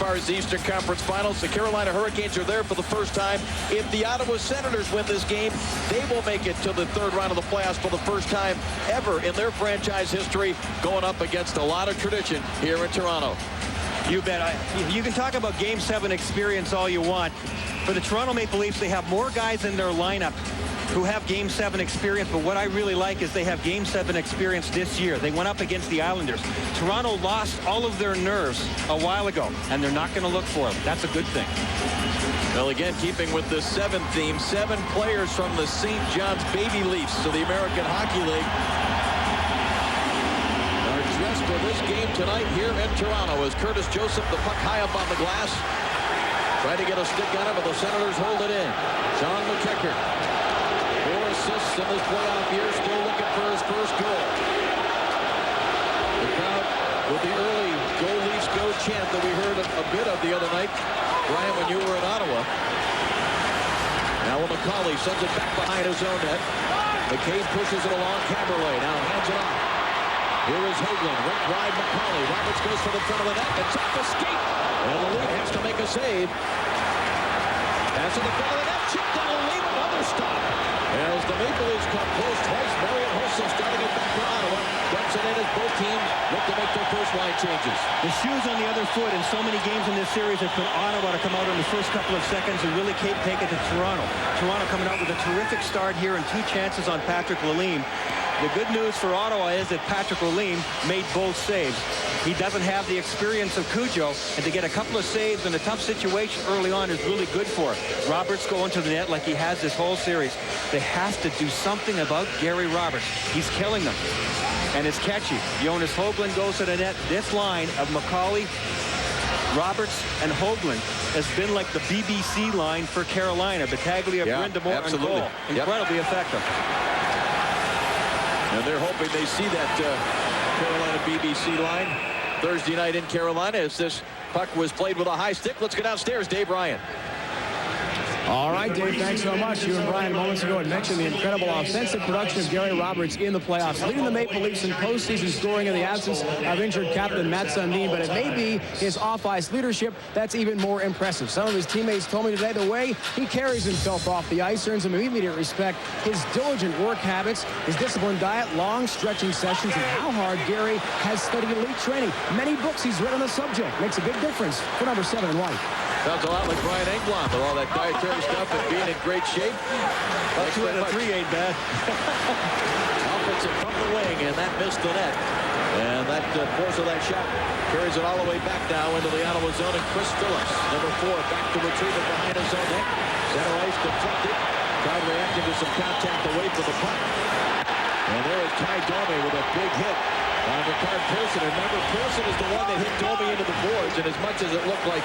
far as the Eastern Conference Finals. The Carolina Hurricanes are there for the first time. If the Ottawa Senators win this game, they will make it to the third round of the playoffs for the first time ever in their franchise history, going up against a lot of tradition here in Toronto. You bet. You can talk about Game 7 experience all you want. For the Toronto Maple Leafs, they have more guys in their lineup who have Game 7 experience, but what I really like is they have Game 7 experience this year. They went up against the Islanders. Toronto lost all of their nerves a while ago, and they're not going to look for them. That's a good thing. Well, again, keeping with the 7 theme, 7 players from the St. John's Baby Leafs to the American Hockey League are dressed for this game tonight here in Toronto as Curtis Joseph, the puck high up on the glass, trying to get a stick on it, but the Senators hold it in. Sean McKecker, 4 assists in this playoff year, still looking for his first goal. The crowd with the early "Go Leafs Go" chant that we heard a bit of the other night, Brian, when you were in Ottawa. Now McCauley sends it back behind his own net. McCabe pushes it along. Caberlet now hands it off. Here is Hoagland, right wide McCauley. Roberts goes for the front of the net. It's off a skate. And the lead has to make a save. Pass to the front of the net. Chipped down the lead. Another stop. As the Maple Leafs come close twice, Marian Hossa starting it back for Ottawa. Dumps it in as both teams look to make their first line changes. The shoes on the other foot in so many games in this series have put Ottawa to come out in the first couple of seconds and really take it to Toronto. Toronto coming out with a terrific start here and 2 chances on Patrick Lalime. The good news for Ottawa is that Patrick Lalime made both saves. He doesn't have the experience of Cujo, and to get a couple of saves in a tough situation early on is really good for him. Roberts going to the net like he has this whole series. They have to do something about Gary Roberts. He's killing them, and it's catchy. Jonas Hoagland goes to the net. This line of McCauley, Roberts, and Hoagland has been like the BBC line for Carolina. Battaglia, Brind'Amour, and Cole. Incredibly effective. And they're hoping they see that Carolina BBC line Thursday night in Carolina as this puck was played with a high stick. Let's go downstairs. Dave Ryan. All right, Dave, thanks so much. You and Brian moments ago had mentioned the incredible offensive production of Gary Roberts in the playoffs, leading the Maple Leafs in postseason scoring in the absence of injured captain Matt Sundin, but it may be his off-ice leadership that's even more impressive. Some of his teammates told me today the way he carries himself off the ice earns him immediate respect. His diligent work habits, his disciplined diet, long stretching sessions, and how hard Gary has studied elite training. Many books he's read on the subject. Makes a big difference for number 7 in white. Sounds a lot like Brian Englund with all that dietary stuff and being in great shape. Well, 2 out of 3 ain't bad. Offensive from the wing, and that missed the net. And that force of that shot carries it all the way back now into the Ottawa zone. And Chris Phillips, number 4, back to retrieve it behind his own net. Center ice deflected. Crowd reacting to some contact away from the puck. And there is Ty Domi with a big hit on Ricard Pearson. And remember, Pearson is the one that hit Domi into the boards. And as much as it looked like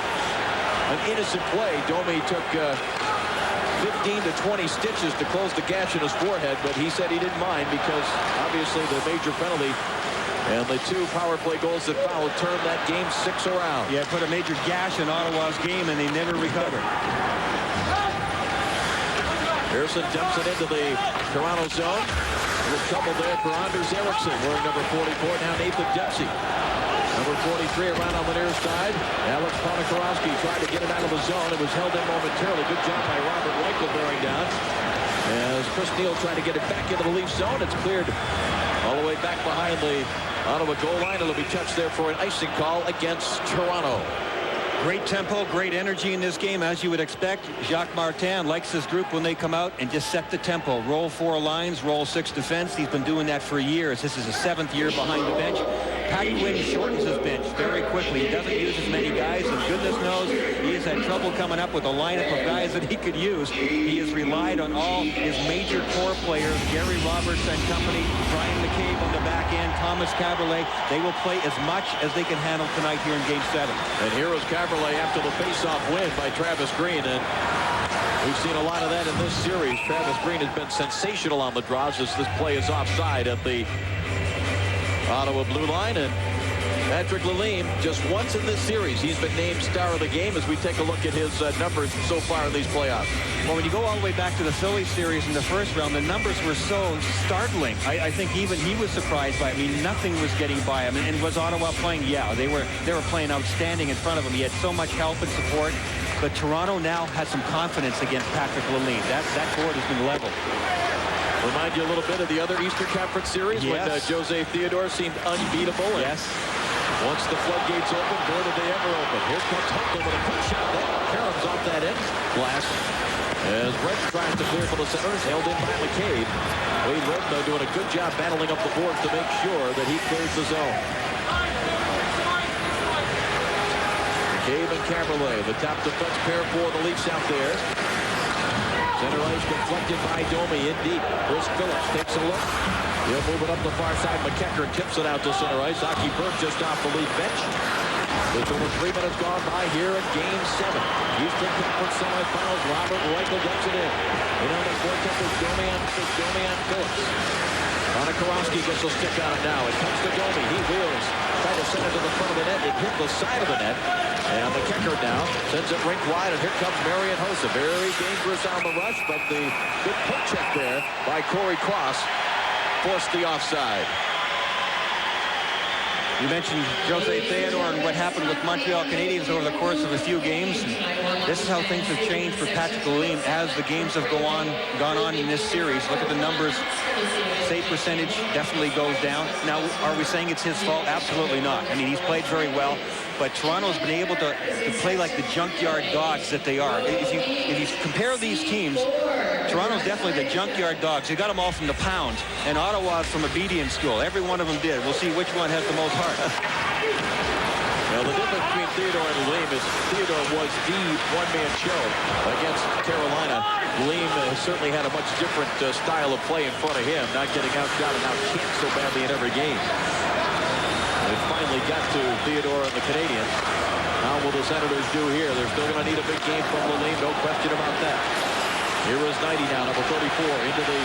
an innocent play, Domi took 15 to 20 stitches to close the gash in his forehead, but he said he didn't mind because obviously the major penalty and the 2 power play goals that followed turned that game 6 around. Yeah, put a major gash in Ottawa's game, and they never recovered. Pearson dumps it into the Toronto zone. A little trouble there for Anders Eriksson, wearing number 44. Now Nathan Dempsey. Number 43 around on the near side. Alex Ponikarovsky tried to get it out of the zone. It was held in momentarily. Good job by Robert Reichel bearing down. As Chris Neal tried to get it back into the Leaf zone, it's cleared all the way back behind the Ottawa goal line. It'll be touched there for an icing call against Toronto. Great tempo, great energy in this game, as you would expect. Jacques Martin likes his group when they come out and just set the tempo. Roll 4 lines, roll 6 defense. He's been doing that for years. This is his 7th year behind the bench. Pat Quinn shortens his bench very quickly. He doesn't use as many guys, and goodness knows he has had trouble coming up with a lineup of guys that he could use. He has relied on all his major core players, Gary Roberts and company, Brian McCabe on the back end, Thomas Caberlet. They will play as much as they can handle tonight here in Game 7. And here is Caberlet after the face-off win by Travis Green, and we've seen a lot of that in this series. Travis Green has been sensational on the draws as this play is offside at the Ottawa blue line, and Patrick Lalime, just once in this series, he's been named star of the game as we take a look at his numbers so far in these playoffs. Well, when you go all the way back to the Phillies series in the first round, the numbers were so startling. I think even he was surprised by it. I mean, nothing was getting by him. And was Ottawa playing? Yeah, they were playing outstanding in front of him. He had so much help and support. But Toronto now has some confidence against Patrick Lalime. That board has been leveled. Remind you a little bit of the other Eastern Conference series when Jose Theodore seemed unbeatable. Yes. Once the floodgates open, boy, did they ever open. Here comes Holtman with a quick shot. That caroms off that end glass. As Brett tries to clear for the centers, held in by McCabe. Wade Roseman doing a good job battling up the boards to make sure that he clears the zone. McCabe and Caberlet, the top defense pair for the Leafs out there. Center ice deflected by Domi in deep. Chris Phillips takes a look. He'll move it up the far side. McKecker tips it out to center ice. Aki Berg just off the Leaf bench. With over 3 minutes gone by here in Game 7. Eastern Conference semifinals. Robert Reichel gets it in. In on the forecheck is Domi on Phillips. Konikowski gets a stick on it now. It comes to Domi. He wheels. Tried to send it to the front of the net. It hit the side of the net. And McKecker now sends it rink wide, and here comes Marian Hossa. Very dangerous on the rush, but the good puck check there by Corey Cross forced the offside. You mentioned Jose Theodore and what happened with Montreal Canadiens over the course of a few games. This is how things have changed for Patrick Lalime as the games have gone on in this series. Look at the numbers. Save percentage definitely goes down. Now, are we saying it's his fault? Absolutely not. I mean, he's played very well, but Toronto's been able to play like the junkyard dogs that they are. If you compare these teams, Toronto's definitely the junkyard dogs. You got them all from the pound, and Ottawa from obedience school. Every one of them did. We'll see which one has the most heart. Well, the difference between Theodore and Lalime is Theodore was the one-man show against Carolina. Lalime certainly had a much different style of play in front of him, not getting outshot and outchanced so badly in every game. It finally got to Theodore and the Canadiens. How will the Senators do here? They're still going to need a big game from Lalime, no question about that. Here is 90 now, number 34, into the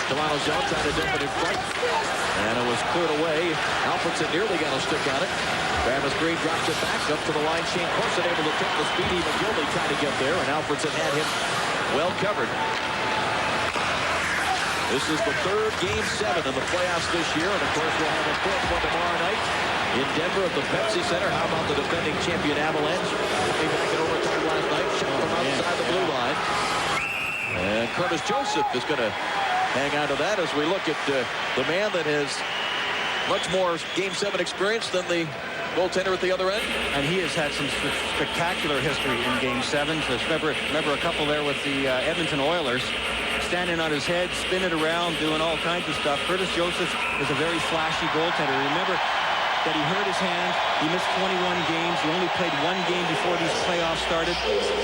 Toronto zone, trying to dump it in front. And it was cleared away. Alfredson nearly got a stick on it. Travis Green drops it back up to the line. Shane Corson able to take the speedy McGillney trying to get there, and Alfredson had him well covered. This is the third Game 7 in the playoffs this year, and of course we'll have a fourth one tomorrow night in Denver at the Pepsi Center. How about the defending champion Avalanche? Came back in overtime last night, shot from outside the blue line. And Curtis Joseph is going to hang on to that as we look at the man that has much more Game 7 experience than the goaltender at the other end. And he has had some spectacular history in Game 7. So remember a couple there with the Edmonton Oilers. Standing on his head, spinning around, doing all kinds of stuff. Curtis Joseph is a very flashy goaltender. Remember that he hurt his hand. He missed 21 games. He only played one game before these playoffs started.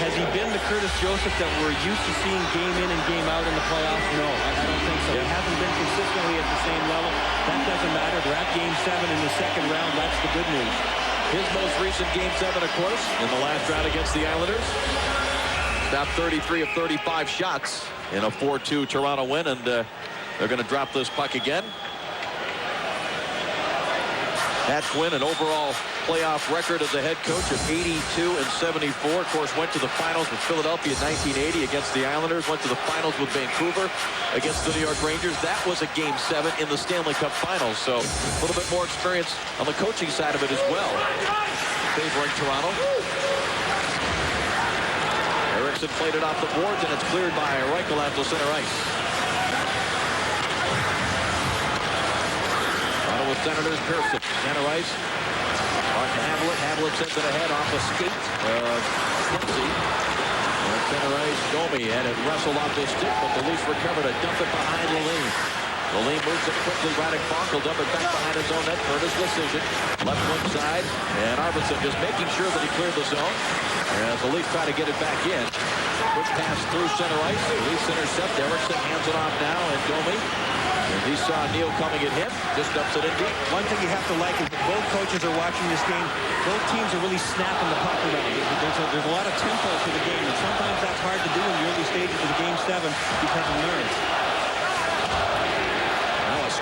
Has he been the Curtis Joseph that we're used to seeing game in and game out in the playoffs? No, I don't think so. He hasn't been consistently at the same level. That doesn't matter. They're at Game 7 in the second round. That's the good news. His most recent Game 7, of course, in the last round against the Islanders. Stopped 33 of 35 shots in a 4-2 Toronto win, and they're going to drop this puck again. Pat Quinn, an overall playoff record as a head coach of 82-74. Of course, went to the finals with Philadelphia in 1980 against the Islanders. Went to the finals with Vancouver against the New York Rangers. That was a Game 7 in the Stanley Cup Finals. So a little bit more experience on the coaching side of it as well, favoring Toronto. Erickson played it off the boards, and it's cleared by Reichel out to center ice. Ottawa Senators, Pearson, center ice. Martin Havlat sends it ahead off a skate of Dempsey. And center ice, Domi had it wrestled off the stick, but the Leafs recovered it, dump it behind Lalime. Lalime moves it quickly. Radek Bonk will dump it back behind his own net. Curtis decision. Left wing side. And Arvidsson just making sure that he cleared the zone. As the Leafs try to get it back in. Quick pass through center ice. The Leafs intercept. Erickson hands it off now. And Domi. And he saw Neal coming at him. Just dumps it in deep. One thing you have to like is that both coaches are watching this game. Both teams are really snapping the puck around. There's a lot of tempo to the game. And sometimes that's hard to do in the early stages of the Game 7 because of nerves.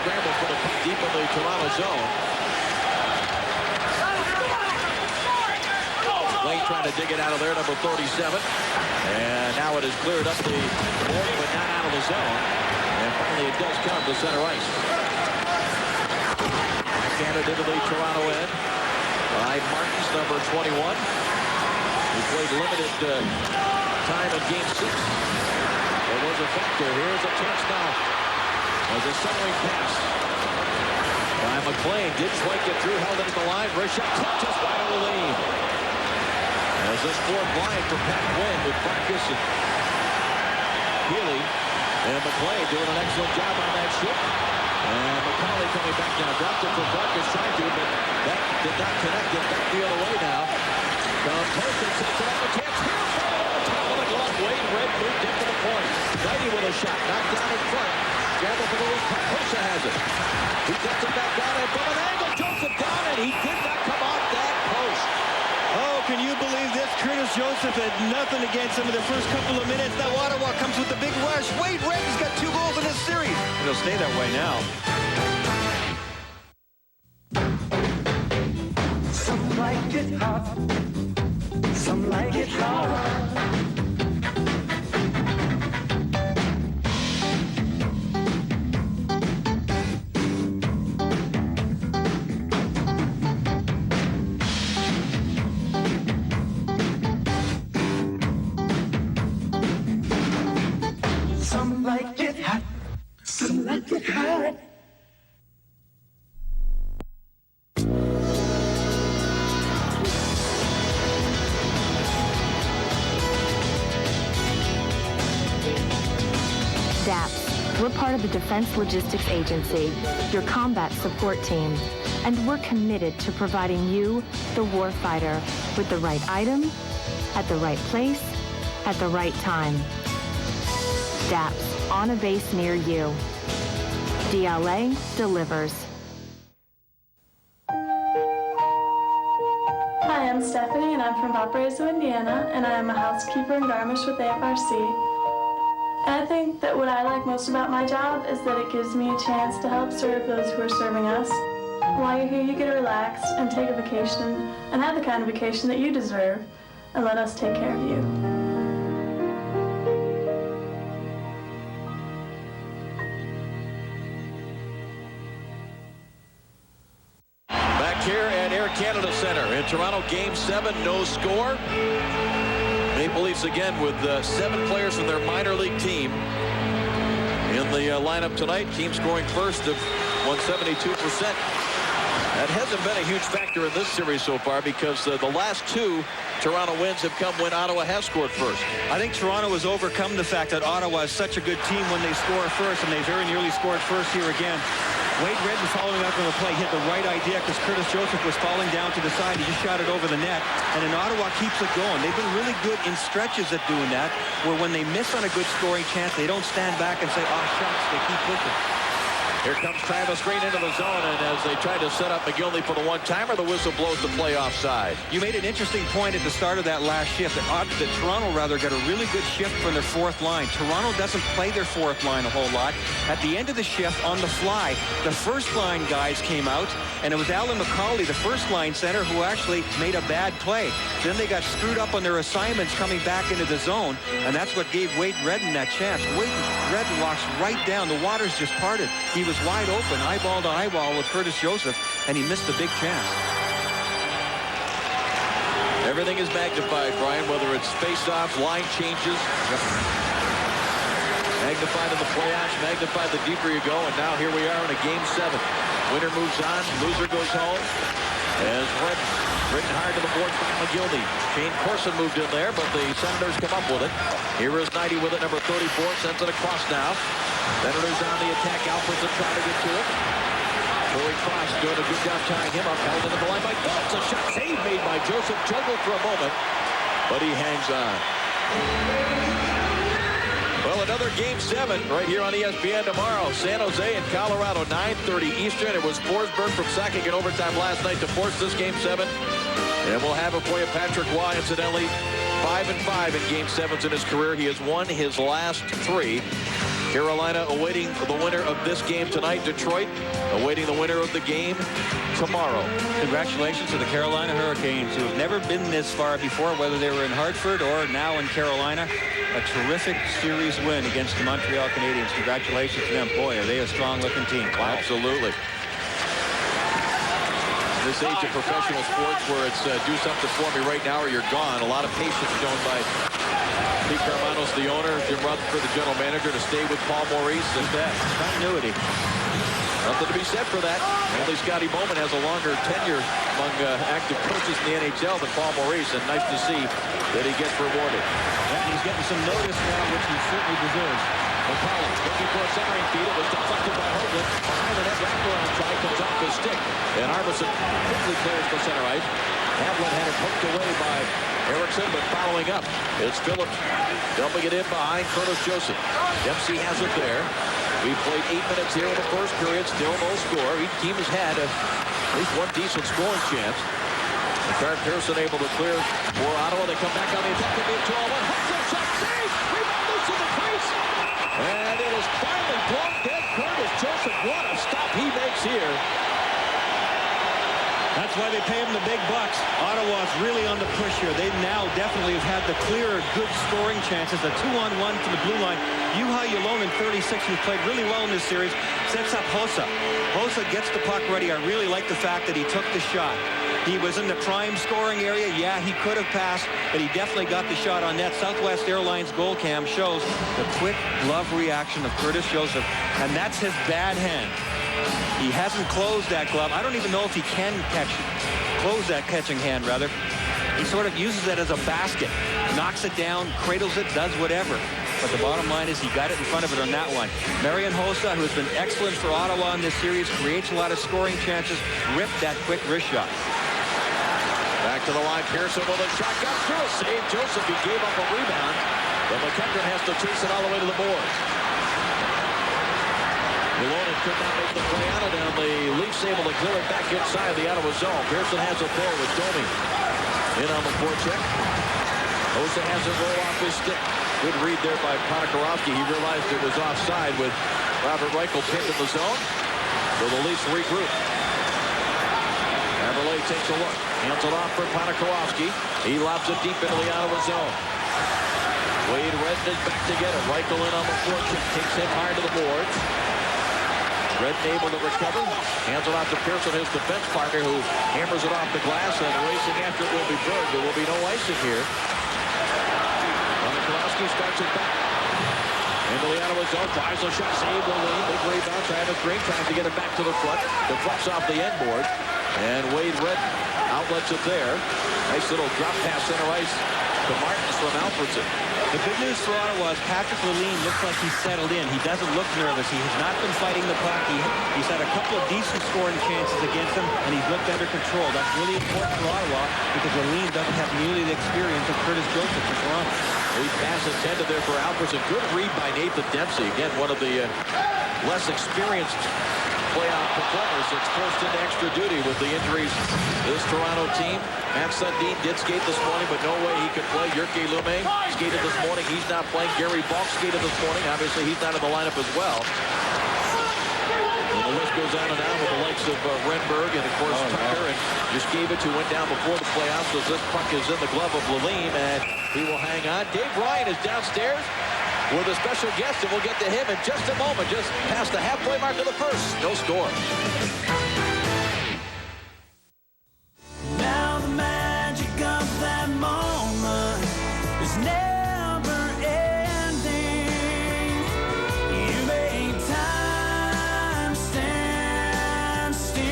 Scramble for the puck deep in the Toronto zone. McLean trying to dig it out of there, number 37. And now it is cleared up the board, but not out of the zone. And finally it does come to center ice. Backhanded into the Toronto end by Martins, number 21. He played limited time in Game 6. There was a factor. Here's a chance now. As a centering pass by McLean. Didn't quite get through. Held it at the line. Ricochet just wide of the lane. As this fourth line for Pat Quinn with Farkas and Healy. And McLean doing an excellent job on that ship. And McCauley coming back down. Dropped it for Farkas, trying to, but that did not connect it. Back the other way now. Poston sets it up a chance here. Top of the glove. Wade Red moved into the point. Knighty with a shot. Knocked down in front. Gamble for the lead. Hossa has it. He gets it back down and from an angle. Joseph down and he did not come off that post. Oh, can you believe this? Curtis Joseph had nothing against him in the first couple of minutes. Now Ottawa comes with the big rush. Wade Red has got 2 goals in this series. It'll stay that way now. Some like it hot. Some like it hard. Some like it hot. Some like it hard. We're part of the Defense Logistics Agency, your combat support team, and we're committed to providing you, the warfighter, with the right item, at the right place, at the right time. DAPS, on a base near you. DLA delivers. Hi, I'm Stephanie, and I'm from Valparaiso, Indiana, and I am a housekeeper in Garmisch with AFRC. And I think that what I like most about my job is that it gives me a chance to help serve those who are serving us. While you're here, you get to relax and take a vacation and have the kind of vacation that you deserve, and let us take care of you. Back here at Air Canada Center in Toronto, Game 7, no score. Maple Leafs again with 7 players from their minor league team in the lineup tonight. Team scoring first of 172%. That hasn't been a huge factor in this series so far because the last 2 Toronto wins have come when Ottawa has scored first. I think Toronto has overcome the fact that Ottawa is such a good team when they score first, and they very nearly scored first here again. Wade Redden following up on the play hit the right idea because Curtis Joseph was falling down to the side. He just shot it over the net, and then Ottawa keeps it going. They've been really good in stretches at doing that, where when they miss on a good scoring chance, they don't stand back and say, oh, shucks, they keep pushing. Here comes Travis Green into the zone, and as they try to set up McGillney for the one-timer, the whistle blows the play offside. You made an interesting point at the start of that last shift. That Toronto, got a really good shift from their 4th line. Toronto doesn't play their 4th line a whole lot. At the end of the shift, on the fly, the first-line guys came out, and it was Alan McCauley, the first-line center, who actually made a bad play. Then they got screwed up on their assignments coming back into the zone, and that's what gave Wade Redden that chance. Wade Redden walks right down. The water's just parted. He was wide open, eyeball to eyeball with Curtis Joseph, and he missed a big chance. Everything is magnified, Brian, whether it's face-offs, line changes. Yep. Magnified in the playoffs, magnified the deeper you go, and now here we are in a Game 7. Winner moves on, loser goes home. As Redden hard to the board by McGillney. Shane Corson moved in there, but the Senators come up with it. Here is Knighty with it, number 34, sends it across now. Senators on the attack. Alfredson trying to get to it. Corey Cross doing a good job tying him up. Held into the line by Phillips. A shot save made by Joseph. Juggled for a moment, but he hangs on. Well, another Game 7 right here on ESPN tomorrow. San Jose and Colorado, 9:30 Eastern. It was Forsberg from sacking in overtime last night to force this Game 7. And we'll have it for you. Patrick Roy, incidentally, 5-5 in Game 7s in his career. He has won his last 3. Carolina awaiting the winner of this game tonight. Detroit awaiting the winner of the game tomorrow. Congratulations to the Carolina Hurricanes, who have never been this far before, whether they were in Hartford or now in Carolina. A terrific series win against the Montreal Canadiens. Congratulations to them. Boy, are they a strong-looking team. Wow. Absolutely. This age of professional sports where it's do something for me right now or you're gone. A lot of patience shown by Pete Carmanos, the owner, Jim Rutherford, the general manager, to stay with Paul Maurice. And that continuity. Nothing to be said for that. Only Scotty Bowman has a longer tenure among active coaches in the NHL than Paul Maurice, and nice to see that he gets rewarded. And he's getting some notice now, which he certainly deserves. McCollum looking for a centering feed. It was deflected by Hoagland. Behind the net, wraparound try comes off his stick. And Arvidsson quickly clears for center ice. Havlin had it poked away by Erickson, but following up. It's Phillips dumping it in behind Curtis Joseph. Dempsey has it there. We played 8 minutes here in the first period. Still no score. Each team has had at least one decent scoring chance. McCart Pearson able to clear for Ottawa. They come back on the attack. They 2-on-1. Hudson shot save. Rebound loose in the crease. And it is finally blown dead. Curtis Joseph, what a stop he makes here. That's why they pay him the big bucks. Ottawa's really on the push here. They now definitely have had the clear, good scoring chances. A 2-on-1 to the blue line. Juha Jalon in 36, who's played really well in this series, sets up Hossa. Hossa gets the puck ready. I really like the fact that he took the shot. He was in the prime scoring area. Yeah, he could have passed, but he definitely got the shot on net. Southwest Airlines goal cam shows the quick glove reaction of Curtis Joseph, and that's his bad hand. He hasn't closed that glove. I don't even know if he can close that catching hand, rather. He sort of uses it as a basket, knocks it down, cradles it, does whatever. But the bottom line is he got it in front of it on that one. Marian Hossa, who has been excellent for Ottawa in this series, creates a lot of scoring chances, ripped that quick wrist shot. Back to the line, Pearson with a shot, got through a save. Joseph, he gave up a rebound, but McEachern has to chase it all the way to the boards. Malone could not make the play on it, and the Leafs able to clear it back inside the Ottawa zone. Pearson has it there with Domi in on the forecheck. Hossa has it roll off his stick. Good read there by Ponikarovsky. He realized it was offside with Robert Reichel pinned in the zone. So the Leafs regroup. Aberlay takes a look. Hands it off for Ponikarovsky. He lobs it deep into the Ottawa zone. Wade Redden is back to get it. Reichel in on the forecheck. Takes him high to the boards. Redden able to recover. Hands it off to Pearson, his defense partner, who hammers it off the glass, and racing after it will be Berg. There will be no icing here. Ponikarovsky starts it back. Into the Ottawa zone. Fires a shot. Save the lead. Big rebound. Travis Green trying to get it back to the front. Deflects off the end board. And Wade Redden outlets it there. Nice little drop pass center ice to Martins from Alfredson. The good news for Ottawa is Patrick Lalime looks like he's settled in. He doesn't look nervous. He has not been fighting the puck. He's had a couple of decent scoring chances against him, and he's looked under control. That's really important for Ottawa because Lalime doesn't have nearly the experience of Curtis Joseph for Toronto. Lead pass intended there for Alfredson. Good read by Nathan Dempsey. Again, one of the less experienced playoff performers that's forced into extra duty with the injuries. This Toronto team, Matt Sundin did skate this morning, but no way he could play. Jyrki Lumme skated this morning. He's not playing. Gary Balk skated this morning. Obviously, he's not in the lineup as well. And the list goes on and on with the likes of Renberg and, of course, Tucker and Juszkiewicz, who went down before the playoffs, as this puck is in the glove of Lalime, and he will hang on. Dave Ryan is downstairs with a special guest, and we'll get to him in just a moment. Just past the halfway mark of the first. No score. Now the magic of that moment is never ending. You make time stand still.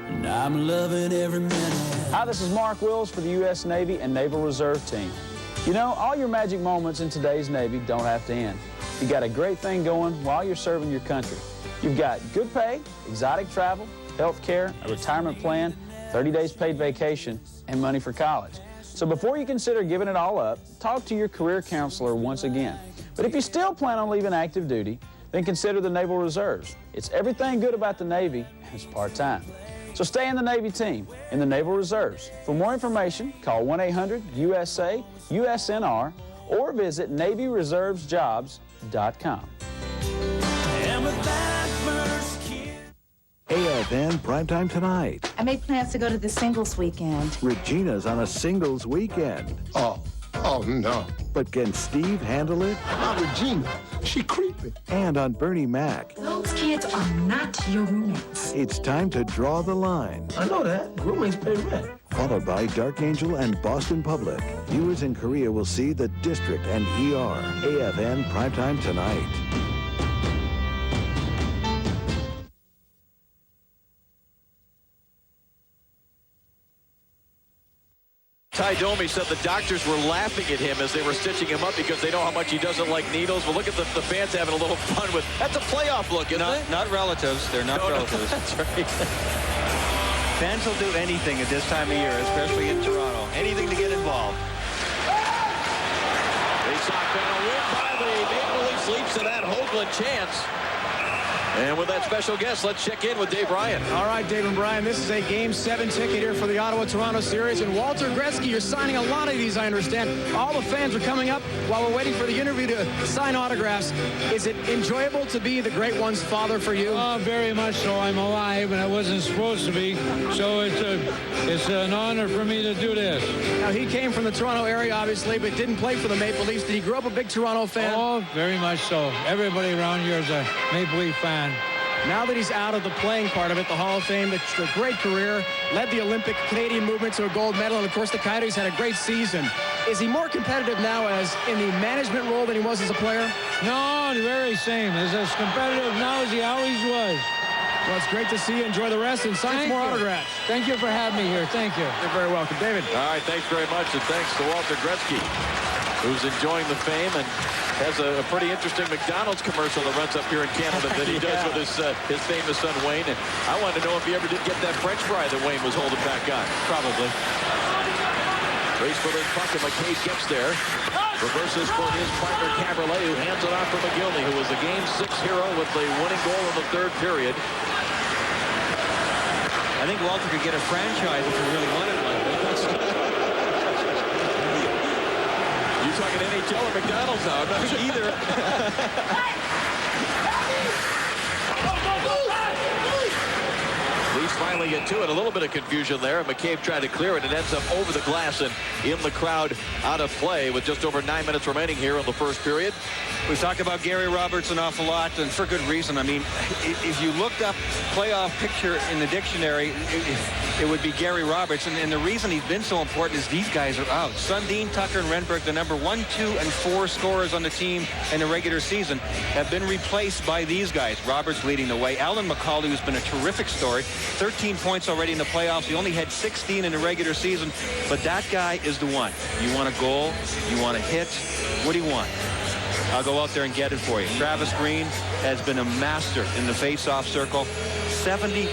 And I'm loving every minute. Hi, this is Mark Wills for the U.S. Navy and Naval Reserve Team. You know, all your magic moments in today's Navy don't have to end. You got a great thing going while you're serving your country. You've got good pay, exotic travel, health care, a retirement plan, 30 days paid vacation, and money for college. So before you consider giving it all up, talk to your career counselor once again. But if you still plan on leaving active duty, then consider the Naval Reserves. It's everything good about the Navy, and it's part-time. So stay in the Navy team, in the Naval Reserves. For more information, call 1-800-USA-USNR or visit NavyReservesJobs.com. And with that AFN Primetime Tonight. I made plans to go to the singles weekend. Regina's on a singles weekend. Oh no. But can Steve handle it? Not Regina. She creepy. And on Bernie Mac. Those kids are not your roommates. It's time to draw the line. I know that. Roommates pay rent. Followed by Dark Angel and Boston Public. Viewers in Korea will see The District and ER. AFN Primetime Tonight. Ty Domi said the doctors were laughing at him as they were stitching him up because they know how much he doesn't like needles. But look at the fans having a little fun with that's a playoff look, isn't it? Not relatives. They're not relatives. That's right. Fans will do anything at this time of year, especially in Toronto. Anything to get involved. Faceoff and a win by the Maple Leafs leaps to that Hoagland chance. And with that special guest, let's check in with Dave Ryan. All right, Dave and Brian, this is a Game 7 ticket here for the Ottawa-Toronto series. And Walter Gretzky, you're signing a lot of these, I understand. All the fans are coming up while we're waiting for the interview to sign autographs. Is it enjoyable to be the great one's father for you? Oh, very much so. I'm alive, and I wasn't supposed to be. So it's an honor for me to do this. Now, he came from the Toronto area, obviously, but didn't play for the Maple Leafs. Did he grow up a big Toronto fan? Oh, very much so. Everybody around here is a Maple Leaf fan. Now that he's out of the playing part of it, the Hall of Fame, the great career, led the Olympic Canadian movement to a gold medal, and of course the Coyotes had a great season. Is he more competitive now as in the management role than he was as a player? No, the very same. He's as competitive now as he always was. Well, it's great to see you. Enjoy the rest and sign some more autographs. Thank you for having me here. Thank you. You're very welcome. David. All right, thanks very much, and thanks to Walter Gretzky, who's enjoying the fame and has a pretty interesting McDonald's commercial that runs up here in Canada that he does with his famous son Wayne. And I wanted to know if he ever did get that French fry that Wayne was holding back on. Probably. Race for the puck, and McCabe gets there. Reverses for his partner Caberlet, who hands it off for McGillney, who was the Game 6 hero with the winning goal in the third period. I think Walter could get a franchise if he really wanted one. You talking NHL or McDonald's now? I'm not sure either. Leafs finally get to it. A little bit of confusion there. McCabe tried to clear it. It ends up over the glass and in the crowd out of play with just over 9 minutes remaining here in the first period. We've talked about Gary Roberts an awful lot, and for good reason. I mean, if you looked up playoff picture in the dictionary, it would be Gary Roberts. And the reason he's been so important is these guys are out. Sundin, Tucker, and Renberg, the number 1, 2, and 4 scorers on the team in the regular season, have been replaced by these guys. Roberts leading the way. Alan McCauley, who's been a terrific story. 13 points already in the playoffs. He only had 16 in the regular season, but that guy is the one. You want a goal? You want a hit? What do you want? I'll go out there and get it for you. Travis Green has been a master in the face-off circle. 70%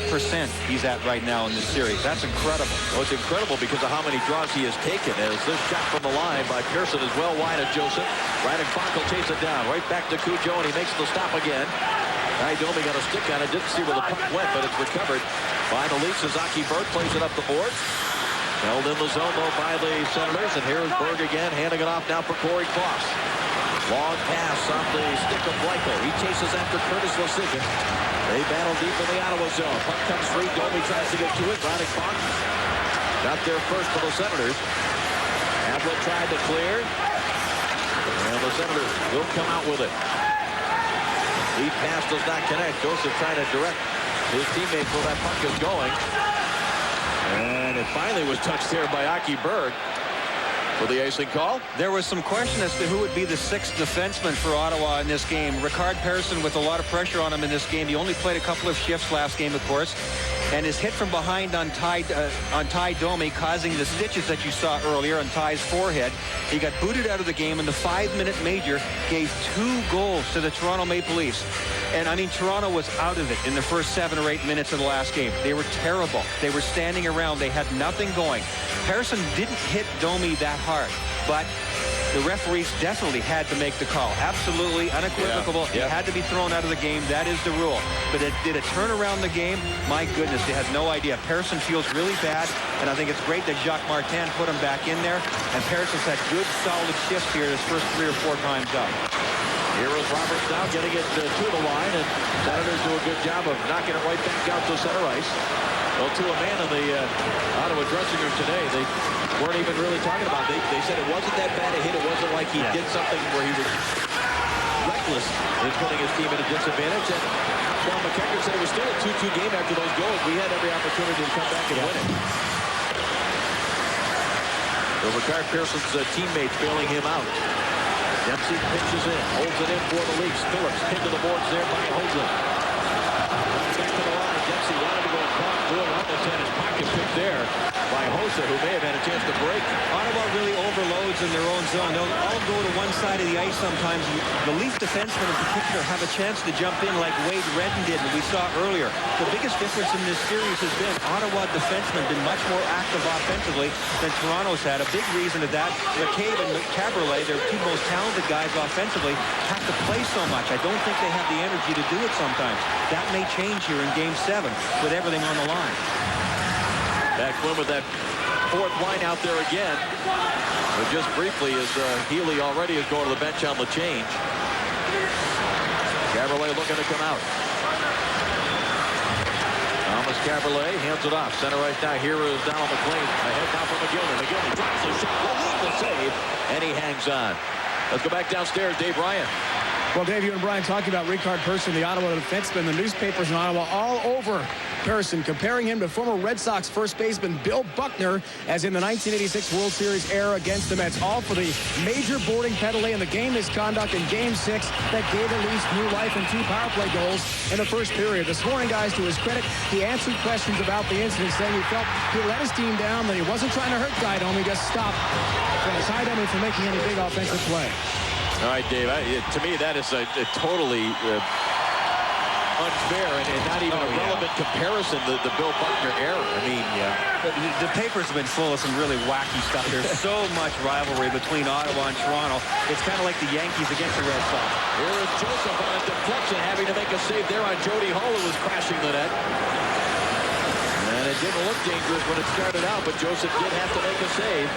he's at right now in this series. That's incredible. Well, it's incredible because of how many draws he has taken, as this shot from the line by Pearson is well wide of Joseph. Ryan Funk will chase it down. Right back to Cujo, and he makes the stop again. Domi got a stick on it. Didn't see where the puck went, but it's recovered by the Leafs as Aki Berg plays it up the boards. Held in the zone, though, by the Senators. And here's Berg again, handing it off now for Corey Kloss. Long pass on the stick of Blanco. He chases after Curtis Lecision. They battle deep in the Ottawa zone. Puck comes free. Domi tries to get to it. Ronnie Funk got there first for the Senators. Havlet tried to clear. And the Senators will come out with it. Lead pass does not connect. Joseph trying to direct his teammates where that puck is going. And it finally was touched there by Aki Berg for the icing call. There was some question as to who would be the sixth defenseman for Ottawa in this game. Ricard Pearson with a lot of pressure on him in this game. He only played a couple of shifts last game, of course. And his hit from behind on Ty Domi, causing the stitches that you saw earlier on Ty's forehead. He got booted out of the game, and the 5-minute major gave 2 goals to the Toronto Maple Leafs. And, I mean, Toronto was out of it in the first 7 or 8 minutes of the last game. They were terrible. They were standing around. They had nothing going. Pearson didn't hit Domi that hard, but the referees definitely had to make the call. Absolutely unequivocal. He had to be thrown out of the game. That is the rule. But did it turn around the game? My goodness, they had no idea. Persson feels really bad, and I think it's great that Jacques Martin put him back in there. And Persson's had good, solid shifts here his first 3 or 4 times up. Here is Roberts now getting it to the line, and Senators do a good job of knocking it right back out to center ice. Well, to a man in the Ottawa dressing room today, they weren't even really talking about it. They said it wasn't that bad a hit. It wasn't like he did something where he was reckless in putting his team at a disadvantage. And Sean McKecker said it was still a 2-2 game after those goals. We had every opportunity to come back and win it. So Ricard Persson's teammates bailing him out. Dempsey pitches in, holds it in for the Leafs. Phillips into the boards there by Hoagland. Back to the line. Dempsey wanted to go across. Boy, almost had his pocket picked there by Hossa, who may have had a chance to break. Ottawa really overloads in their own zone. They'll all go to one side of the ice sometimes. The Leaf defensemen in particular have a chance to jump in like Wade Redden did, and we saw earlier. The biggest difference in this series has been Ottawa defensemen been much more active offensively than Toronto's had. A big reason of that, McCabe and Caberlet, their 2 most talented guys offensively, have to play so much. I don't think they have the energy to do it sometimes. That may change here in Game 7 with everything on the line. Back Quinn with that 4th line out there again. But just briefly, as Healy already is going to the bench on the change. Caberlet looking to come out. Thomas Caberlet hands it off. Center right now. Here is Donald McLean. Ahead now for McGillney. McGillney drops the shot. Will lead the save. And he hangs on. Let's go back downstairs. Dave Ryan. Well, Dave, you and Brian talking about Ricard Persson, the Ottawa defenseman. The newspapers in Ottawa all over Persson, comparing him to former Red Sox first baseman Bill Buckner, as in the 1986 World Series era against the Mets, all for the major boarding penalty and the game misconduct in Game 6 that gave the Leafs new life and 2 power play goals in the first period. This morning, guys, to his credit, he answered questions about the incident, saying he felt he let his team down, that he wasn't trying to hurt Guydome. He just stopped Guydome from making any big offensive play. All right, Dave, to me, that is a totally unfair and not even a relevant comparison to the Bill Buckner era. I mean, the papers have been full of some really wacky stuff. There's so much rivalry between Ottawa and Toronto. It's kind of like the Yankees against the Red Sox. Here is Joseph on a deflection, having to make a save there on Jody Hall, who was crashing the net. And it didn't look dangerous when it started out, but Joseph did have to make a save.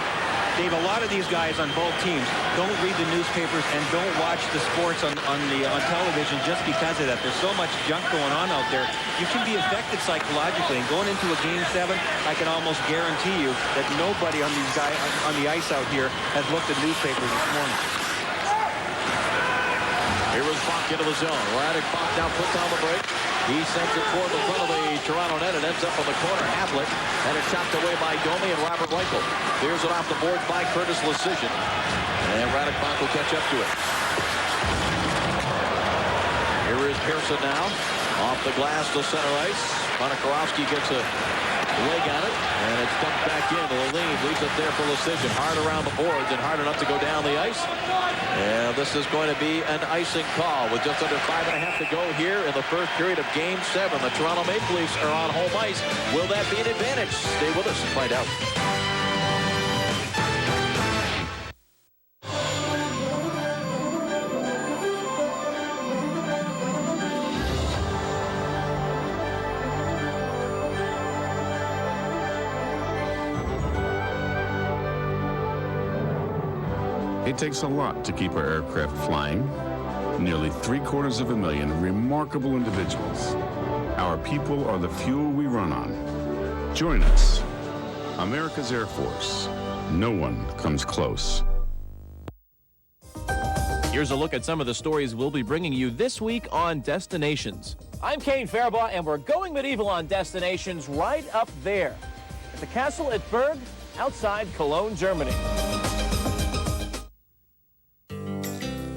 Dave, a lot of these guys on both teams don't read the newspapers and don't watch the sports on television just because of that. There's so much junk going on out there. You can be affected psychologically. And going into a Game 7, I can almost guarantee you that nobody on these guys on the ice out here has looked at newspapers this morning. Here was Bach into the zone. Radek Bach now puts on the break. He sends it toward the front of the Toronto net. It ends up on the corner. Havlet had it chopped away by Domi and Robert Reichel. Clears it off the boards by Curtis Lecision. And Radek Bach will catch up to it. Here is Persson now. Off the glass to center ice. Monakorowski gets a leg on it. And it's dumped back in. Lalime leaves it there for Lecision. Hard around the boards and hard enough to go down the ice. And this is going to be an icing call with just under 5.5 to go here in the first period of Game 7. The Toronto Maple Leafs are on home ice. Will that be an advantage? Stay with us and find out. It takes a lot to keep our aircraft flying. Nearly 750,000 remarkable individuals. Our people are the fuel we run on. Join us. America's Air Force. No one comes close. Here's a look at some of the stories we'll be bringing you this week on Destinations. I'm Kane Fairbaugh, and we're going medieval on Destinations right up there at the castle at Berg, outside Cologne, Germany.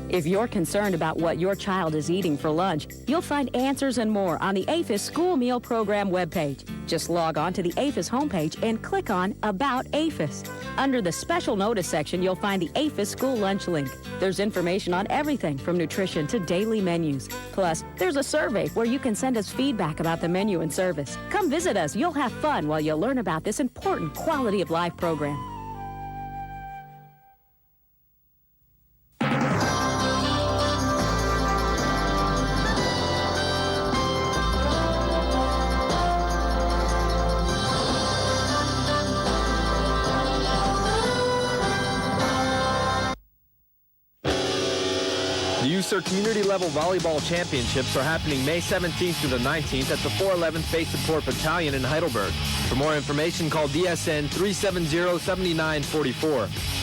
If you're concerned about what your child is eating for lunch, you'll find answers and more on the APHIS School Meal Program webpage. Just log on to the APHIS homepage and click on About APHIS. Under the Special Notice section, you'll find the APHIS School Lunch link. There's information on everything from nutrition to daily menus. Plus, there's a survey where you can send us feedback about the menu and service. Come visit us. You'll have fun while you learn about this important quality of life program. Gooser community-level volleyball championships are happening May 17th through the 19th at the 411th Base Support Battalion in Heidelberg. For more information, call DSN 370-7944.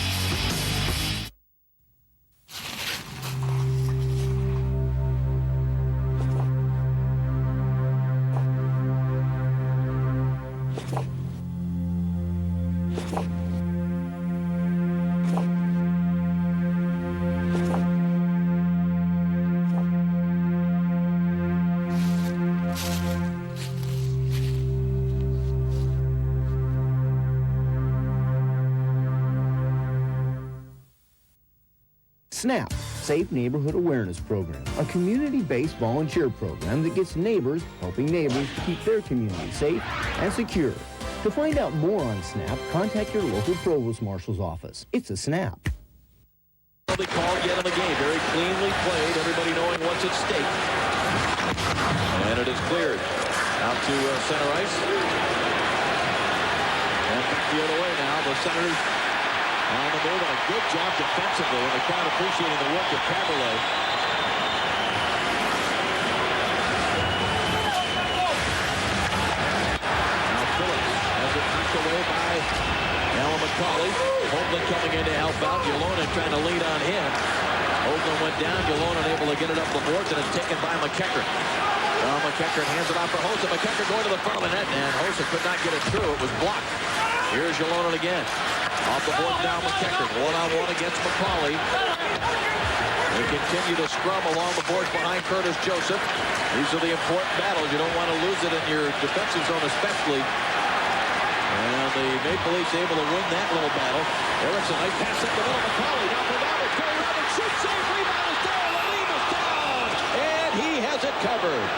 SNAP, Safe Neighborhood Awareness Program, a community-based volunteer program that gets neighbors helping neighbors keep their community safe and secure. To find out more on SNAP, contact your local Provost Marshal's office. It's a SNAP. Called yet in the game. Very cleanly played. Everybody knowing what's at stake. And it is cleared. Out to center ice. And back the other way now. The Senators on the move, and a good job defensively, and the crowd appreciating the work of Caberlet. Now Phillips has it knocked away by Alan McCauley. Hoagland coming in to help out. Yolona trying to lead on him. Hoagland went down. Yolona unable to get it up the boards, and it's taken by McEachern. McEachern hands it off for Hossa. McEachern going to the front of the net, and Hossa could not get it through. It was blocked. Here's Yolona again. Off the board now, McEachern. One-on-one against McCauley. They continue to scrum along the boards behind Curtis Joseph. These are the important battles. You don't want to lose it in your defensive zone especially. And the Maple Leafs able to win that little battle. Erickson, nice pass up the middle. McCauley down for Roberts. Gary Roberts shoots, save, rebound is there. Lalime is down. And he has it covered.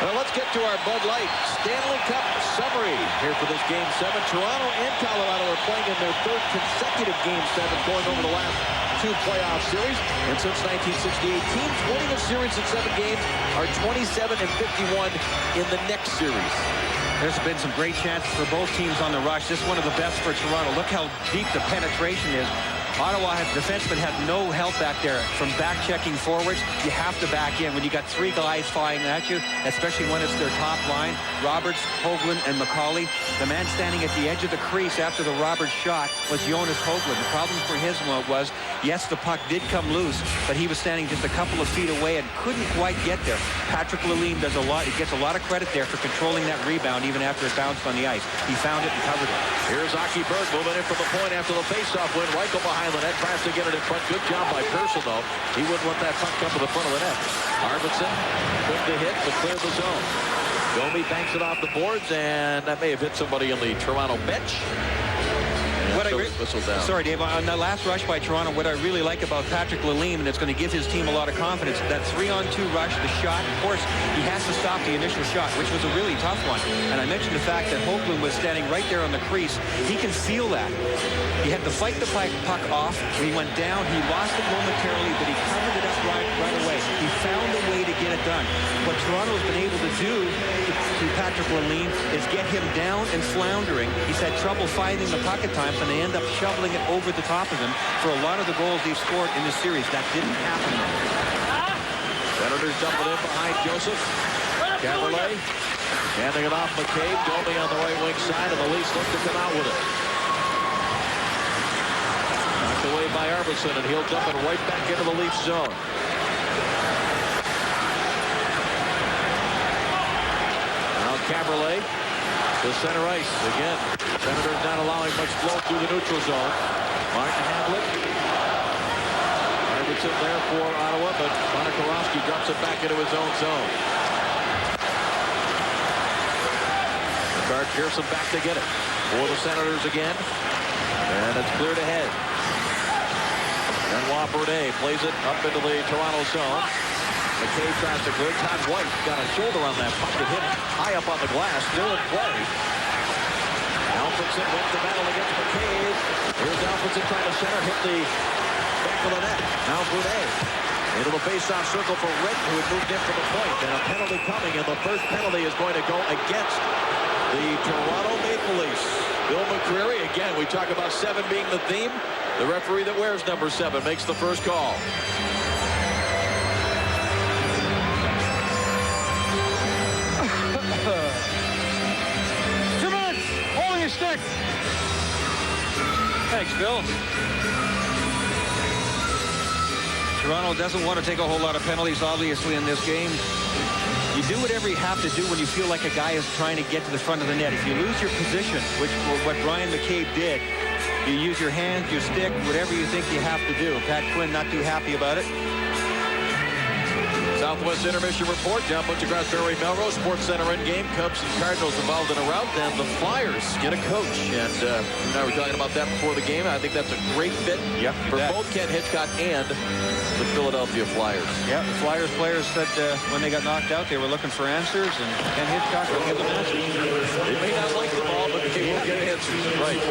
Well, let's get to our Bud Light Stanley Cup summary here for this Game 7. Toronto and Colorado are playing in their third consecutive Game 7, going over the last two playoff series. And since 1968, teams winning a series in 7 games are 27 and 51 in the next series. There's been some great chances for both teams on the rush. This is one of the best for Toronto. Look how deep the penetration is. Ottawa defensemen have no help back there. From back-checking forwards, you have to back in. When you got 3 guys flying at you, especially when it's their top line, Roberts, Hoagland, and McCauley, the man standing at the edge of the crease after the Roberts shot was Jonas Hoagland. The problem for his one was, yes, the puck did come loose, but he was standing just a couple of feet away and couldn't quite get there. Patrick Lalime does a lot. He gets a lot of credit there for controlling that rebound even after it bounced on the ice. He found it and covered it. Here's Aki Berg moving in from the point after the faceoff win. Reichel behind the net, tries to get it in front. Good job by Pearson, though. He wouldn't let that puck come to the front of the net. Arvidsson took the hit to clear the zone. Domi banks it off the boards, and that may have hit somebody on the Toronto bench. Sorry, Dave. On that last rush by Toronto, what I really like about Patrick Lalime, and it's going to give his team a lot of confidence, that 3-on-2 rush, the shot, of course, he has to stop the initial shot, which was a really tough one. And I mentioned the fact that Hoagland was standing right there on the crease. He can seal that. He had to fight the puck off. He went down. He lost it momentarily, but he covered it up right away. He found a way to get it done. What Toronto has been able to do to Patrick Lalime is get him down and floundering. He's had trouble finding the puck at times, and they end up shoveling it over the top of him for a lot of the goals they've scored in this series. That didn't happen. Senators dumping in behind Joseph. Caberlet handing it off McCabe. Domi on the right wing side, and the Leafs look to come out with it. Knocked away by Arvidsson, and he'll dump it right back into the Leafs zone. Now Caberlet to center ice again. Senators not allowing much flow through the neutral zone. Martin Hamlet. Arvidsson there for Ottawa, but Monakorovsky drops it back into his own zone. Ricard Pearson back to get it for the Senators again. And it's cleared ahead. Benoit Broudet plays it up into the Toronto zone. McCabe tries to clear. Todd White got a shoulder on that puck. It hit high up on the glass. Still in play. Alfredson wins the battle against McCabe. Here's Alfredson trying to center. Hit the back of the net. Now Broudet into the face-off circle for Redden, who had moved in from the point. And a penalty coming. And the first penalty is going to go against the Toronto Maple Leafs. Bill McCreary, again, we talk about 7 being the theme. The referee that wears number 7 makes the first call. Holding a stick. Thanks, Bill. Toronto doesn't want to take a whole lot of penalties, obviously, in this game. You do whatever you have to do when you feel like a guy is trying to get to the front of the net. If you lose your position, which what Brian McCabe did, you use your hands, your stick, whatever you think you have to do. Pat Quinn not too happy about it. Southwest Intermission Report. John Butcher, Barry Melrose, Sports Center in game. Cubs and Cardinals involved in a rout. Then the Flyers get a coach. And now we're talking about that before the game. I think that's a great fit for both Ken Hitchcock and the Philadelphia Flyers. Yeah, the Flyers players said when they got knocked out, they were looking for answers, and Ken Hitchcock will give them answers. They may not like the ball, but they will get answers. Right.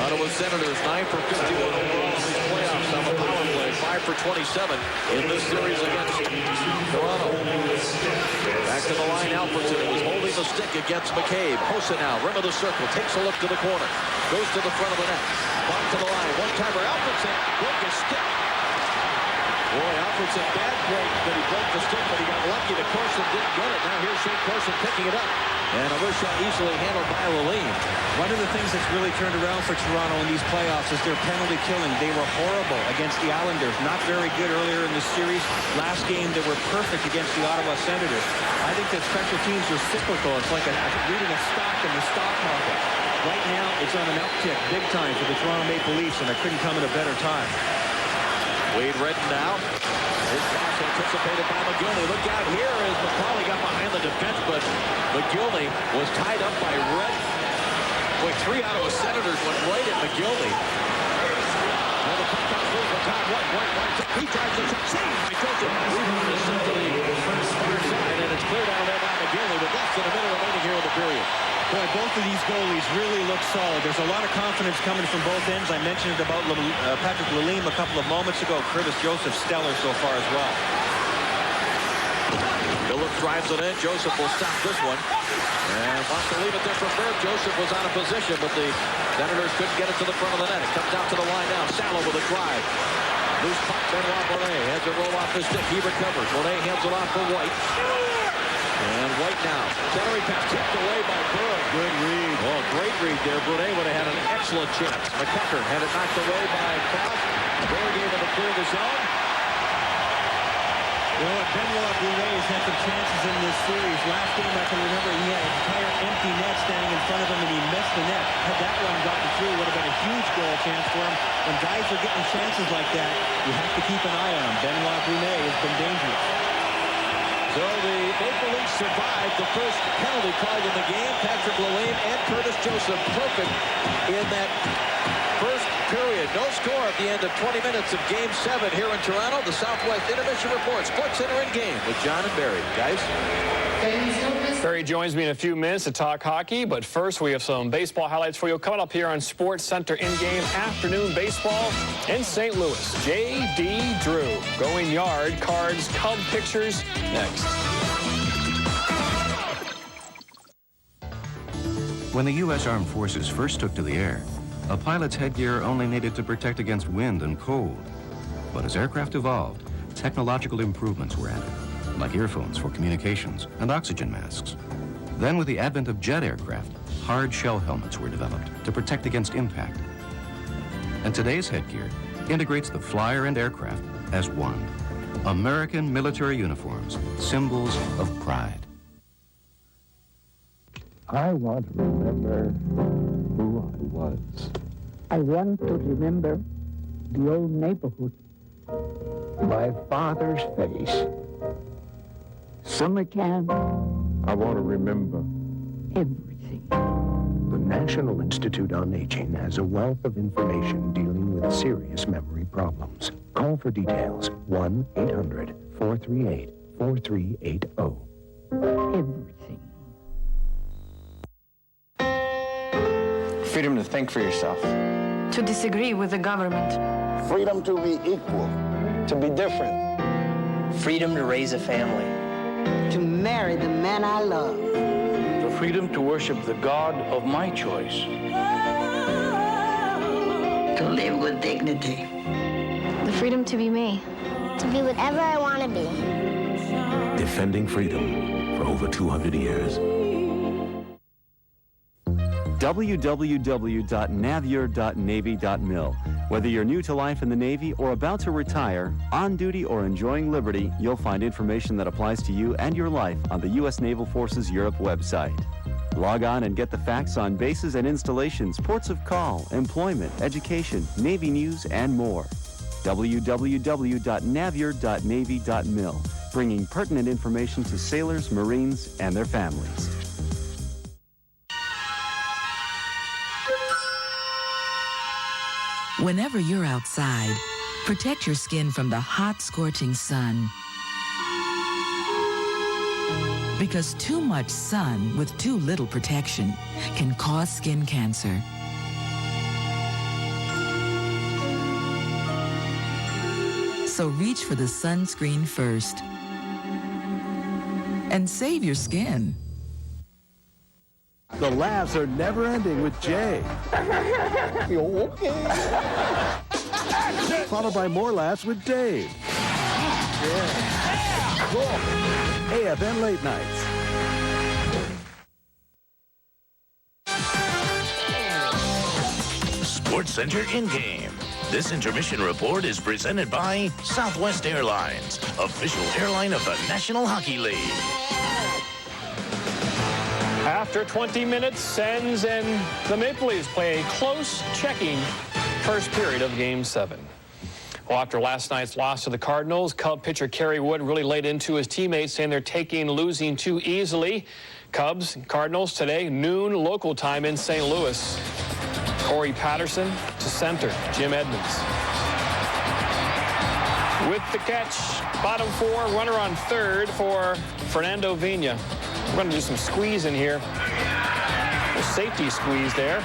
Ottawa Senators 9 for 51 overall in these playoffs on the power play. 5 for 27 in this series against Toronto. Back to the line, Alfredson was holding the stick against McCabe. Hossa now, rim of the circle, takes a look to the corner, goes to the front of the net, back to the line, one-timer, Alfredson, broke his stick. Boy, Alfredson, bad break that he broke the stick, but he got lucky that Corson didn't get it. Now here's Shane Corson picking it up. And a wrist shot easily handled by Lalime. One of the things that's really turned around for Toronto in these playoffs is their penalty killing. They were horrible against the Islanders. Not very good earlier in the series. Last game, they were perfect against the Ottawa Senators. I think that special teams are cyclical. It's like reading a stock in the stock market. Right now, it's on an uptick big time for the Toronto Maple Leafs, and it couldn't come at a better time. Wade Redden now. His pass anticipated by McGillney. Look out here as McCauley got behind the defense, but McGillney was tied up by Redden. Boy, 3 Ottawa Senators went right at McGillney. Now the puck comes through from Todd White. He drives the shot. Saved by Joseph. Rebound is sent to the far side, and it's cleared out there by McGillney with less than a minute remaining here in the period. Boy, both of these goalies really look solid. There's a lot of confidence coming from both ends. I mentioned it about Patrick Lalime a couple of moments ago. Curtis Joseph stellar so far as well. Phillips drives it in. Joseph will stop this one. And wants to leave it there for Berg. Joseph was out of position, but the Senators couldn't get it to the front of the net. It comes out to the line now. Salo with a drive. Loose puck, Benoit Bonet has it roll off the stick. He recovers. Bonet hands it off for White. And White now. Centering pass tipped away by Berg. Good read. Oh, great read there. Bonet would have had an excellent chance. McCucker had it knocked away by Cross. Berg able to clear the zone. You know what? Benoit Bonet has had some chances in this series. Last game, I can remember he had an entire empty net standing in front of him, and he missed the net. Had that one gotten through, would have been a huge goal chance for him. When guys are getting chances like that, you have to keep an eye on him. Benoit Bonet has been dangerous. So the Maple Leafs survived the first penalty called in the game. Patrick Lalime and Curtis Joseph perfect in that first period. No score at the end of 20 minutes of Game 7 here in Toronto. The Southwest Intermission Report, Sports Center in game with John and Barry. Guys? Barry joins me in a few minutes to talk hockey, but first we have some baseball highlights for you coming up here on Sports Center in-game afternoon baseball in St. Louis. J.D. Drew going yard, Cards, Cub pictures next. When the U.S. Armed Forces first took to the air, a pilot's headgear only needed to protect against wind and cold. But as aircraft evolved, technological improvements were added, like earphones for communications and oxygen masks. Then with the advent of jet aircraft, hard shell helmets were developed to protect against impact. And today's headgear integrates the flyer and aircraft as one. American military uniforms, symbols of pride. I want to remember who I was. I want to remember the old neighborhood. My father's face. Summer camp. I want to remember everything. The National Institute on Aging has a wealth of information dealing with serious memory problems. Call for details. 1-800-438-4380. Everything. Freedom to think for yourself. To disagree with the government. Freedom to be equal. To be different. Freedom to raise a family. To marry the man I love. The freedom to worship the God of my choice. to live with dignity. The freedom to be me. To be whatever I want to be. Defending freedom for over 200 years. www.navier.navy.mil. Whether you're new to life in the Navy or about to retire, on duty or enjoying liberty, you'll find information that applies to you and your life on the U.S. Naval Forces Europe website. Log on and get the facts on bases and installations, ports of call, employment, education, Navy news, and more. www.navier.navy.mil, bringing pertinent information to sailors, Marines, and their families. Whenever you're outside, protect your skin from the hot, scorching sun. Because too much sun with too little protection can cause skin cancer. So reach for the sunscreen first. And save your skin. The laughs are never ending with Jay. You okay? Followed by more laughs with Dave. Yeah. Cool. AFN Late Nights. Sports Center in-game. This intermission report is presented by Southwest Airlines, official airline of the National Hockey League. After 20 minutes, Sens and the Maple Leafs play a close checking first period of Game 7. Well, after last night's loss to the Cardinals, Cub pitcher Kerry Wood really laid into his teammates, saying they're losing too easily. Cubs, Cardinals today, noon local time in St. Louis. Corey Patterson to center, Jim Edmonds. With the catch, bottom four, runner on third for Fernando Vina. We're going to do some squeeze in here. A safety squeeze there.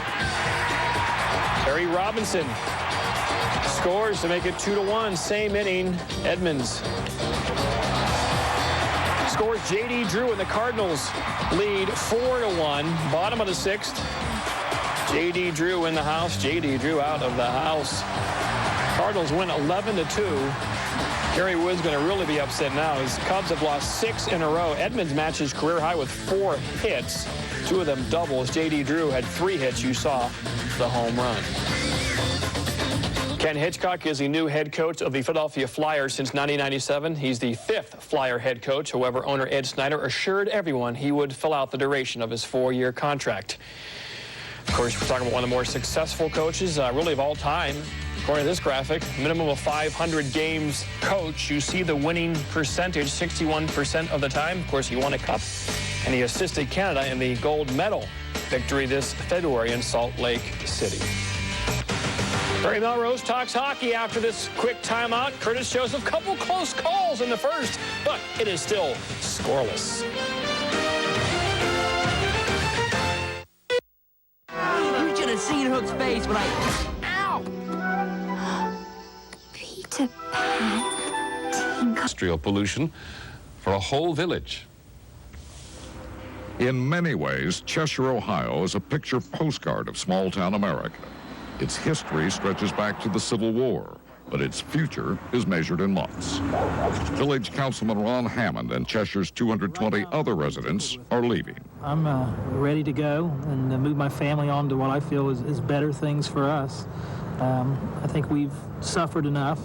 Terry Robinson scores to make it 2-1. Same inning, Edmonds. Scores J.D. Drew, and the Cardinals lead 4-1. Bottom of the sixth. J.D. Drew in the house. J.D. Drew out of the house. Cardinals win 11-2. Kerry Wood's going to really be upset now. His Cubs have lost 6 in a row. Edmonds matches career high with 4 hits. 2 of them doubles. J.D. Drew had 3 hits. You saw the home run. Ken Hitchcock is the new head coach of the Philadelphia Flyers since 1997. He's the 5th Flyer head coach. However, owner Ed Snyder assured everyone he would fill out the duration of his 4-year contract. Of course, we're talking about one of the more successful coaches, really of all time. According to this graphic, minimum of 500 games coach. You see the winning percentage, 61% of the time. Of course, he won a cup, and he assisted Canada in the gold medal victory this February in Salt Lake City. Barry Melrose talks hockey after this quick timeout. Curtis shows a couple close calls in the first, but it is still scoreless. You should have seen Hook's face when I... Ow! Peter Pan. Industrial pollution for a whole village. In many ways, Cheshire, Ohio is a picture postcard of small-town America. Its history stretches back to the Civil War, but its future is measured in months. Village Councilman Ron Hammond and Cheshire's 220 other residents are leaving. I'm ready to go and move my family on to what I feel is better things for us. I think we've suffered enough.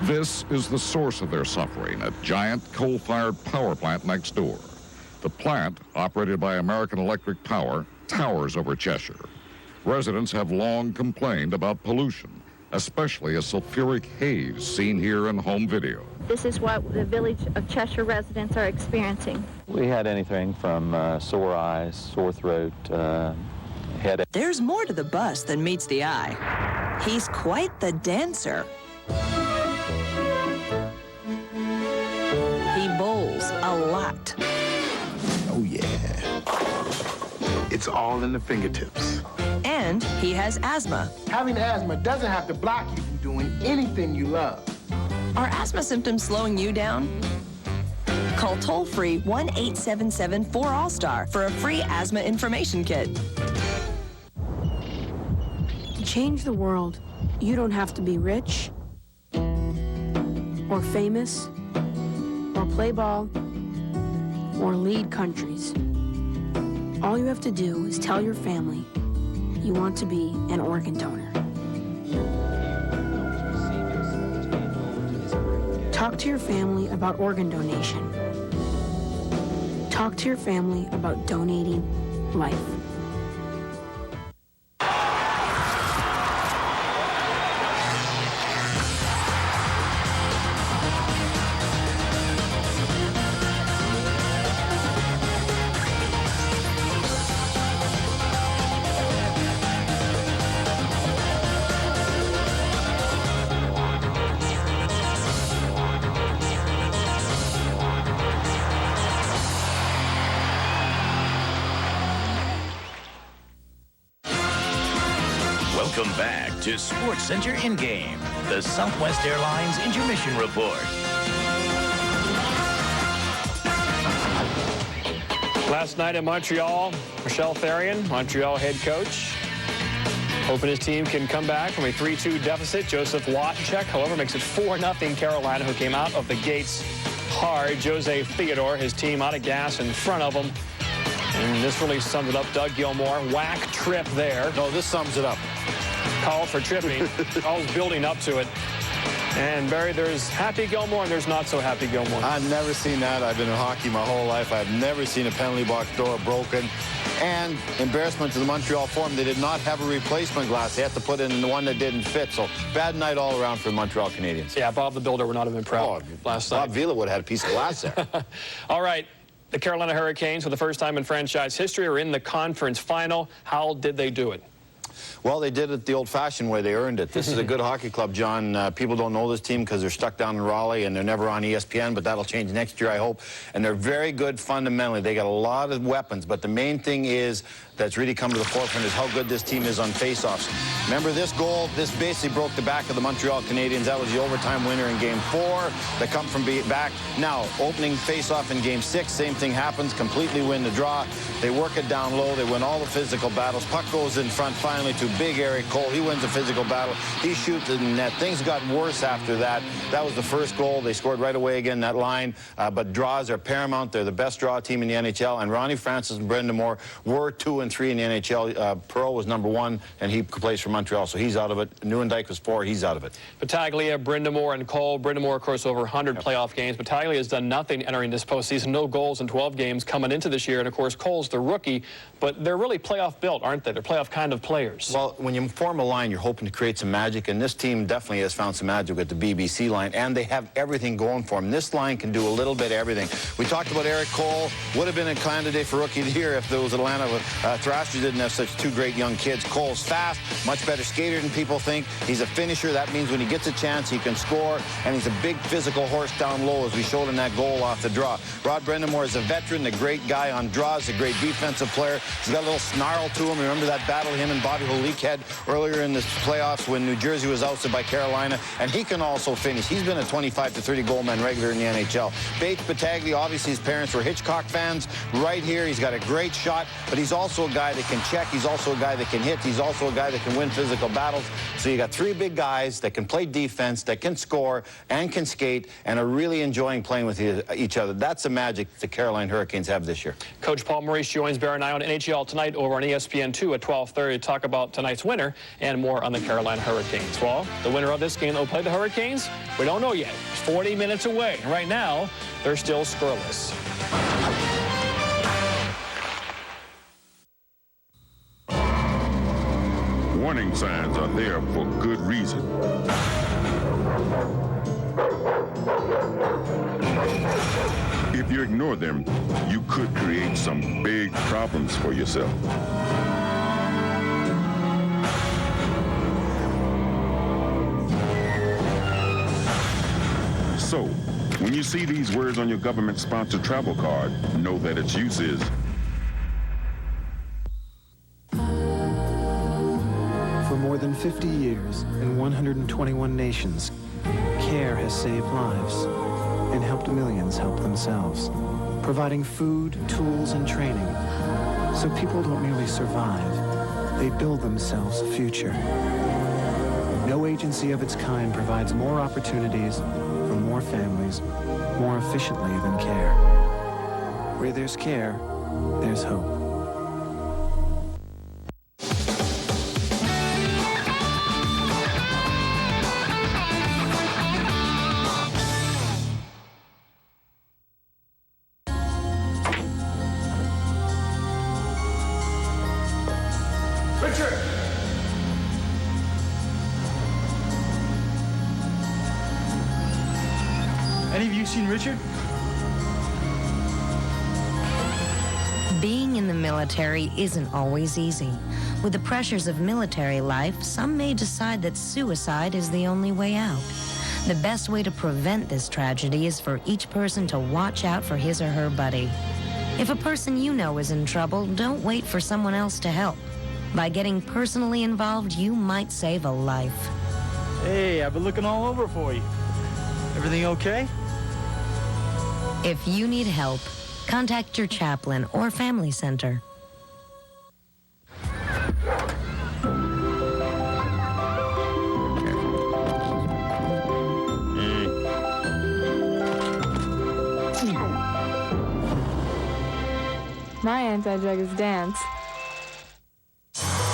This is the source of their suffering, a giant coal-fired power plant next door. The plant, operated by American Electric Power, towers over Cheshire. Residents have long complained about pollution, especially a sulfuric haze seen here in home video. This is what the village of Cheshire residents are experiencing. We had anything from sore eyes, sore throat, headache. There's more to the bus than meets the eye. He's quite the dancer. He bowls a lot. Oh, yeah. It's all in the fingertips. And he has asthma. Having asthma doesn't have to block you from doing anything you love. Are asthma symptoms slowing you down? Call toll-free 1-877-4-ALL-STAR for a free asthma information kit. change the world, you don't have to be rich or famous or play ball or lead countries. All you have to do is tell your family you want to be an organ donor. Talk to your family about organ donation. Talk to your family about donating life. Welcome back to Sports Center in-game, the Southwest Airlines Intermission Report. Last night in Montreal, Michel Therrien, Montreal head coach, hoping his team can come back from a 3-2 deficit. Joseph Watchek, however, makes it 4-0 Carolina, who came out of the gates hard. Jose Theodore, his team out of gas in front of him. And this really sums it up. Doug Gilmour, whack trip there. No, this sums it up. Call for tripping. Call's building up to it. And Barry, there's happy Gilmour and there's not so happy Gilmour. I've never seen that. I've been in hockey my whole life. I've never seen a penalty box door broken. And embarrassment to the Montreal Forum, they did not have a replacement glass. They had to put in the one that didn't fit. So bad night all around for the Montreal Canadiens. Yeah, Bob the Builder would not have been proud last night. Bob Vila would have had a piece of glass there. All right. The Carolina Hurricanes, for the first time in franchise history, are in the conference final. How did they do it? Well, they did it the old-fashioned way. They earned it. This is a good hockey club, John. People don't know this team because they're stuck down in Raleigh and they're never on ESPN, but that'll change next year, I hope. And they're very good fundamentally. They got a lot of weapons, but the main thing is that's really come to the forefront is how good this team is on faceoffs. Remember this goal? This basically broke the back of the Montreal Canadiens. That was the overtime winner in Game 4. They come from back. Now, opening faceoff in Game 6, same thing happens. Completely win the draw. They work it down low. They win all the physical battles. Puck goes in front finally to big Eric Cole. He wins the physical battle. He shoots in the net. Things got worse after that. That was the first goal. They scored right away again, that line. But draws are paramount. They're the best draw team in the NHL. And Ronnie Francis and Brendan Moore were 2 and 3 in the NHL. Perreault was number 1, and he plays for Montreal, so he's out of it. Nieuwendyk was 4. He's out of it. Battaglia, Brind'Amour, and Cole. Brind'Amour, of course, over 100 playoff games. Battaglia has done nothing entering this postseason. No goals in 12 games coming into this year. And, of course, Cole's the rookie. But they're really playoff built, aren't they? They're playoff kind of players. Well, when you form a line, you're hoping to create some magic, and this team definitely has found some magic with the BBC line, and they have everything going for them. This line can do a little bit of everything. We talked about Eric Cole. Would have been a candidate for Rookie of the Year if those Atlanta Thrashers didn't have such 2 great young kids. Cole's fast, much better skater than people think. He's a finisher. That means when he gets a chance, he can score, and he's a big physical horse down low, as we showed in that goal off the draw. Rod Brind'Amour is a veteran, a great guy on draws, a great defensive player. He's got a little snarl to him. Remember that battle him and Bobby Holik had earlier in the playoffs when New Jersey was ousted by Carolina, and he can also finish. He's been a 25 to 30 goal man regular in the NHL. Bates Battaglia, obviously his parents were Hitchcock fans. Right here, he's got a great shot, but he's also a guy that can check. He's also a guy that can hit. He's also a guy that can win physical battles. So you got 3 big guys that can play defense, that can score, and can skate, and are really enjoying playing with each other. That's the magic the Carolina Hurricanes have this year. Coach Paul Maurice joins Barry and I on NHL Tonight over on ESPN2 at 12:30 to talk about tonight's winner and more on the Carolina Hurricanes. Well, the winner of this game that will play the Hurricanes, we don't know yet. It's 40 minutes away. Right now, they're still scoreless. Warning signs are there for good reason. If you ignore them, you could create some big problems for yourself. So, when you see these words on your government-sponsored travel card, know that its use is For more than 50 years, in 121 nations, CARE has saved lives and helped millions help themselves, providing food, tools, and training so people don't merely survive, they build themselves a future. No agency of its kind provides more opportunities for more families more efficiently than CARE. Where there's care, there's hope. Richard! Any of you seen Richard? Being in the military isn't always easy. With the pressures of military life, some may decide that suicide is the only way out. The best way to prevent this tragedy is for each person to watch out for his or her buddy. If a person you know is in trouble, don't wait for someone else to help. By getting personally involved, you might save a life. Hey, I've been looking all over for you. Everything okay? If you need help, contact your chaplain or family center. My anti-drug is dance.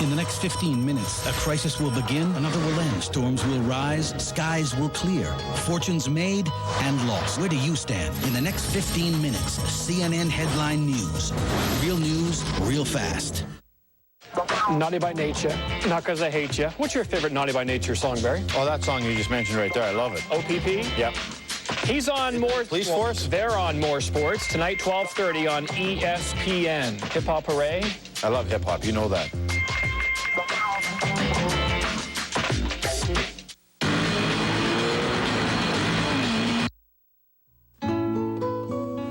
In the next 15 minutes, a crisis will begin, another will end. Storms will rise, skies will clear, fortunes made and lost. Where do you stand? In the next 15 minutes, CNN Headline News. Real news, real fast. Naughty by Nature, Not 'Cause I Hate Ya. What's your favorite Naughty by Nature song, Barry? Oh, that song you just mentioned right there. I love it. OPP? Yep. He's on more... Police Force? They're on more sports. Tonight, 12:30 on ESPN. Hip Hop Hooray? I love hip-hop. You know that.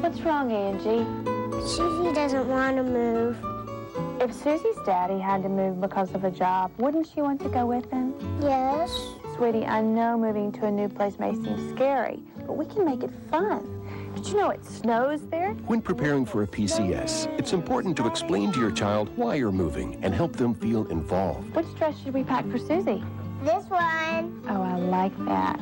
What's wrong, Angie? Susie doesn't want to move. If Susie's daddy had to move because of a job, wouldn't she want to go with him? Yes. Sweetie, I know moving to a new place may seem scary, but we can make it fun. Did you know it snows there? When preparing for a PCS, it's important to explain to your child why you're moving and help them feel involved. Which dress should we pack for Susie? This one. Oh, I like that.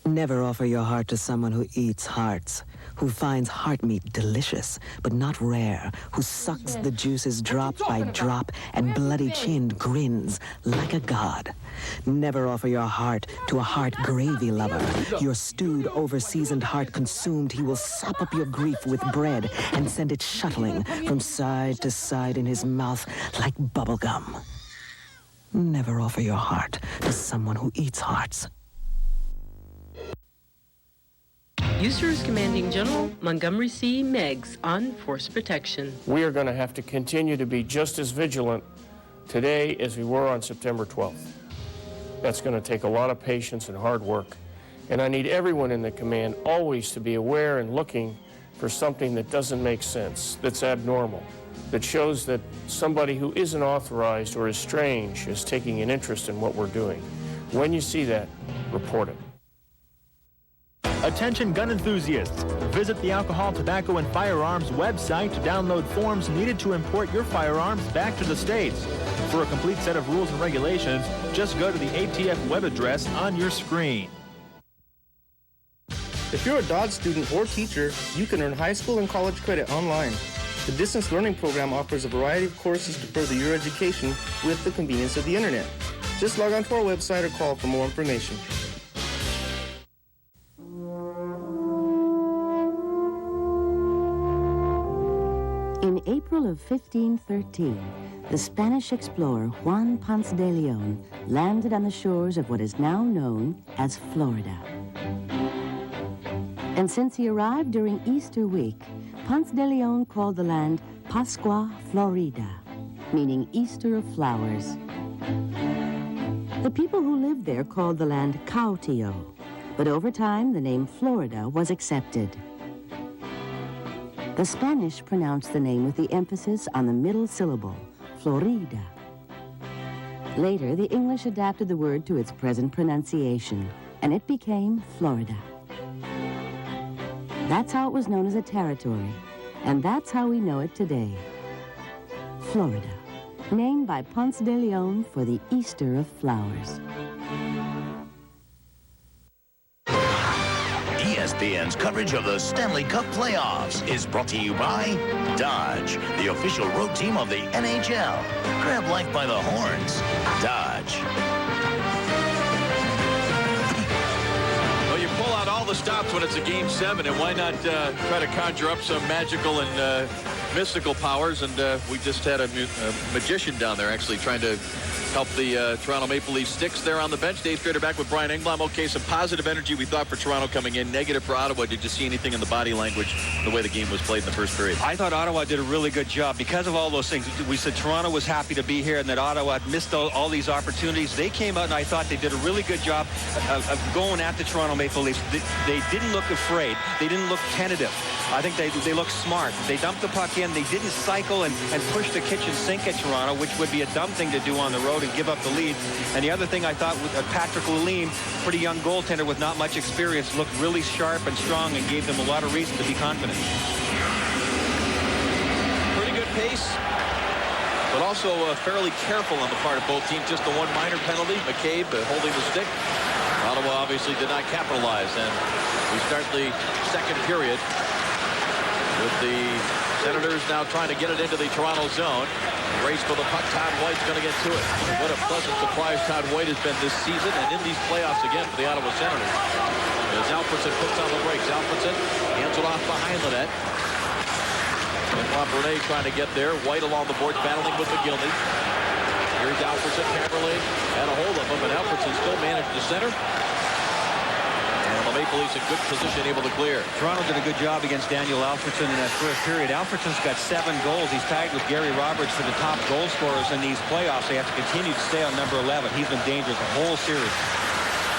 Never offer your heart to someone who eats hearts, who finds heart meat delicious, but not rare, who sucks the juices drop by drop and bloody-chinned grins like a god. Never offer your heart to a heart gravy lover. Your stewed, over-seasoned heart consumed, he will sop up your grief with bread and send it shuttling from side to side in his mouth like bubble gum. Never offer your heart to someone who eats hearts. USAR's Commanding General Montgomery C. Meigs on force protection. We are going to have to continue to be just as vigilant today as we were on September 12th. That's going to take a lot of patience and hard work. And I need everyone in the command always to be aware and looking for something that doesn't make sense, that's abnormal, that shows that somebody who isn't authorized or is strange is taking an interest in what we're doing. When you see that, report it. Attention gun enthusiasts. Visit the Alcohol, Tobacco, and Firearms website to download forms needed to import your firearms back to the States. For a complete set of rules and regulations, just go to the ATF web address on your screen. If you're a Dodge student or teacher, you can earn high school and college credit online. The distance learning program offers a variety of courses to further your education with the convenience of the internet. Just log on to our website or call for more information. In April of 1513, the Spanish explorer Juan Ponce de Leon landed on the shores of what is now known as Florida. And since he arrived during Easter week, Ponce de Leon called the land Pascua Florida, meaning Easter of Flowers. The people who lived there called the land Cautio, but over time the name Florida was accepted. The Spanish pronounced the name with the emphasis on the middle syllable, Florida. Later, the English adapted the word to its present pronunciation, and it became Florida. That's how it was known as a territory, and that's how we know it today. Florida. Named by Ponce de Leon for the Easter of flowers. ESPN's coverage of the Stanley Cup playoffs is brought to you by Dodge, the official road team of the NHL. Grab life by the horns. Dodge. Well, you pull out all the stops when it's a Game 7, and why not try to conjure up some magical and mystical powers? And we just had a magician down there actually trying to help the Toronto Maple Leafs sticks there on the bench. Dave Strader back with Brian Engblom. Okay, some positive energy we thought for Toronto coming in, negative for Ottawa. Did you see anything in the body language, the way the game was played in the first period? I thought Ottawa did a really good job because of all those things. We said Toronto was happy to be here and that Ottawa had missed all these opportunities. They came out and I thought they did a really good job of going at the Toronto Maple Leafs. They didn't look afraid. They didn't look tentative. I think they looked smart. They dumped the puck in. They didn't cycle and push the kitchen sink at Toronto, which would be a dumb thing to do on the road and give up the lead. And the other thing I thought with Patrick Lalime, pretty young goaltender with not much experience, looked really sharp and strong and gave them a lot of reason to be confident. Pretty good pace, but also fairly careful on the part of both teams. Just the one minor penalty, McCabe holding the stick. Ottawa obviously did not capitalize, and we start the second period with the Senators now trying to get it into the Toronto zone. Race for the puck. Todd White's going to get to it. What a pleasant surprise Todd White has been this season and in these playoffs again for the Ottawa Senators. As Alfredson puts on the brakes. Alfredson hands it off behind the net. And Bernay trying to get there. White along the boards battling with McGillney. Here's Alfredson. Chamberlain had a hold of him, but Alfredson still managed to center. Maple Leafs in good position, able to clear. Toronto did a good job against Daniel Alfredson in that first period. Alfredson's got 7 goals. He's tied with Gary Roberts for the top goal scorers in these playoffs. They have to continue to stay on number 11. He's been dangerous the whole series.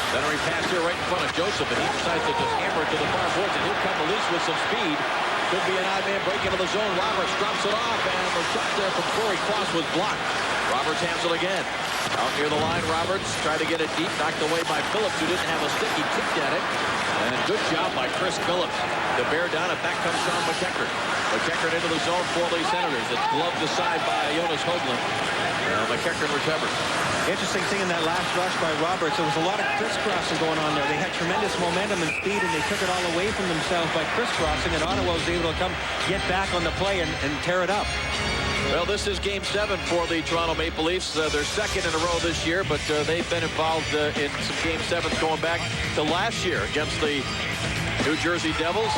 Centering pass here right in front of Joseph, and he decides to just hammer it to the far boards, and here come the Leafs with some speed. Could be an odd man break into the zone. Roberts drops it off, and the shot there from Corey Cross was blocked. Roberts has it again. Out near the line, Roberts tried to get it deep, knocked away by Phillips, who didn't have a stick. He kicked at it. And a good job by Chris Phillips to bear down, and back comes Sean McEachern. McEachern into the zone for the Senators. It's gloved aside by Jonas Höglund. McEachern recovers. Interesting thing in that last rush by Roberts, there was a lot of crisscrossing going on there. They had tremendous momentum and speed, and they took it all away from themselves by crisscrossing, and Ottawa was able to get back on the play and tear it up. Well, this is Game 7 for the Toronto Maple Leafs. They're second in a row this year, but they've been involved in some Game 7s going back to last year against the New Jersey Devils.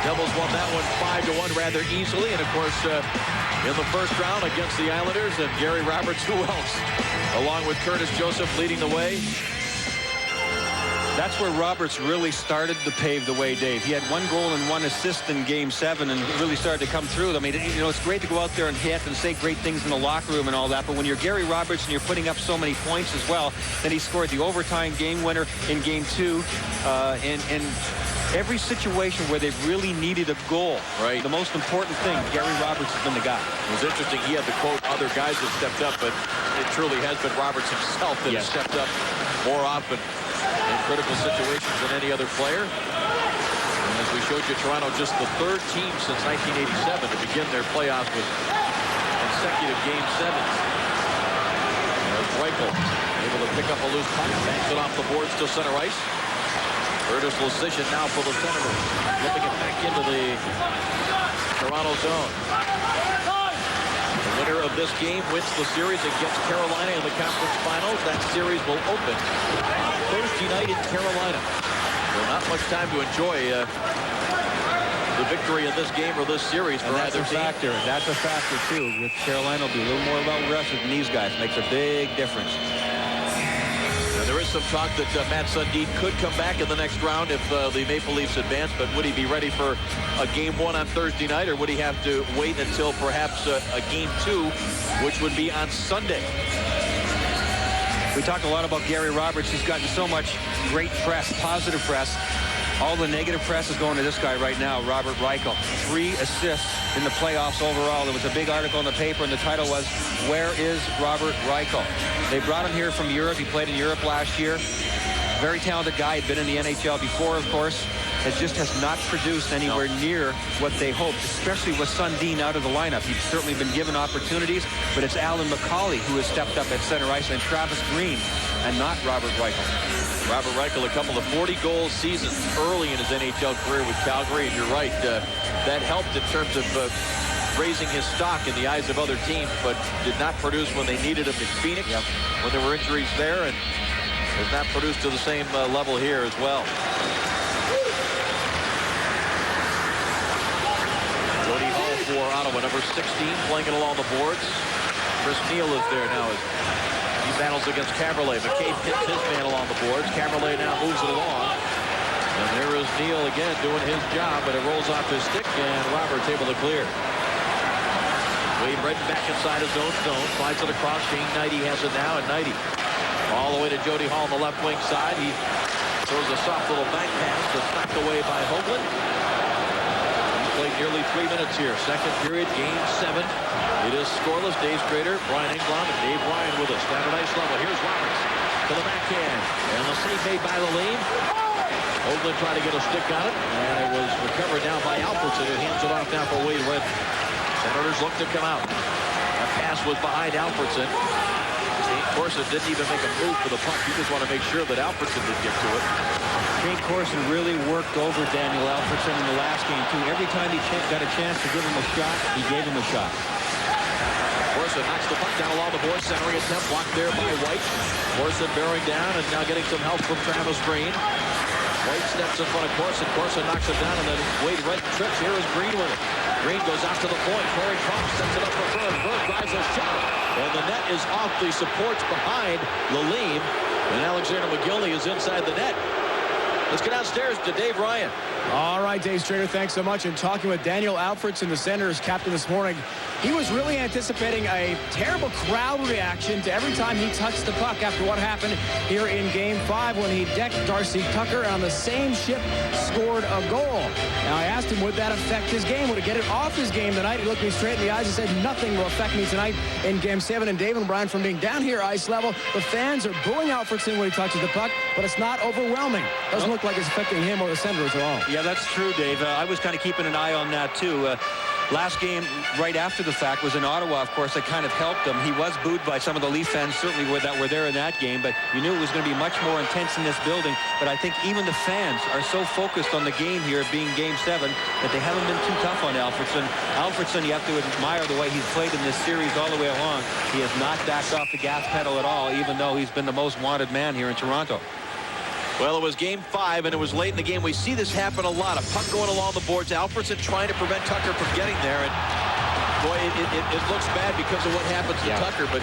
Devils won that one 5-1 rather easily, and of course, in the first round against the Islanders, and Gary Roberts, who else? Along with Curtis Joseph leading the way. That's where Roberts really started to pave the way, Dave. He had 1 goal and 1 assist in Game 7 and really started to come through. I mean, you know, it's great to go out there and hit and say great things in the locker room and all that, but when you're Gary Roberts and you're putting up so many points as well, then he scored the overtime game winner in Game 2. And every situation where they've really needed a goal, right? The most important thing, Gary Roberts has been the guy. It was interesting. He had the quote, other guys have stepped up, but it truly has been Roberts himself that has stepped up more often in critical situations than any other player. And as we showed you, Toronto just the 3rd team since 1987 to begin their playoffs with consecutive Game 7s. There's Reichel able to pick up a loose puck, banks it off the boards to center ice. Curtis Lasician now for the Senators, flipping it back into the Toronto zone. The winner of this game wins the series against Carolina in the conference finals. That series will open Thursday night in Carolina. So not much time to enjoy the victory in this game or this series for either team. That's a factor, too. With Carolina, will be a little more well-rested than these guys. Makes a big difference. Now, there is some talk that Matt Sundin could come back in the next round if the Maple Leafs advance, but would he be ready for a Game 1 on Thursday night, or would he have to wait until perhaps a Game 2, which would be on Sunday? We talked a lot about Gary Roberts. He's gotten so much great press, positive press. All the negative press is going to this guy right now, Robert Reichel. 3 assists in the playoffs overall. There was a big article in the paper, and the title was, "Where is Robert Reichel?" They brought him here from Europe. He played in Europe last year. Very talented guy. Had been in the NHL before, of course. has not produced anywhere near what they hoped, especially with Sundin out of the lineup. He's certainly been given opportunities, but it's Alan McCauley who has stepped up at center ice, and Travis Green, and not Robert Reichel. Robert Reichel, a couple of 40-goal seasons early in his NHL career with Calgary, and you're right, that helped in terms of raising his stock in the eyes of other teams, but did not produce when they needed him in Phoenix, when there were injuries there, and has not produced to the same level here as well. Jody Hall for Ottawa, number 16, playing it along the boards. Chris Neal is there now as he battles against Caberlet. McCabe hits his man along the boards. Caberlet now moves it along. And there is Neal again doing his job, but it rolls off his stick, and Roberts able to clear. Wade Redden back inside his own zone. Slides it across. Shane Knighty has it now, and Knighty all the way to Jody Hall on the left wing side. He throws a soft little bank pass that's knocked away by Hoagland. He's played nearly 3 minutes here. Second period, game 7. It is scoreless. Dave Strader, Brian Engblom, and Dave Ryan with us. Down at ice level. Here's Roberts to the backhand. And the save made by Lalime. Hoagland tried to get a stick on it, and it was recovered now by Alfredson, who hands it off now for Wade Redden. Senators look to come out. That pass was behind Alfredson. Corson didn't even make a move for the puck. You just want to make sure that Alfredson did get to it. Shane Corson really worked over Daniel Alfredson in the last game, too. Every time he got a chance to give him a shot, he gave him a shot. Corson knocks the puck down along the boards. Centering attempt blocked there by White. Corson bearing down and now getting some help from Travis Green. White steps in front of Corson. Corson knocks it down, and then Wade Redden trips. Here is Green with it. Green goes out to the point. Corey Croft sets it up for Berg. Berg drives a shot. And the net is off the supports behind Lalime. And Alexander McGillney is inside the net. Let's get downstairs to Dave Ryan. All right, Dave Strader, thanks so much. And talking with Daniel Alfredson, the Senators captain this morning, he was really anticipating a terrible crowd reaction to every time he touched the puck after what happened here in Game 5 when he decked Darcy Tucker and on the same ship scored a goal. Now, I asked him, would that affect his game? Would it get it off his game tonight? He looked me straight in the eyes and said, nothing will affect me tonight in Game 7. And Dave and Brian, from being down here ice level, the fans are booing Alfredson when he touches the puck, but it's not overwhelming. Doesn't look like it's affecting him or the Senators at all. Yeah, that's true, Dave. I was kind of keeping an eye on that, too. Last game, right after the fact, was in Ottawa, of course. That kind of helped him. He was booed by some of the Leaf fans, certainly that were there in that game, but you knew it was going to be much more intense in this building. But I think even the fans are so focused on the game here, being Game 7, that they haven't been too tough on Alfredson. Alfredson, you have to admire the way he's played in this series all the way along. He has not backed off the gas pedal at all, even though he's been the most wanted man here in Toronto. Well, it was Game 5, and it was late in the game. We see this happen a lot. A puck going along the boards. Alfredson trying to prevent Tucker from getting there. And, boy, it looks bad because of what happens to Tucker. But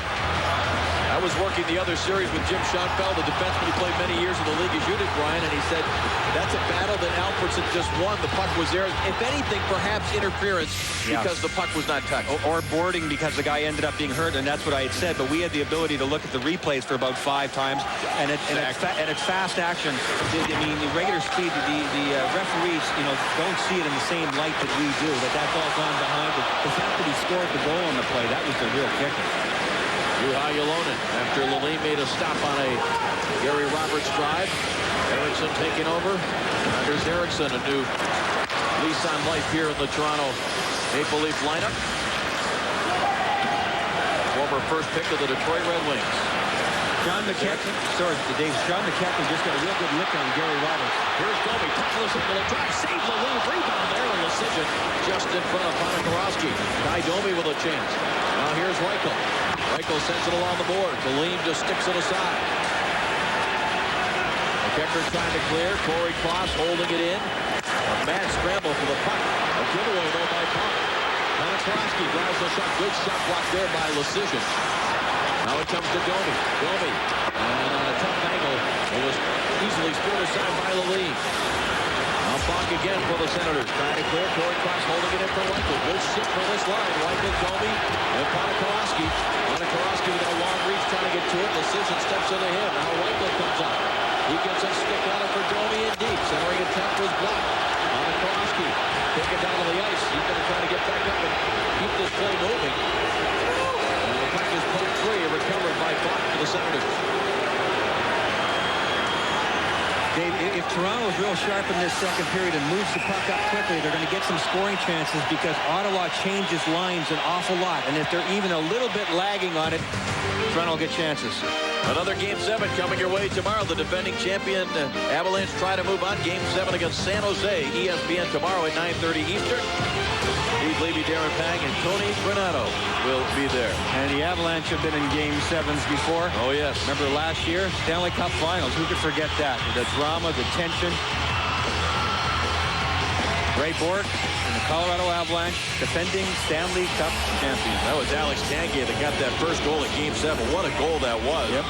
I was working the other series with Jim Schoenfeld, a defenseman who played many years in the league as you did, Brian, and he said that's a battle that Alfredson just won. The puck was there. If anything, perhaps interference because the puck was not touched. Or boarding because the guy ended up being hurt, and that's what I had said. But we had the ability to look at the replays for about 5 times, and it's fast action. I mean, the regular speed, the referees, don't see it in the same light that we do, that's all gone behind it. The fact that he scored the goal on the play, that was the real kicker. Juha Jalonen, after Lalime made a stop on a Gary Roberts drive. Eriksson taking over. Anders Eriksson, a new lease on life here in the Toronto Maple Leaf lineup. Former first pick of the Detroit Red Wings. John McKechnie, John McKechnie just got a real good lick on Gary Roberts. Here's Domi, touchless into the drive, save Lalime, rebound there, and Lecision just in front of Ponikarovsky. Ty Domi with a chance. Now here's Reichel. Reichel sends it along the board. Lalime just sticks it aside. McKechnie trying to clear. Corey Kloss holding it in. A mad scramble for the puck. A giveaway though by Pop. Ponikarovsky drives the shot. Good shot block there by Lecision. Now it comes to Domi. Domi. And on a tough angle, it was easily steered aside by Lalime. Now Bonk again for the Senators. Trying to clear. Corey Kloss holding it in for Reichel. Good shit for this line. Reichel, Domi, and Ponikarovsky. Ponikarovsky with a long reach trying to get to it. Lecision steps into him. Now Reichel comes up. He gets a stick on it for Domi in deep. Centering attempt was blocked. Ponikarovsky taken down to the ice. He's going to try to get back up and keep this play moving. And the puck is put free, recovered by Bonk for the Senators. Dave, if Toronto was real sharp in this second period and moves the puck up quickly. They're going to get some scoring chances because Ottawa changes lines an awful lot. And if they're even a little bit lagging on it, Toronto will get chances. Another Game 7 coming your way tomorrow. The defending champion Avalanche try to move on. Game 7 against San Jose. ESPN tomorrow at 9:30 Eastern. Steve Levy, Darren Pang, and Tony Granato will be there. And the Avalanche have been in Game 7s before. Oh, yes. Remember last year? Stanley Cup Finals. Who could forget that? The drama, the tension. Ray Bourque and the Colorado Avalanche, defending Stanley Cup champions. That was Alex Tanguay that got that first goal in Game 7. What a goal that was. Yep.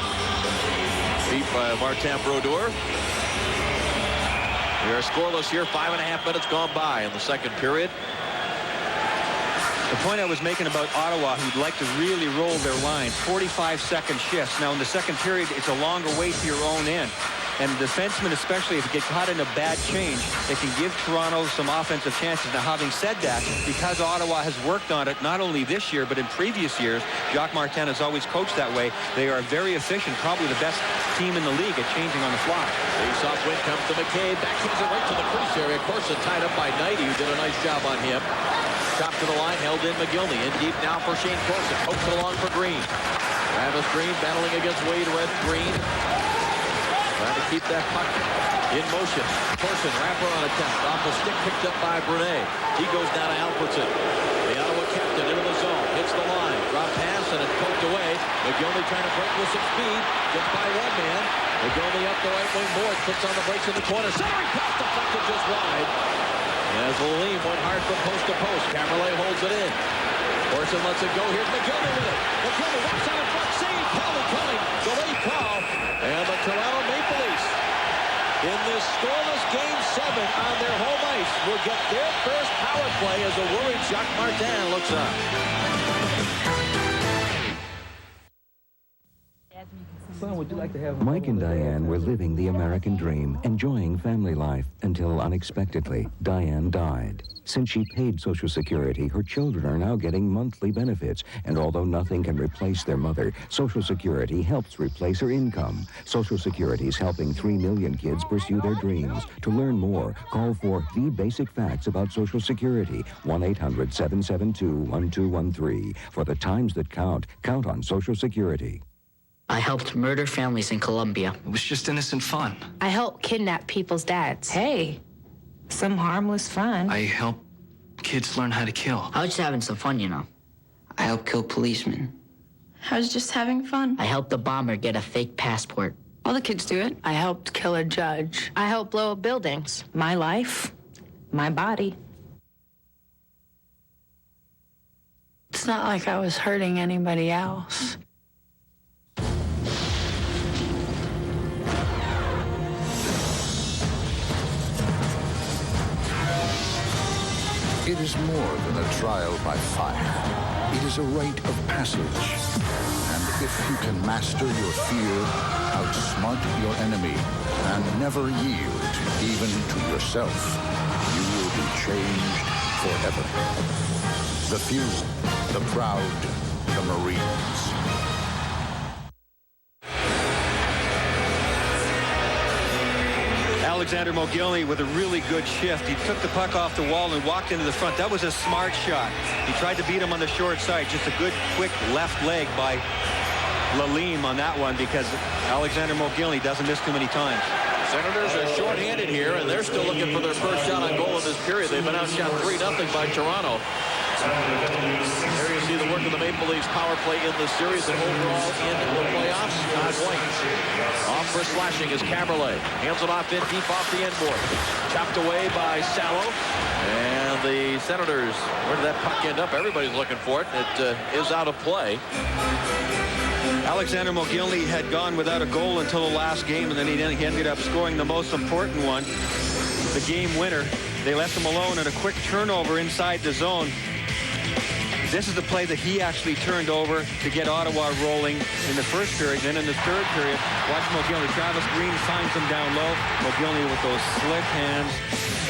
Beat by Martin Brodeur. We are scoreless here. 5.5 minutes gone by in the second period. The point I was making about Ottawa, who'd like to really roll their lines, 45-second shifts. Now, in the second period, it's a longer way to your own end. And defensemen, especially if you get caught in a bad change, they can give Toronto some offensive chances. Now, having said that, because Ottawa has worked on it not only this year, but in previous years, Jacques Martin has always coached that way. They are very efficient, probably the best team in the league at changing on the fly. Face-off win comes to McCabe. Backhits it right to the crease area. Corson tied up by Knighty, who did a nice job on him. Chopped to the line, held in McGillney. In deep now for Shane Corson. Pokes it along for Green. Travis Green battling against Wade Red Green. Trying to keep that puck in motion. Corson, wraparound attempt. Off the stick, picked up by Brunet. He goes down to Alfredson. The Ottawa captain into the zone. Hits the line. Drop pass and it's poked away. McGillney trying to break with some speed. Gets by one man. McGillney up the right wing board. Puts on the brakes in the corner. Centering pass deflected just wide. As Lalime went hard from post to post. Camerlet holds it in. Corson lets it go. Here's McGillney with it. McGillney walks on a front seam. Kelly coming. The late call. And the Toronto Maple Leafs in this scoreless Game 7 on their home ice will get their first power play as a worried Jacques Martin looks on. Mike and Diane were living the American dream, enjoying family life, until unexpectedly, Diane died. Since she paid Social Security, her children are now getting monthly benefits, and although nothing can replace their mother, Social Security helps replace her income. Social Security is helping 3 million kids pursue their dreams. To learn more, call for The Basic Facts About Social Security, 1-800-772-1213. For the times that count, count on Social Security. I helped murder families in Colombia. It was just innocent fun. I helped kidnap people's dads. Hey, some harmless fun. I helped kids learn how to kill. I was just having some fun, you know. I helped kill policemen. I was just having fun. I helped the bomber get a fake passport. All the kids do it. I helped kill a judge. I helped blow up buildings. My life, my body. It's not like I was hurting anybody else. It is more than a trial by fire. It is a rite of passage. And if you can master your fear, outsmart your enemy, and never yield even to yourself, you will be changed forever. The few, the proud, the Marines. Alexander Mogilny with a really good shift. He took the puck off the wall and walked into the front. That was a smart shot. He tried to beat him on the short side. Just a good, quick left leg by Lalime on that one, because Alexander Mogilny doesn't miss too many times. Senators are shorthanded here, and they're still looking for their first shot on goal in this period. They've been outshot 3-0 by Toronto. There you see the work of the Maple Leafs power play in the series and overall in the playoffs. Todd White off for slashing is Caberlet. Hands it off in deep off the end board. Chopped away by Sallow. And the Senators, where did that puck end up? Everybody's looking for it. It is out of play. Alexander Mogilny had gone without a goal until the last game, and then he ended up scoring the most important one, the game winner. They left him alone, and a quick turnover inside the zone. This is the play that he actually turned over to get Ottawa rolling in the first period. Then in the third period, watch Mogilny. Travis Green finds him down low. Mogilny with those slick hands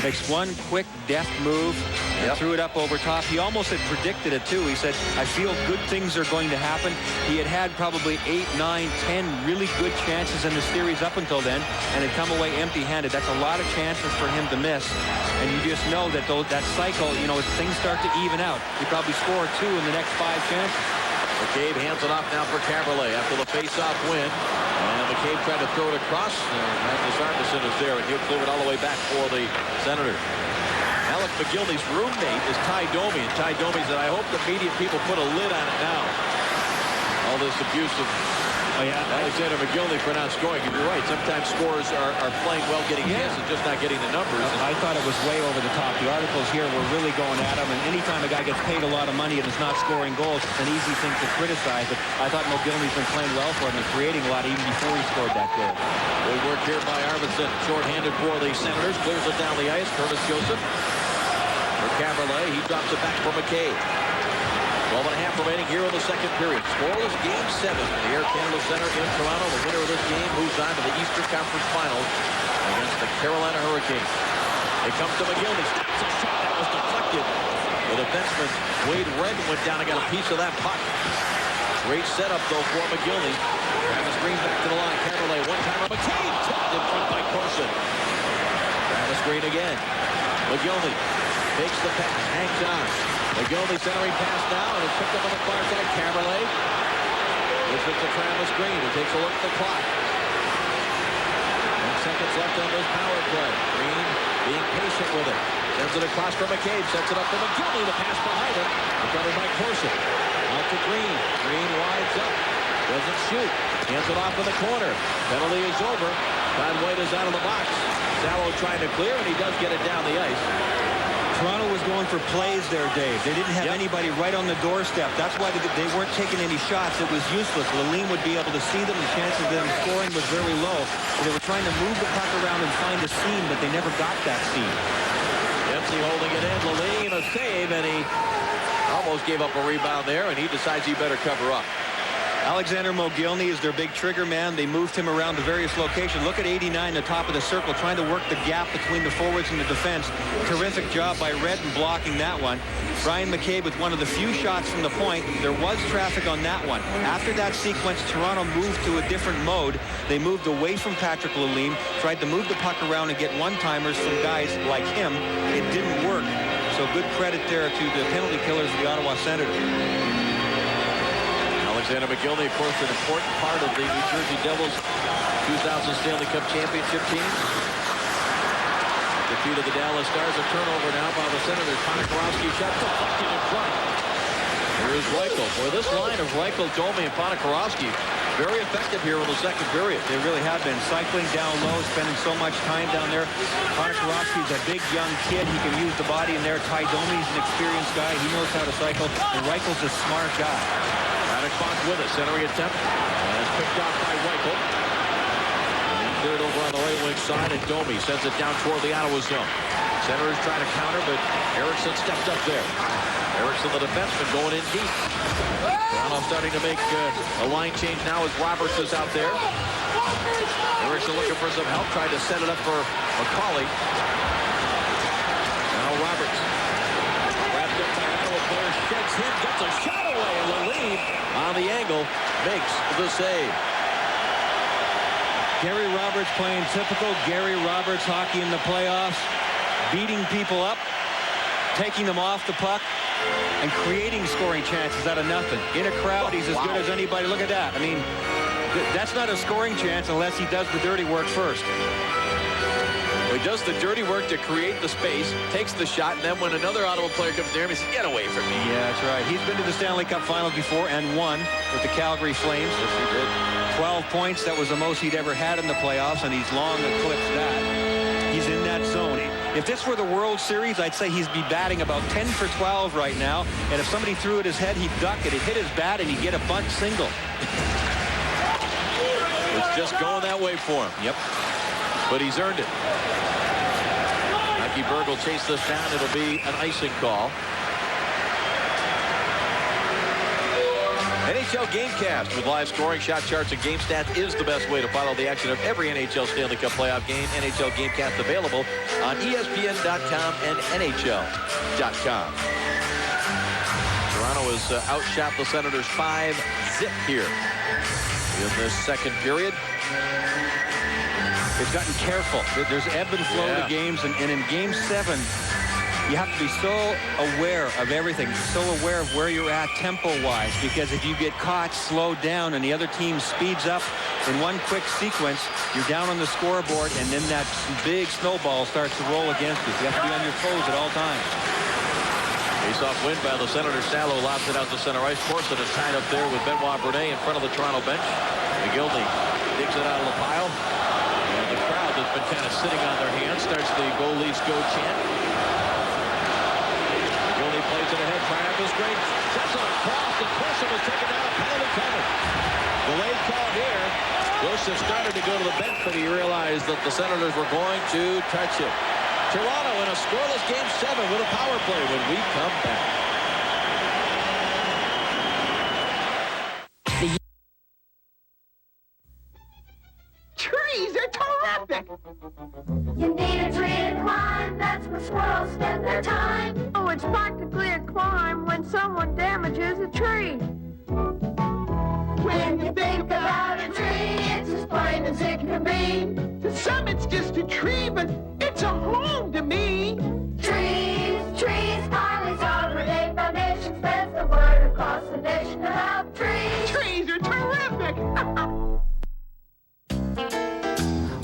makes one quick, deft move and threw it up over top. He almost had predicted it, too. He said, I feel good things are going to happen. He had had probably 8, 9, 10 really good chances in the series up until then, and had come away empty-handed. That's a lot of chances for him to miss. And you just know that that cycle, as things start to even out, you probably score 2 in the next 5 chances. McCabe hands it off now for Caberlet after the face-off win. And McCabe tried to throw it across. Magnus Arvidsson is there, and he'll clear it all the way back for the Senators. Alec McGillney's roommate is Ty Domi, and Ty Domi said, I hope the media people put a lid on it now. All this abuse of Alexander McGillney for not scoring. You're right. Sometimes scorers are playing well, getting chances, just not getting the numbers. I thought it was way over the top. The articles here were really going at him, and anytime a guy gets paid a lot of money and is not scoring goals, it's an easy thing to criticize. But I thought McGillney's been playing well for him and creating a lot even before he scored that goal. Good work here by Arvidsson. Short-handed for the Senators. Clears it down the ice. Curtis Joseph. For Caberlet, he drops it back for McCabe. 12.5 remaining here in the second period. Scoreless Game 7 in the Air Canada Center in Toronto. The winner of this game moves on to the Eastern Conference Finals against the Carolina Hurricanes. It comes to McGillney. Stops a shot that was deflected. The defenseman Wade Redden went down and got a piece of that puck. Great setup, though, for McGillney. Travis Green back to the line. Caberlet, one-timer. McCabe tipped in front by Corson. Travis Green again. McGillney takes the pass, hangs on. McGillney centering pass now, and it's picked up on the far side. Caberlet. Gives it to Travis Green, who takes a look at the clock. 10 seconds left on this power play. Green being patient with it. Sends it across for McCabe. Sets it up for McGillney. The pass behind him. Recovered by Corson. Out to Green. Green wides up. Doesn't shoot. Hands it off in the corner. Penalty is over. Todd White is out of the box. Sallow trying to clear, and he does get it down the ice. Toronto was going for plays there, Dave. They didn't have anybody right on the doorstep. That's why they weren't taking any shots. It was useless. Lalime would be able to see them. The chances of them scoring was very low. They were trying to move the puck around and find a seam, but they never got that seam. Dempsey holding it in. Lalime a save, and he almost gave up a rebound there, and he decides he better cover up. Alexander Mogilny is their big trigger man. They moved him around to various locations. Look at 89, the top of the circle, trying to work the gap between the forwards and the defense. Terrific job by Redden blocking that one. Brian McCabe with one of the few shots from the point. There was traffic on that one. After that sequence, Toronto moved to a different mode. They moved away from Patrick Lalime, tried to move the puck around and get one-timers from guys like him. It didn't work. So good credit there to the penalty killers of the Ottawa Senators. Alexander McGillney, of course, an important part of the New Jersey Devils 2000 Stanley Cup championship team. Defeat of the Dallas Stars. A turnover now by the Senators. Ponikarovsky shot deflected in front. Here's Reichel. Boy, this line of Reichel, Domi, and Ponikarovsky very effective here in the second period. They really have been cycling down low, spending so much time down there. Ponikarovsky's a big young kid. He can use the body in there. Ty Domi's an experienced guy. He knows how to cycle. And Reichel's a smart guy. Clock with it, centering attempt, and it's picked off by Reichel. And cleared over on the right wing side, and Domi sends it down toward the Ottawa zone. Senators trying to counter, but Eriksson steps up there. Eriksson, the defenseman, going in deep. Toronto starting to make a line change now as Roberts is out there. Eriksson looking for some help, tried to set it up for McCauley. Now Roberts. Wrapped up by Ottawa player, sheds him, gets a shot away, and Lalime on the angle makes the save. Gary Roberts playing typical Gary Roberts hockey in the playoffs, beating people up, taking them off the puck, and creating scoring chances out of nothing. In a crowd, he's as good as anybody. Look at that. I mean, that's not a scoring chance unless he does the dirty work first. He does the dirty work to create the space, takes the shot, and then when another Ottawa player comes near him, he says, get away from me. Yeah, that's right. He's been to the Stanley Cup Finals before and won with the Calgary Flames. Yes, he did. 12 points. That was the most he'd ever had in the playoffs, and he's long eclipsed that. He's in that zone. If this were the World Series, I'd say he'd be batting about 10 for 12 right now, and if somebody threw at his head, he'd duck it. He'd hit his bat, and he'd get a bunt single. It's just going that way for him. Yep. But he's earned it. Berg will chase this down. It'll be an icing call. NHL NHL Gamecast with live scoring, shot charts, and game stats is the best way to follow the action of every NHL Stanley Cup playoff game. NHL Gamecast available on ESPN.com and NHL.com. Toronto has outshot the Senators 5-0 here in this second period. They've gotten careful. There's ebb and flow to games, and in Game 7, you have to be so aware of everything, so aware of where you're at tempo-wise, because if you get caught, slowed down, and the other team speeds up in one quick sequence, you're down on the scoreboard, and then that big snowball starts to roll against you. You have to be on your toes at all times. Face-off win by the Senators. Salo lobs it out to center ice. Corson is tied up there with Benoit Brunet in front of the Toronto bench. McGillney digs it out of the pile. And the crowd that's been kind of sitting on their hands starts the Go Leafs Go chant. McGillney plays it ahead. Trying up his screen. Sets it across. And Corson was taken down. A penalty coming. Delayed call here. Joseph started to go to the bench, but he realized that the Senators were going to touch it. Toronto in a scoreless Game 7 with a power play when we come back. Trees are terrific! You need a tree to climb, that's where squirrels spend their time. Oh, it's practically a crime when someone damages a tree. When you think about a tree, it's as plain as it can be. To some it's just a tree, but it's a home to me. Trees, trees, Harley's Arbor Day Foundation spreads the word across the nation about trees. Trees are terrific!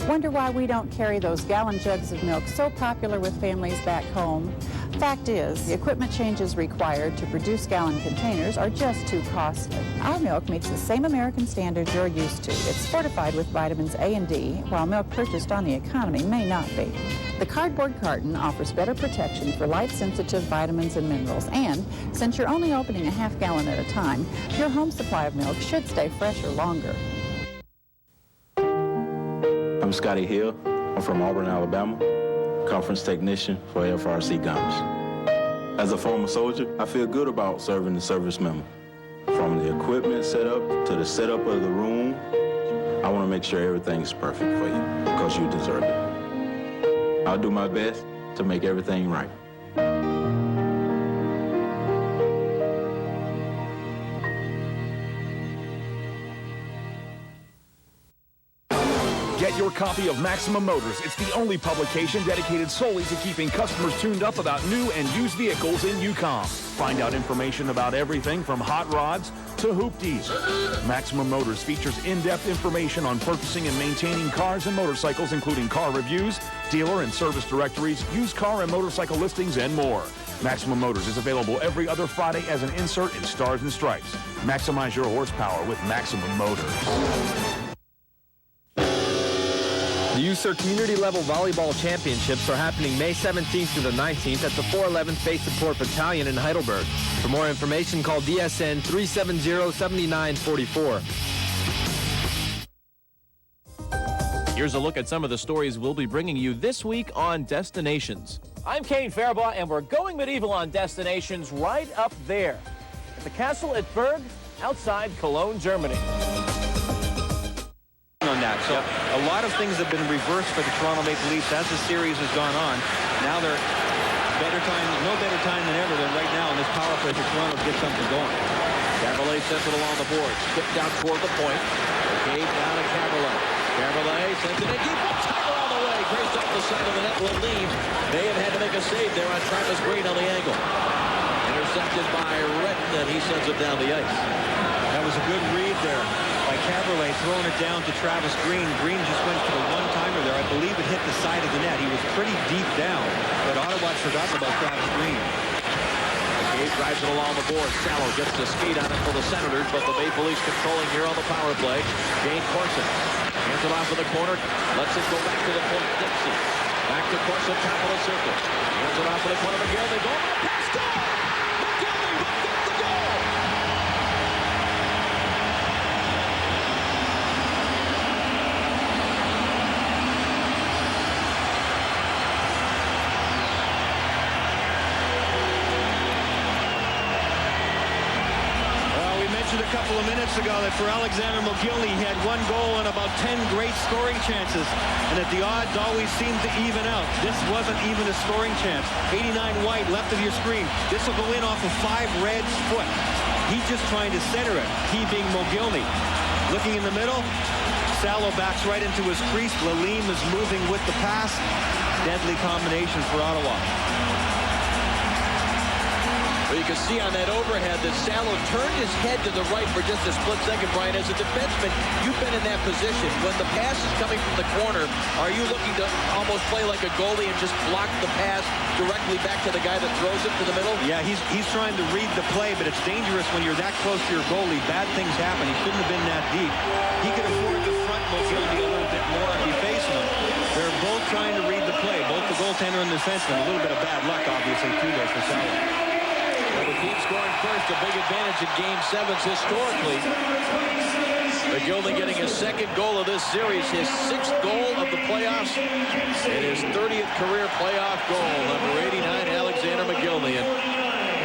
Wonder why we don't carry those gallon jugs of milk so popular with families back home? Fact is, the equipment changes required to produce gallon containers are just too costly. Our milk meets the same American standards you're used to. It's fortified with vitamins A and D, while milk purchased on the economy may not be. The cardboard carton offers better protection for light-sensitive vitamins and minerals, and since you're only opening a half gallon at a time, your home supply of milk should stay fresher longer. I'm Scotty Hill. I'm from Auburn, Alabama, conference technician for FRC Gums. As a former soldier, I feel good about serving the service member. From the equipment setup to the setup of the room, I want to make sure everything's perfect for you because you deserve it. I'll do my best to make everything right. Get your copy of Maximum Motors. It's the only publication dedicated solely to keeping customers tuned up about new and used vehicles in Yukon. Find out information about everything from hot rods to hoopties. Maximum Motors features in-depth information on purchasing and maintaining cars and motorcycles, including car reviews, dealer and service directories, used car and motorcycle listings, and more. Maximum Motors is available every other Friday as an insert in Stars and Stripes. Maximize your horsepower with Maximum Motors. The USER Community Level Volleyball Championships are happening May 17th to the 19th at the 411th Base Support Battalion in Heidelberg. For more information, call DSN 370-7944. Here's a look at some of the stories we'll be bringing you this week on Destinations. I'm Kane Fairbaugh, and we're going medieval on Destinations right up there at the castle at Berg, outside Cologne, Germany. On that. So a lot of things have been reversed for the Toronto Maple Leafs as the series has gone on. Now they're no better time than ever than right now in this power play for Toronto to get something going. Caberlet sends it along the boards. Tipped down toward the point. Okay, down to Caberlet. Caberlet sends it in deep. Tiger all the way. Graced off the side of the net. Will leave. They have had to make a save there on Travis Green on the angle. Intercepted by Redden, and he sends it down the ice. That was a good read there by Caberlet, throwing it down to Travis Green. Green just went for the one-timer there. I believe it hit the side of the net. He was pretty deep down, but Ottawa's forgotten about Travis Green. McCabe drives it along the board. Salo gets the skate on it for the Senators, but the Maple Leafs controlling here on the power play. Jane Corson hands it off in the corner, lets it go back to the point. Dixie back to Corson, top of the circle. Hands it off in the corner. McGill, they go on the pass. Goal! McGillney ripped up the goal! mentioned a couple of minutes ago that for Alexander Mogilny, he had 1 goal and about 10 great scoring chances, and that the odds always seem to even out. This wasn't even a scoring chance. 89 White, left of your screen. This will go in off of 5 Red's foot. He's just trying to center it, he being Mogilny. Looking in the middle, Salo backs right into his crease. Lalime is moving with the pass. Deadly combination for Ottawa. Well, you can see on that overhead that Salo turned his head to the right for just a split second, Brian. As a defenseman, you've been in that position. When the pass is coming from the corner, are you looking to almost play like a goalie and just block the pass directly back to the guy that throws it to the middle? Yeah, he's trying to read the play, but it's dangerous when you're that close to your goalie. Bad things happen. He shouldn't have been that deep. He could afford to front Mogilny a little bit more if he facing him. They're both trying to read the play, both the goaltender and the defenseman. A little bit of bad luck, obviously, too, there for Salo. Well, the team scoring first, a big advantage in Game 7s historically. Mogilny getting his 2nd goal of this series, his 6th goal of the playoffs, and his 30th career playoff goal. Number 89, Alexander Mogilny.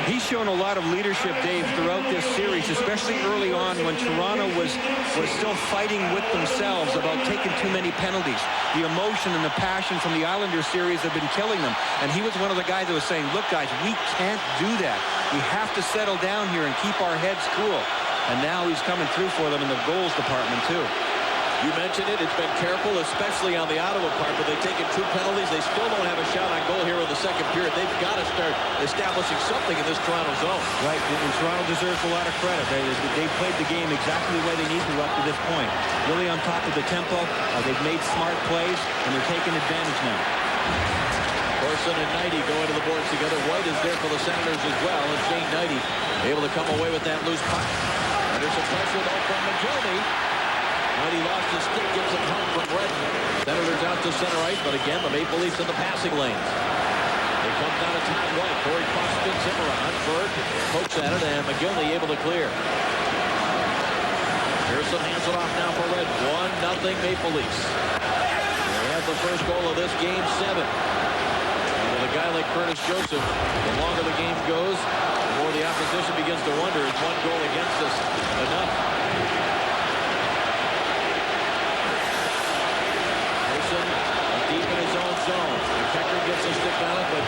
He's shown a lot of leadership, Dave, throughout this series, especially early on when Toronto was still fighting with themselves about taking too many penalties. The emotion and the passion from the Islanders series have been killing them. And he was one of the guys that was saying, look, guys, we can't do that. We have to settle down here and keep our heads cool. And now he's coming through for them in the goals department, too. You mentioned it. It's been careful, especially on the Ottawa part, but they've taken 2 penalties. They still don't have a shot on goal here in the 2nd period. They've got to start establishing something in this Toronto zone. Right, and Toronto deserves a lot of credit. They played the game exactly the way they need to up to this point. Really on top of the tempo. They've made smart plays, and they're taking advantage now. Corson and Knighty going to the boards together. White is there for the Senators as well, and Shane Knighty able to come away with that loose puck. Under some pressure, though, from Mogilny. Knighty lost his stick, gets some help from Red. Senators out to center ice, but again, the Maple Leafs in the passing lanes. It comes down to Todd White. Corey Cross spins him around. Bird pokes at it, and Mogilny able to clear. Pearson hands it off now for Red. 1-0 Maple Leafs. They have the first goal of this Game 7. And with a guy like Curtis Joseph, the longer the game goes, the more the opposition begins to wonder, is 1 goal against us enough? Deep in his own zone. Pecker gets a stick on it, but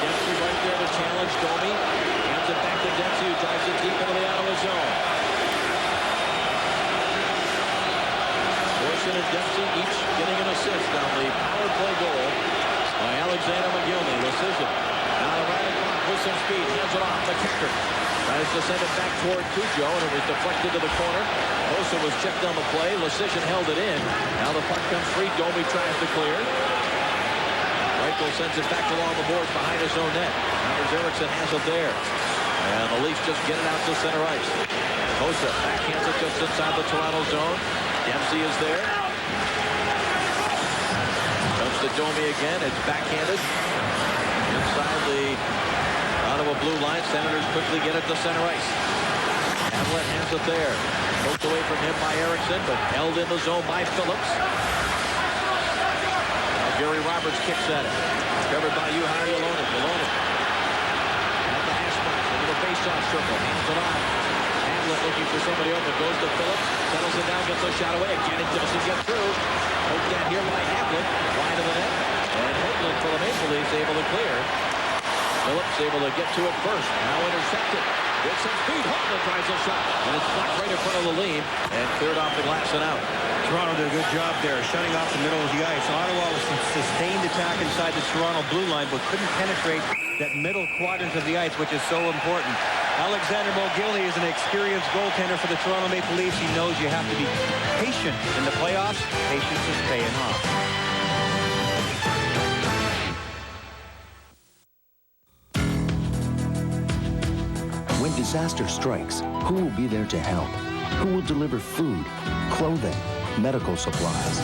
Dempsey right there to challenge Domi. Hands it back to Dempsey, who drives it deep into the Ottawa zone. Corson and Dempsey each getting an assist on the power play goal by Alexander Mogilny. Decision. Now the right clock with some speed. Hands it off to Pecker. Tries to send it back toward Cujo, and it was deflected to the corner. Osa was checked on the play. Lecision held it in. Now the puck comes free. Domi tries to clear. Reichel sends it back along the boards behind his own net. Anders Eriksson has it there. And the Leafs just get it out to center ice. Osa backhands it just inside the Toronto zone. Dempsey is there. Comes to Domi again. It's backhanded. Inside the Ottawa blue line. Senators quickly get it to center ice. Hamlet has it there. Poked away from him by Eriksson, but held in the zone by Phillips. Now Gary Roberts kicks at it. Covered by Juhari Jalonen. Jalonen at the hash mark into the faceoff circle. Hands it off. Hamlet looking for somebody open. Goes to Phillips. Settles it down. Gets a shot away. Again, it doesn't get through. Poked down here by Hamlet. Wide of the net. And Hoagland for the Maple Leafs able to clear. Phillips able to get to it first. Now intercepted. With some speed, Hoagland tries a shot. And it's blocked right in front of the Lalime. And cleared off the glass and out. Toronto did a good job there, shutting off the middle of the ice. Ottawa was some sustained attack inside the Toronto blue line, but couldn't penetrate that middle quadrant of the ice, which is so important. Alexander Mogilny is an experienced goaltender for the Toronto Maple Leafs. He knows you have to be patient in the playoffs. Patience is paying off. When disaster strikes, who will be there to help? Who will deliver food, clothing, medical supplies?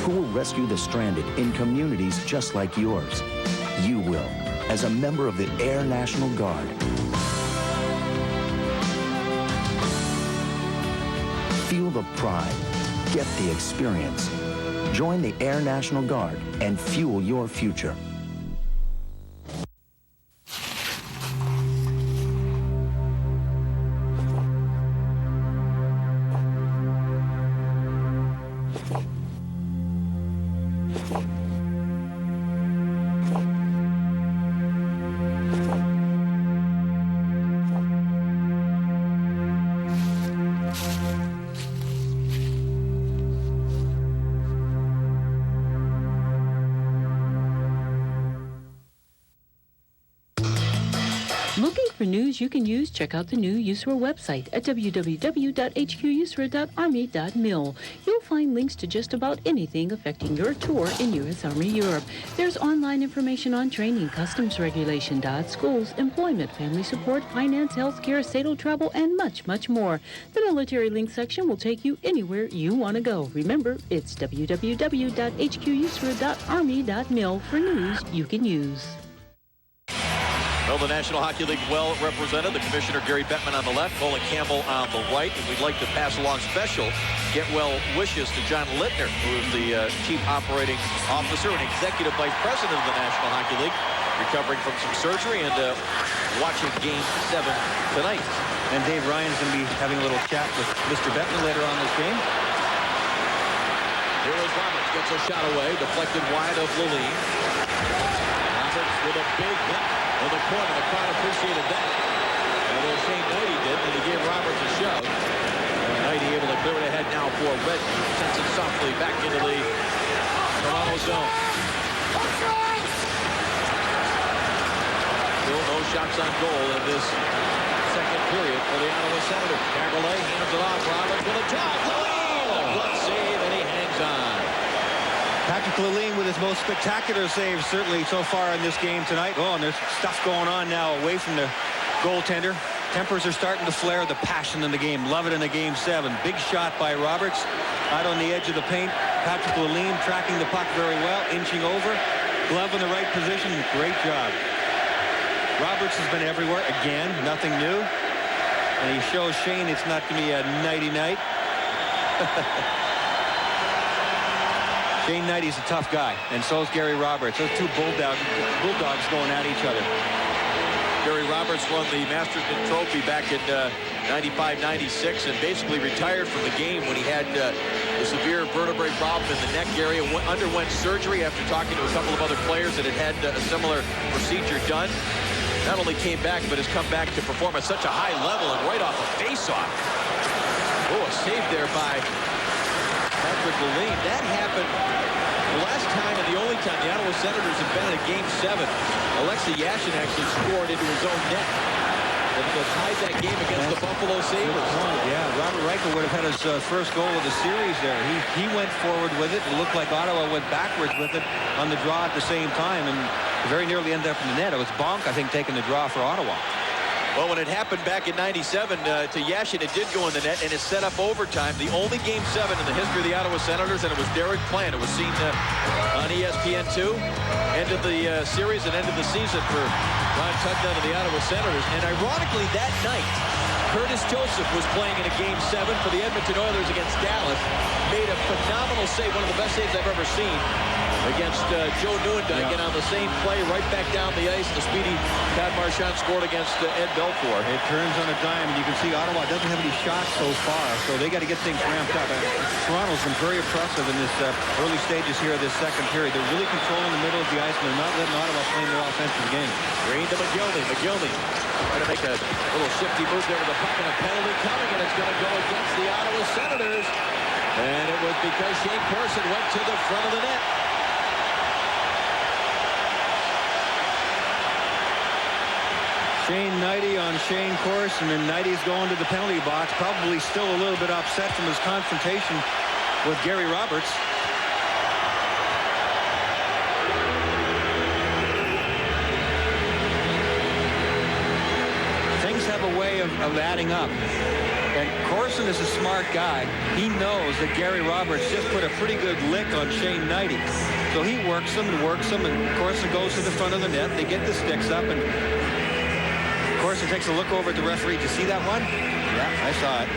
Who will rescue the stranded in communities just like yours? You will, as a member of the Air National Guard. Feel the pride. Get the experience. Join the Air National Guard and fuel your future. For news you can use, check out the new USERA website at www.hqusera.army.mil. You'll find links to just about anything affecting your tour in U.S. Army Europe. There's online information on training, customs regulation, schools, employment, family support, finance, healthcare, SATO travel, and much, much more. The military link section will take you anywhere you want to go. Remember, it's www.hqusera.army.mil for news you can use. Well, the National Hockey League well represented. The Commissioner, Gary Bettman, on the left, Colin Campbell on the right. And we'd like to pass along special get well wishes to John Littner, who is the Chief Operating Officer and Executive Vice President of the National Hockey League, recovering from some surgery and watching Game 7 tonight. And Dave Ryan's going to be having a little chat with Mr. Bettman later on this game. Here is Roberts, gets a shot away, deflected wide of Lalime. Roberts with a big hit in the corner. The crowd appreciated that. Although Shane Knighty did, and he gave Roberts a shove. Knighty able to clear it ahead now for Red. Sends it softly back into the Toronto zone. Still no shots on goal in this second period for the Ottawa Senators. Caberlet hands it off. Roberts with a drive. Lalime! A good save, and he hangs on. Patrick Lalime with his most spectacular save certainly so far in this game tonight. Oh, and there's stuff going on now away from the goaltender. Tempers are starting to flare. The passion in the game. Love it in a Game 7. Big shot by Roberts out on the edge of the paint. Patrick Lalime tracking the puck very well, inching over. Glove in the right position. Great job. Roberts has been everywhere again. Nothing new. And he shows Shane it's not going to be a nighty night. Shane Knighty's a tough guy, and so is Gary Roberts. Those two bulldogs going at each other. Gary Roberts won the Masterton Trophy back in 95-96 and basically retired from the game when he had a severe vertebrae problem in the neck area. Underwent surgery after talking to a couple of other players that had a similar procedure done. Not only came back, but has come back to perform at such a high level and right off a face-off. Oh, a save there by Patrick Lalime. That happened the last time and the only time the Ottawa Senators have been in a Game 7. Alexei Yashin actually scored into his own net. That tied that game against the Buffalo Sabres. Yeah, Robert Reichel would have had his first goal of the series there. He went forward with it. It looked like Ottawa went backwards with it on the draw at the same time, and very nearly ended up in the net. It was Bonk, I think, taking the draw for Ottawa. Well, when it happened back in 97 to Yashin, it did go in the net, and it set up overtime. The only Game 7 in the history of the Ottawa Senators, and it was Derek Plant. It was seen on ESPN2. End of the series and end of the season for Ron Tugnutt of the Ottawa Senators. And ironically, that night, Curtis Joseph was playing in a Game 7 for the Edmonton Oilers against Dallas. Made a phenomenal save, one of the best saves I've ever seen, against Joe Nieuwendyk, and on the same play, right back down the ice, the speedy Todd Marchand scored against Ed Belfour. It turns on a dime, and you can see Ottawa doesn't have any shots so far, so they got to get things ramped up. Toronto's been very impressive in this early stages here of this second period. They're really controlling the middle of the ice, and they're not letting Ottawa play their offensive game. Green to McGillney. McGillney trying to make a little shifty move there with a puck and a penalty coming, and it's going to go against the Ottawa Senators. And it was because Shane Corson went to the front of the net. Shane Knighty on Shane Corson, and Knighty's going to the penalty box, probably still a little bit upset from his confrontation with Gary Roberts. Things have a way of adding up. And Corson is a smart guy. He knows that Gary Roberts just put a pretty good lick on Shane Knighty. So he works him, and Corson goes to the front of the net. They get the sticks up, and Corson takes a look over at the referee. Did you see that one? Yeah, I saw it.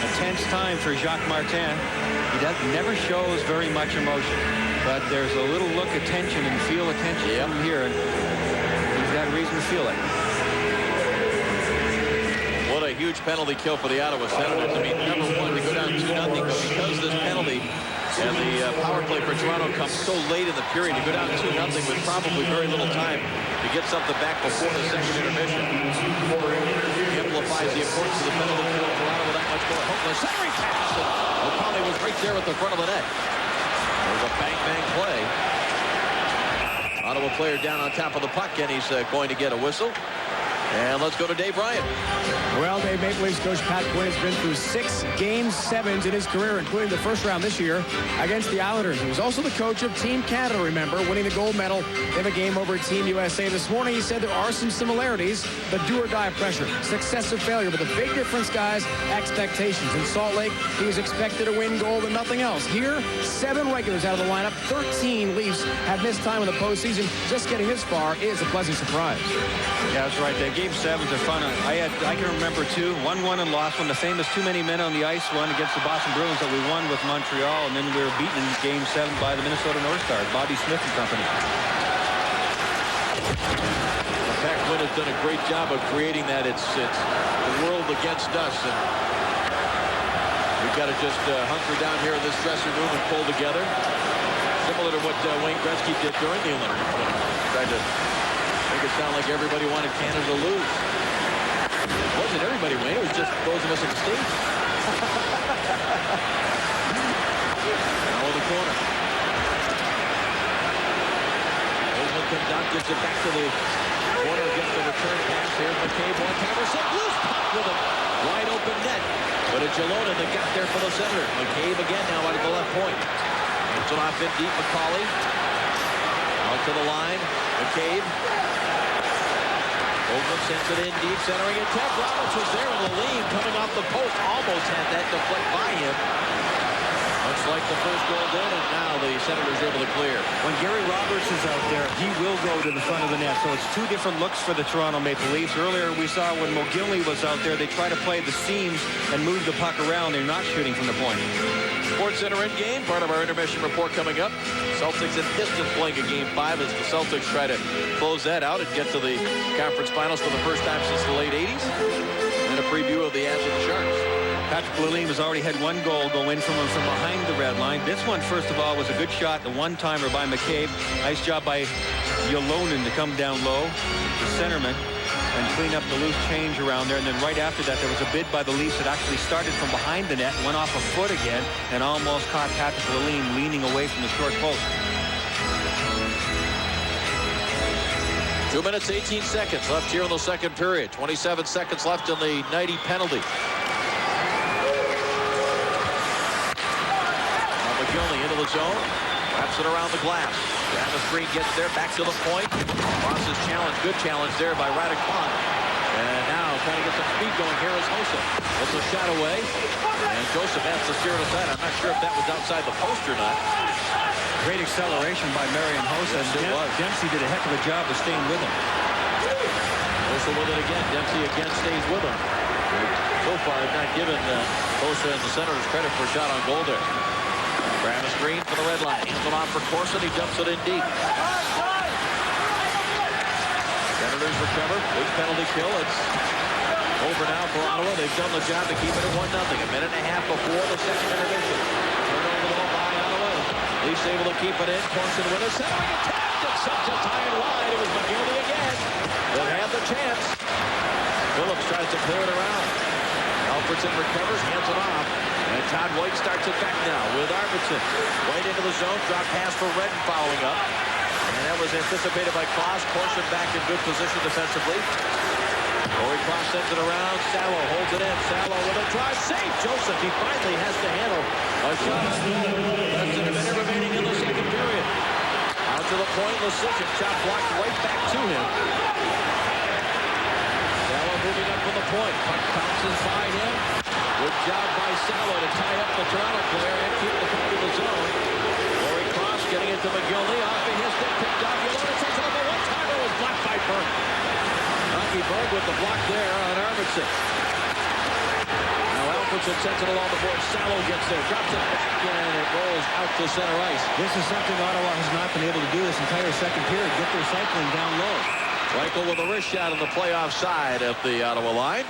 A tense time for Jacques Martin. He never shows very much emotion, but there's a little look of tension and feel of tension from here, and he's got a reason to feel it. What a huge penalty kill for the Ottawa Senators. I mean, number one, to go down 2-0, but because this penalty and the power play for Toronto comes so late in the period, to go down 2-0 with probably very little time to get something back before the second intermission. Amplifies the importance of the penalty kill for Ottawa that much more. Hopeless centering pass, and O'Connell was right there at the front of the net. It was a bang-bang play. Ottawa player down on top of the puck, and he's going to get a whistle. And let's go to Dave Bryant. Well, Dave, Maple Leafs coach Pat Quinn has been through 6 Game 7s in his career, including the first round this year against the Islanders. He was also the coach of Team Canada, remember, winning the gold medal in the game over Team USA. This morning, he said there are some similarities, the do-or-die pressure, success or failure, but the big difference, guys, expectations. In Salt Lake, he was expected to win gold and nothing else. Here, 7 regulars out of the lineup, 13 Leafs have missed time in the postseason. Just getting this far is a pleasant surprise. Yeah, that's right. The Game 7s are fun. I can remember, too, 1-1 and lost one. The famous too many men on the ice one against the Boston Bruins that we won with Montreal, and then we were beaten in Game 7 by the Minnesota North Stars, Bobby Smith and company. Pat Quinn has done a great job of creating that. It's the world against us, and we've got to just hunker down here in this dressing room and pull together, similar to what Wayne Gretzky did during the Olympics when he tried to make it sound like everybody wanted Canada to lose. It wasn't everybody, Wayne. It was just those of us in the States. Now in the corner. Oakland comes down, gives it back to the corner, gets the return pass. Here's McCabe, one-timer, set loose puck with a wide open net. But it's Jalona that got there for the center. McCabe again now out of the left point. Hands it off in deep, McCauley. Out to the line, McCabe. Oakland sends it in deep, centering it. Ted Roberts was there in the lead, coming off the post. Almost had that deflect by him. Much like the first goal did, and now the Senators able to clear. When Gary Roberts is out there, he will go to the front of the net. So it's 2 different looks for the Toronto Maple Leafs. Earlier we saw when McGinley was out there, they try to play the seams and move the puck around. They're not shooting from the point. Sports Center in game, part of our intermission report coming up. Celtics and Pistons playing a Game 5 as the Celtics try to close that out and get to the conference finals for the first time since the late 80s. And a preview of the Avs and the Sharks. Patrick Lalime has already had 1 goal go in from behind the red line. This one, first of all, was a good shot, the one-timer by McCabe. Nice job by Yolonen to come down low, the centerman, and clean up the loose change around there. And then right after that, there was a bid by the Leafs that actually started from behind the net, went off a foot again, and almost caught Patrick Lalime leaning away from the short post. 2 minutes, 18 seconds left here in the second period. 27 seconds left in the 90 penalty. McGinley into the zone, wraps it around the glass. Travis Green gets there, back to the point. Crosses challenge, good challenge there by Radek-Kahn. And now trying to get some speed going here is Hossa. Gets a shot away, and Joseph has to steer it aside. I'm not sure if that was outside the post or not. Great acceleration by Marian Hossa. Yes, Dempsey did a heck of a job of staying with him. Hossa with it again. Dempsey again stays with him. So far, have not given Hossa and the Senators credit for a shot on goal there. Travis Green for the red line. Hands it off for Corson. He dumps it in deep. Senators recover. Big penalty kill. It's over now for Ottawa. They've done the job to keep it at 1-0. A minute and a half before the second intermission. Turned over the ball by Ottawa. Leafs able to keep it in. Corson with a centering attack. It's such a tie and wide. It was McGinley again that had the chance. Phillips tries to clear it around. Alfredson recovers, hands it off. And Todd White starts it back now with Arvidsson. White into the zone, drop pass for Redden following up. And that was anticipated by Klaus. Corson back in good position defensively. Corey Klaus sends it around. Salo holds it in. Salo with a drive. Save Joseph. He finally has to handle a shot. Less than a minute remaining in the second period. Out to the point. Lecision. Shot blocked right back to him. Salo moving up from the point. Puck bounces by him. Good job by Salo to tie up the Toronto player and keep the puck in the zone. Corey Klaus getting it to McGinley. Off in his stick. Picked off. Yolanda takes off. A one-timer was blocked by Berg. Hockey Berg with the block there on Arvidsson. Now Alfredson sends it along the board. Salo gets there. Drops it back and it rolls out to center ice. This is something Ottawa has not been able to do this entire second period. Get their cycling down low. Reichel with a wrist shot on the playoff side of the Ottawa line.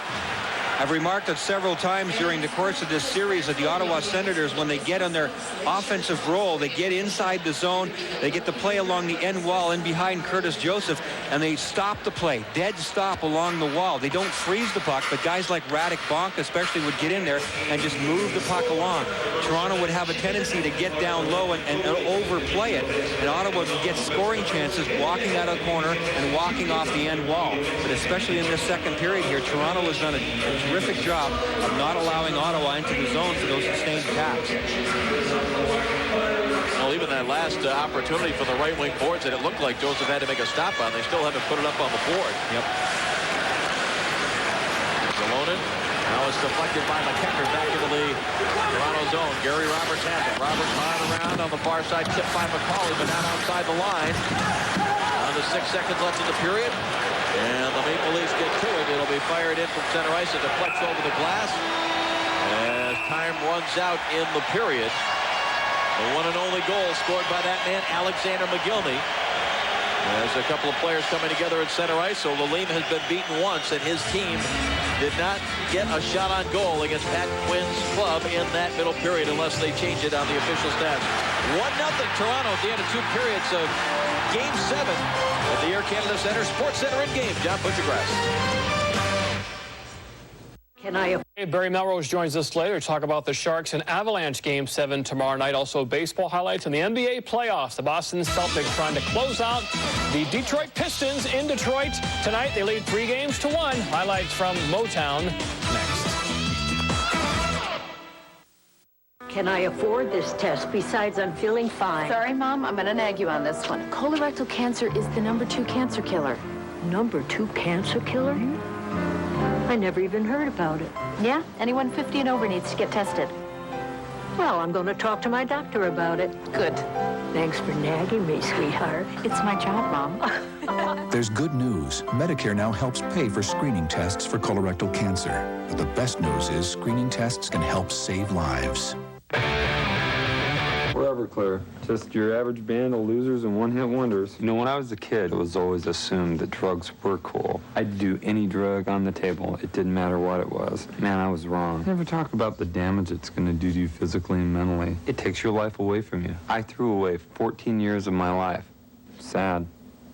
I've remarked it several times during the course of this series that the Ottawa Senators, when they get on their offensive roll, they get inside the zone, they get the play along the end wall in behind Curtis Joseph, and they stop the play, dead stop along the wall. They don't freeze the puck, but guys like Radek Bonk especially would get in there and just move the puck along. Toronto would have a tendency to get down low and overplay it, and Ottawa would get scoring chances walking out of the corner and walking off the end wall. But especially in this second period here, Toronto has done a terrific job of not allowing Ottawa into the zone for those sustained attacks. Well, even that last opportunity for the right wing boards that it looked like Joseph had to make a stop on, they still haven't put it up on the board. Yep. Zalonen. Now it's deflected by McKecker back into the Toronto zone. Gary Roberts has it. Roberts on around on the far side, tipped by McCauley, but not outside the line. Down to 6 seconds left in the period. And the Maple Leafs get to it. It'll be fired in from center ice. It deflects over the glass as time runs out in the period. The one and only goal scored by that man, Alexander McGillney. There's a couple of players coming together at center ice, so Lalime has been beaten once, and his team did not get a shot on goal against Pat Quinn's club in that middle period unless they change it on the official stats. 1-0 Toronto at the end of 2 periods of Game 7 at the Air Canada Centre Sports Center in game. John Butchergrass. Barry Melrose joins us later to talk about the Sharks and Avalanche Game 7 tomorrow night. Also baseball highlights in the NBA playoffs. The Boston Celtics trying to close out the Detroit Pistons in Detroit. Tonight they lead 3-1. Highlights from Motown next. Can I afford this test? Besides, I'm feeling fine. Sorry, Mom, I'm going to nag you on this one. Colorectal cancer is the #2 cancer killer. #2 cancer killer? Mm-hmm. I never even heard about it. Yeah, anyone 50 and over needs to get tested. Well, I'm going to talk to my doctor about it. Good. Thanks for nagging me, sweetheart. It's my job, Mom. There's good news. Medicare now helps pay for screening tests for colorectal cancer. But the best news is screening tests can help save lives. Whatever, Claire. Just your average band of losers and one-hit wonders. You know, when I was a kid, it was always assumed that drugs were cool. I'd do any drug on the table. It didn't matter what it was. Man, I was wrong. Never talk about the damage it's going to do to you physically and mentally. It takes your life away from you. I threw away 14 years of my life. Sad.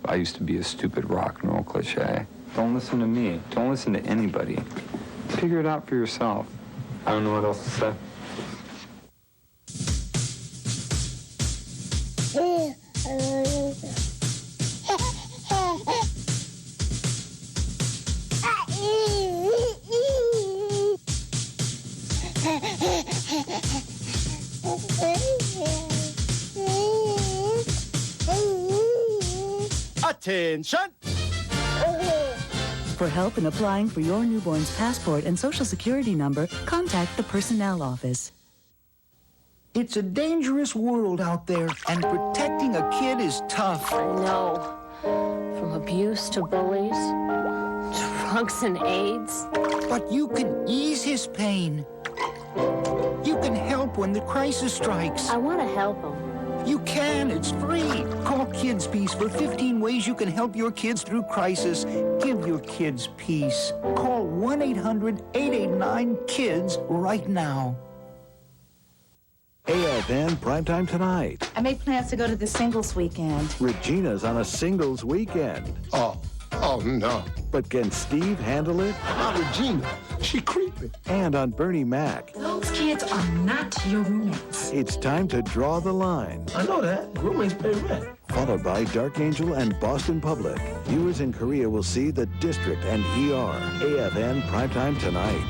I used to be a stupid rock and roll cliche. Don't listen to me. Don't listen to anybody. Figure it out for yourself. I don't know what else to say. Attention! For help in applying for your newborn's passport and social security number, contact the personnel office. It's a dangerous world out there, and protecting a kid is tough. I know. From abuse to bullies, drugs and AIDS. But you can ease his pain. You can help when the crisis strikes. I want to help him. You can. It's free. Call Kids Peace for 15 ways you can help your kids through crisis. Give your kids peace. Call 1-800-889-KIDS right now. AFN Primetime Tonight. I made plans to go to the singles weekend. Regina's on a singles weekend. Oh no. But can Steve handle it? Not Regina. She creepy. And on Bernie Mac. Those kids are not your roommates. It's time to draw the line. I know that. Roommates pay rent. Followed by Dark Angel and Boston Public. Viewers in Korea will see The District and ER. AFN Primetime Tonight.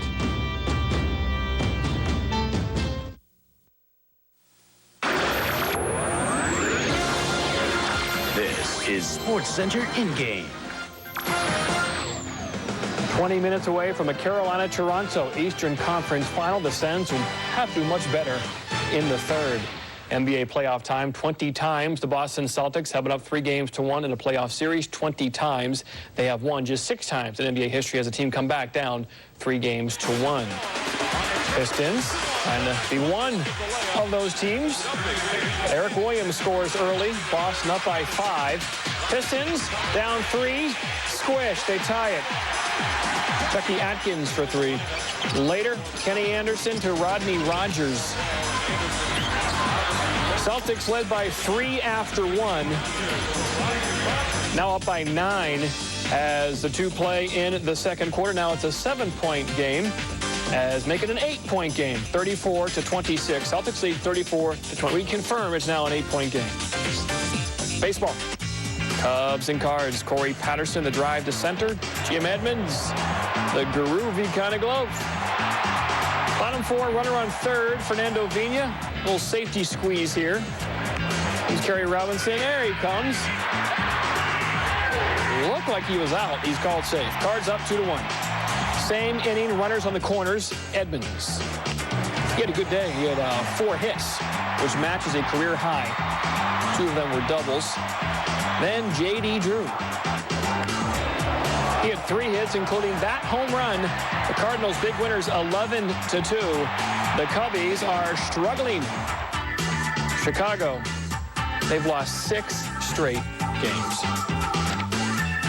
This is SportsCenter in-game. 20 minutes away from a Carolina-Toronto Eastern Conference final. The Sens will have to do much better in the third. NBA playoff time 20 times. The Boston Celtics have been up 3-1 in a playoff series 20 times. They have won just 6 times in NBA history as a team come back down 3-1. Pistons trying to be one of those teams. Eric Williams scores early. Boston up by 5. Pistons down 3. Squish. They tie it. Chucky Atkins for 3. Later, Kenny Anderson to Rodney Rogers. Celtics led by 3 after 1. Now up by 9 as the 2 play in the second quarter. Now it's a 7-point game, as make it an 8-point game, 34-26. Celtics lead 34-20. We confirm it's now an 8-point game. Baseball. Cubs and Cards. Corey Patterson, the drive to center. Jim Edmonds, the groovy kind of glove. Bottom 4, runner on third, Fernando Vina. A little safety squeeze here. Here's Kerry Robinson. There he comes. Looked like he was out. He's called safe. Cards up 2-1. Same inning, runners on the corners. Edmonds. He had a good day. He had 4 hits, which matches a career high. 2 of them were doubles. Then J.D. Drew. He had 3 hits, including that home run. The Cardinals' big winners, 11-2. The Cubbies are struggling. Chicago, they've lost 6 straight games.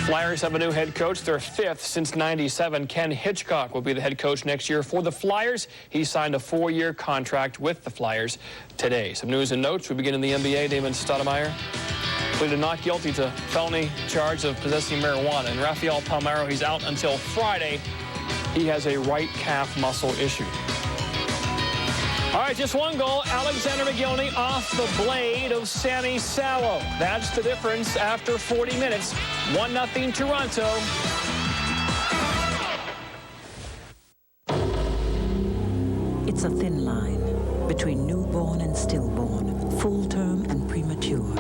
Flyers have a new head coach, their 5th since '97. Ken Hitchcock will be the head coach next year for the Flyers. He signed a 4-year contract with the Flyers today. Some news and notes. We begin in the NBA. Damon Stoudemire pleaded not guilty to felony charge of possessing marijuana. And Rafael Palmeiro, he's out until Friday. He has a right calf muscle issue. All right, just 1 goal. Alexander McGillney off the blade of Sammy Sallow. That's the difference after 40 minutes. 1-0 Toronto. It's a thin line between newborn and stillborn, full term and premature,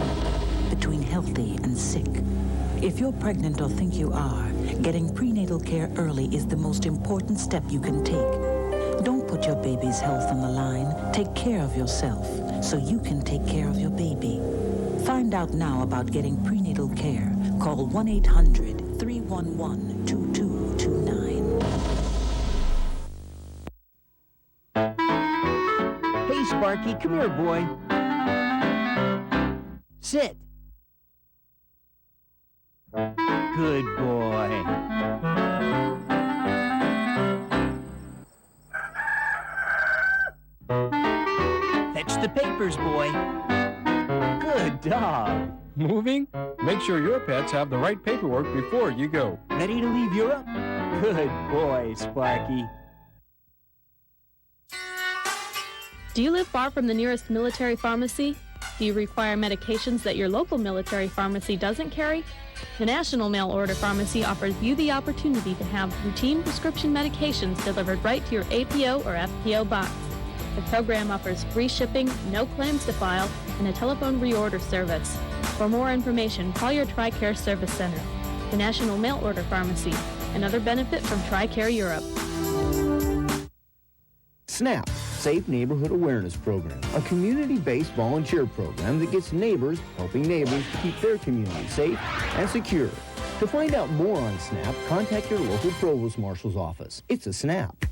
between healthy and sick. If you're pregnant or think you are, getting prenatal care early is the most important step you can take. Don't put your baby's health on the line. Take care of yourself so you can take care of your baby. Find out now about getting prenatal care. Call 1-800-311-2229. Hey, Sparky, come here, boy. Sit. Good boy. Fetch the papers, boy. Good dog. Moving? Make sure your pets have the right paperwork before you go. Ready to leave Europe? Good boy, Sparky. Do you live far from the nearest military pharmacy? Do you require medications that your local military pharmacy doesn't carry? The National Mail Order Pharmacy offers you the opportunity to have routine prescription medications delivered right to your APO or FPO box. The program offers free shipping, no claims to file, and a telephone reorder service. For more information, call your TRICARE Service Center. The National Mail Order Pharmacy, another benefit from TRICARE Europe. SNAP, Safe Neighborhood Awareness Program, a community-based volunteer program that gets neighbors helping neighbors to keep their community safe and secure. To find out more on SNAP, contact your local Provost Marshal's office. It's a SNAP.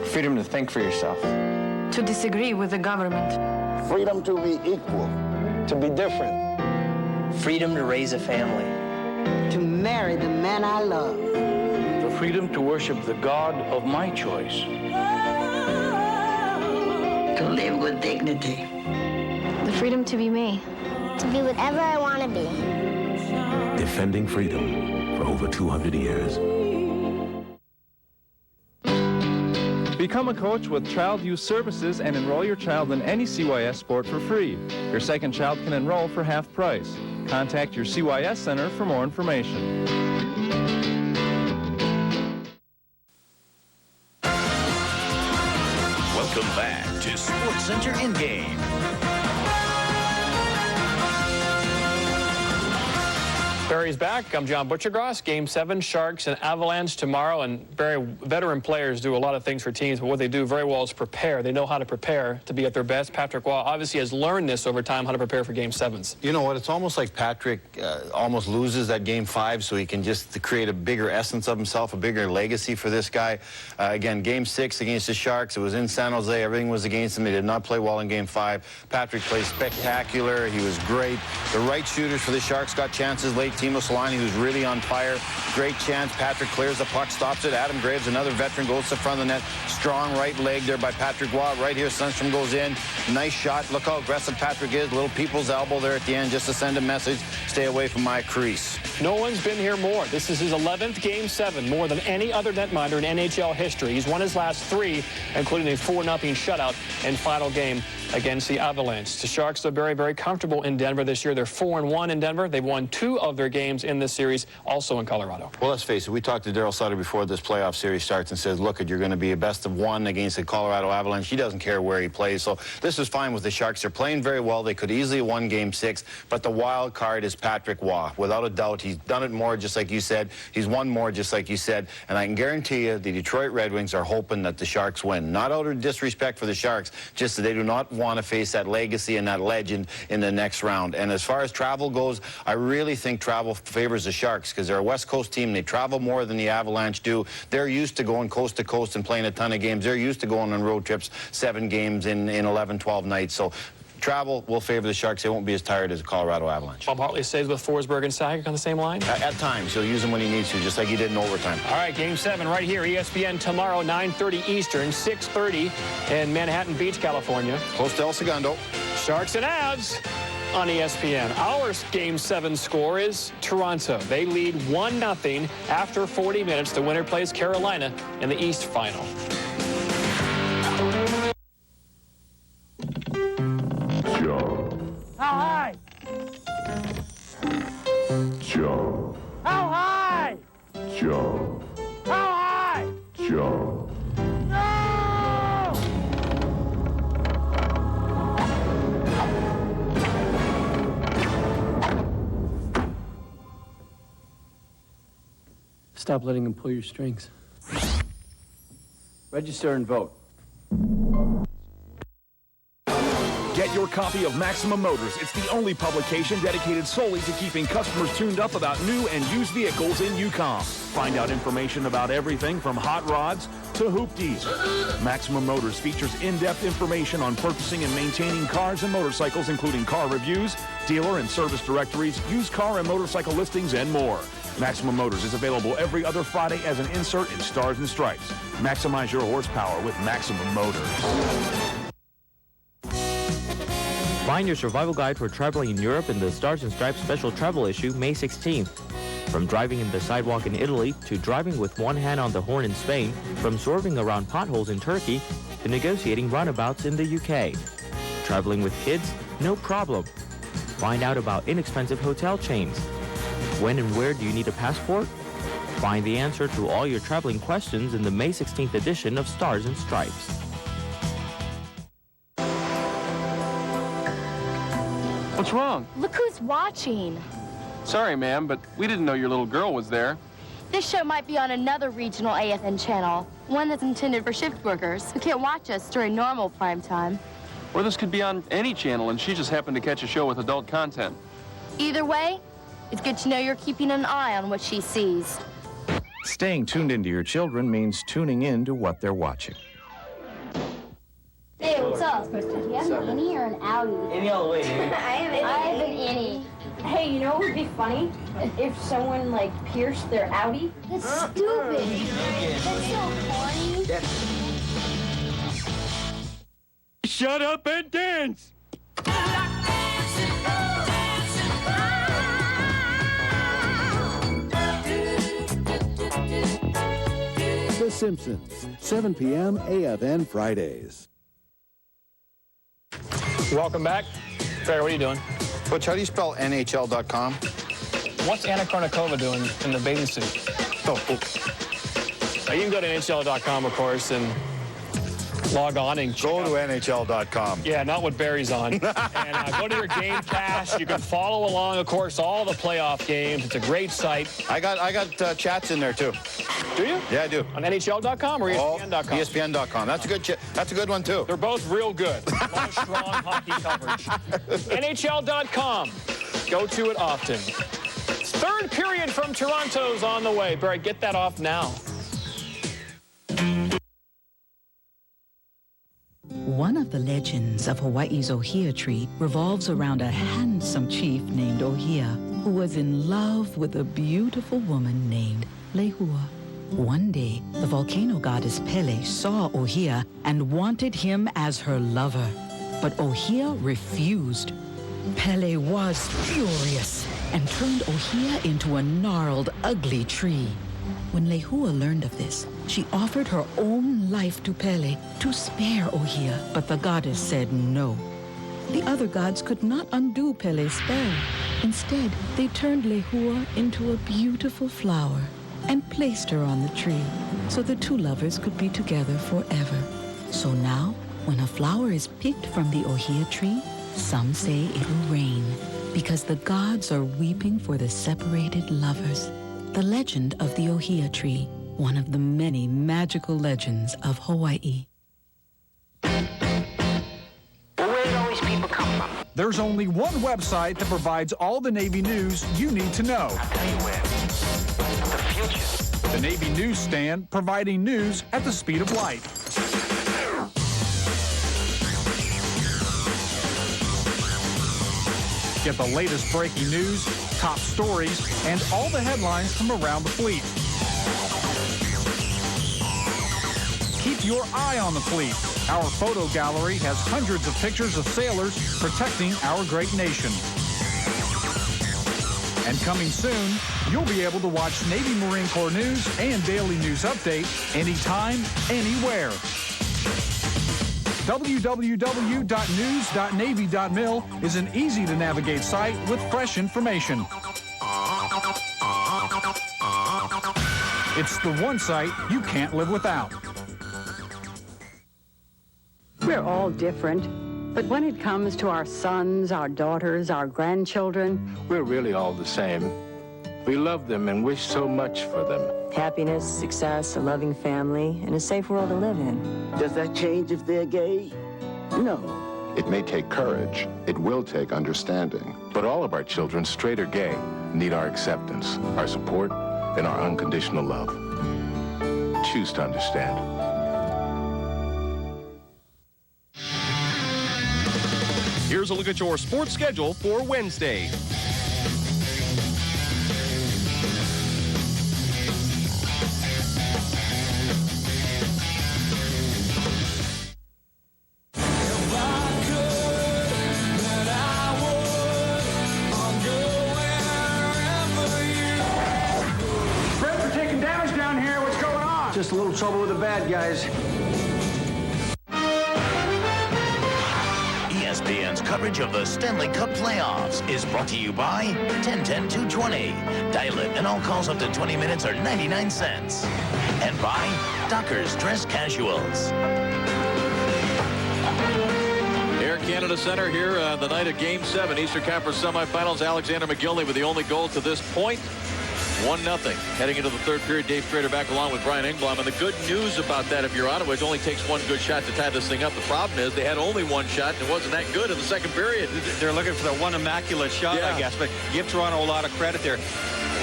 Freedom to think for yourself. To disagree with the government. Freedom to be equal. To be different. Freedom to raise a family. To marry the man I love. The freedom to worship the God of my choice. To live with dignity. The freedom to be me. To be whatever I want to be. Defending freedom for over 200 years. Become a coach with Child Youth Services and enroll your child in any CYS sport for free. Your second child can enroll for half price. Contact your CYS center for more information. Welcome back to Sports Center In-Game. Barry's back. I'm John Butchergross. Game 7, Sharks and Avalanche tomorrow. And very veteran players do a lot of things for teams, but what they do very well is prepare. They know how to prepare to be at their best. Patrick Waugh obviously has learned this over time, how to prepare for Game 7s. You know what? It's almost like Patrick almost loses that Game 5 so he can just create a bigger essence of himself, a bigger legacy for this guy. Again, Game 6 against the Sharks, it was in San Jose. Everything was against him. They did not play well in Game 5. Patrick played spectacular. He was great. The right shooters for the Sharks got chances late Timo Solani, who's really on fire. Great chance. Patrick clears the puck, stops it. Adam Graves, another veteran, goes to the front of the net. Strong right leg there by Patrick Waugh. Right here, Sundstrom goes in. Nice shot. Look how aggressive Patrick is. Little people's elbow there at the end just to send a message. Stay away from my crease. No one's been here more. This is his 11th Game 7, more than any other netminder in NHL history. He's won his last 3, including a 4-0 shutout and final game against the Avalanche. The Sharks are very, very comfortable in Denver this year. They're 4-1 in Denver. They've won 2 of their games in this series, also in Colorado. Well, let's face it. We talked to Daryl Sutter before this playoff series starts and says, look, you're going to be a best of 1 against the Colorado Avalanche. He doesn't care where he plays. So this is fine with the Sharks. They're playing very well. They could easily have won Game 6, but the wild card is Patrick Waugh. Without a doubt, he's done it more, just like you said. He's won more, just like you said. And I can guarantee you the Detroit Red Wings are hoping that the Sharks win. Not out of disrespect for the Sharks, just that they do not want to face that legacy and that legend in the next round. And as far as travel goes, I really think travel favors the Sharks because they're a West Coast team. They travel more than the Avalanche do. They're used to going coast to coast and playing a ton of games. They're used to going on road trips, 7 games in 11, 12 nights. So travel will favor the Sharks. They won't be as tired as the Colorado Avalanche. Bob Hartley stays with Forsberg and Sakic on the same line? At times. He'll use them when he needs to, just like he did in overtime. All right, Game 7 right here. ESPN tomorrow, 9:30 Eastern, 6:30 in Manhattan Beach, California. Close to El Segundo. Sharks and Avs on ESPN. Our Game 7 score is Toronto. They lead 1-0 after 40 minutes. The winner plays Carolina in the East Final. How high? Jump. How high? Jump. How high? Jump. No! Stop letting him pull your strings. Register and vote. Get your copy of Maximum Motors. It's the only publication dedicated solely to keeping customers tuned up about new and used vehicles in Yukon. Find out information about everything from hot rods to hoopties. Maximum Motors features in-depth information on purchasing and maintaining cars and motorcycles, including car reviews, dealer and service directories, used car and motorcycle listings, and more. Maximum Motors is available every other Friday as an insert in Stars and Stripes. Maximize your horsepower with Maximum Motors. Find your survival guide for traveling in Europe in the Stars and Stripes special travel issue May 16th. From driving in the sidewalk in Italy to driving with one hand on the horn in Spain, from swerving around potholes in Turkey to negotiating runabouts in the UK. Traveling with kids? No problem. Find out about inexpensive hotel chains. When and where do you need a passport? Find the answer to all your traveling questions in the May 16th edition of Stars and Stripes. What's wrong? Look who's watching. Sorry, ma'am, but we didn't know your little girl was there. This show might be on another regional AFN channel, one that's intended for shift workers who can't watch us during normal prime time. Or this could be on any channel, and she just happened to catch a show with adult content. Either way, it's good to know you're keeping an eye on what she sees. Staying tuned into your children means tuning in to what they're watching. Hey, what's up? Do you have an innie or an outie? Innie all the way, dude. I have an innie. Hey, you know what would be funny? If someone, like, pierced their outie? That's stupid. That's so corny. Shut up and dance! The Simpsons, 7 p.m. AFN Fridays. Welcome back. Barry, what are you doing? Butch, how do you spell NHL.com? What's Anna Kournikova doing in the bathing suit? Oh. Now, you can go to NHL.com, of course, and log on and go to NHL.com. Yeah, not what Barry's on. And go to your game cache. You can follow along, of course, all the playoff games. It's a great site. I got chats in there too. Do you? Yeah, I do. On NHL.com or ESPN.com? ESPN.com. That's a good one too. They're both real good. A lot of strong hockey coverage. NHL.com. Go to it often. Third period from Toronto's on the way. Barry, get that off now. One of the legends of Hawaii's Ohia tree revolves around a handsome chief named Ohia. who was in love with a beautiful woman named Lehua. One day, the volcano goddess Pele saw Ohia and wanted him as her lover. But Ohia refused. Pele was furious and turned Ohia into a gnarled, ugly tree. When Lehua learned of this, she offered her own life to Pele to spare Ohia, but the goddess said no. The other gods could not undo Pele's spell. Instead, they turned Lehua into a beautiful flower and placed her on the tree so the two lovers could be together forever. So now, when a flower is picked from the Ohia tree, some say it will rain because the gods are weeping for the separated lovers. The legend of the Ohia tree, one of the many magical legends of Hawaii. Where did all these people come from? There's only one website that provides all the Navy news you need to know. I'll tell you where. The future. The Navy Newsstand, providing news at the speed of light. Get the latest breaking news, top stories, and all the headlines from around the fleet. Keep your eye on the fleet. Our photo gallery has hundreds of pictures of sailors protecting our great nation. And coming soon, you'll be able to watch Navy Marine Corps news and daily news update anytime, anywhere. www.news.navy.mil is an easy-to-navigate site with fresh information. It's the one site you can't live without. We're all different, but when it comes to our sons, our daughters, our grandchildren, We're really all the same. We love them and wish so much for them. Happiness, success, a loving family, and a safe world to live in. Does that change if they're gay? No. It may take courage. It will take understanding. But all of our children, straight or gay, need our acceptance, our support, and our unconditional love. Choose to understand. Here's a look at your sports schedule for Wednesday. Fred, we're taking damage down here. What's going on? Just a little trouble with the bad guys. ESPN's coverage of the Stanley Cup playoffs is brought to you by 1010-220. Dial it and all calls up to 20 minutes are 99 cents. And by Dockers Dress Casuals. Air Canada Center here the night of Game 7, Eastern Conference semifinals. Alexander McGillney with the only goal to this point. 1-0. Heading into the third period, Dave Strader back along with Brian Engblom. And the good news about that, if you're Ottawa, it only takes one good shot to tie this thing up. The problem is they had only one shot, and it wasn't that good in the second period. They're looking for the one immaculate shot, I guess. But give Toronto a lot of credit there.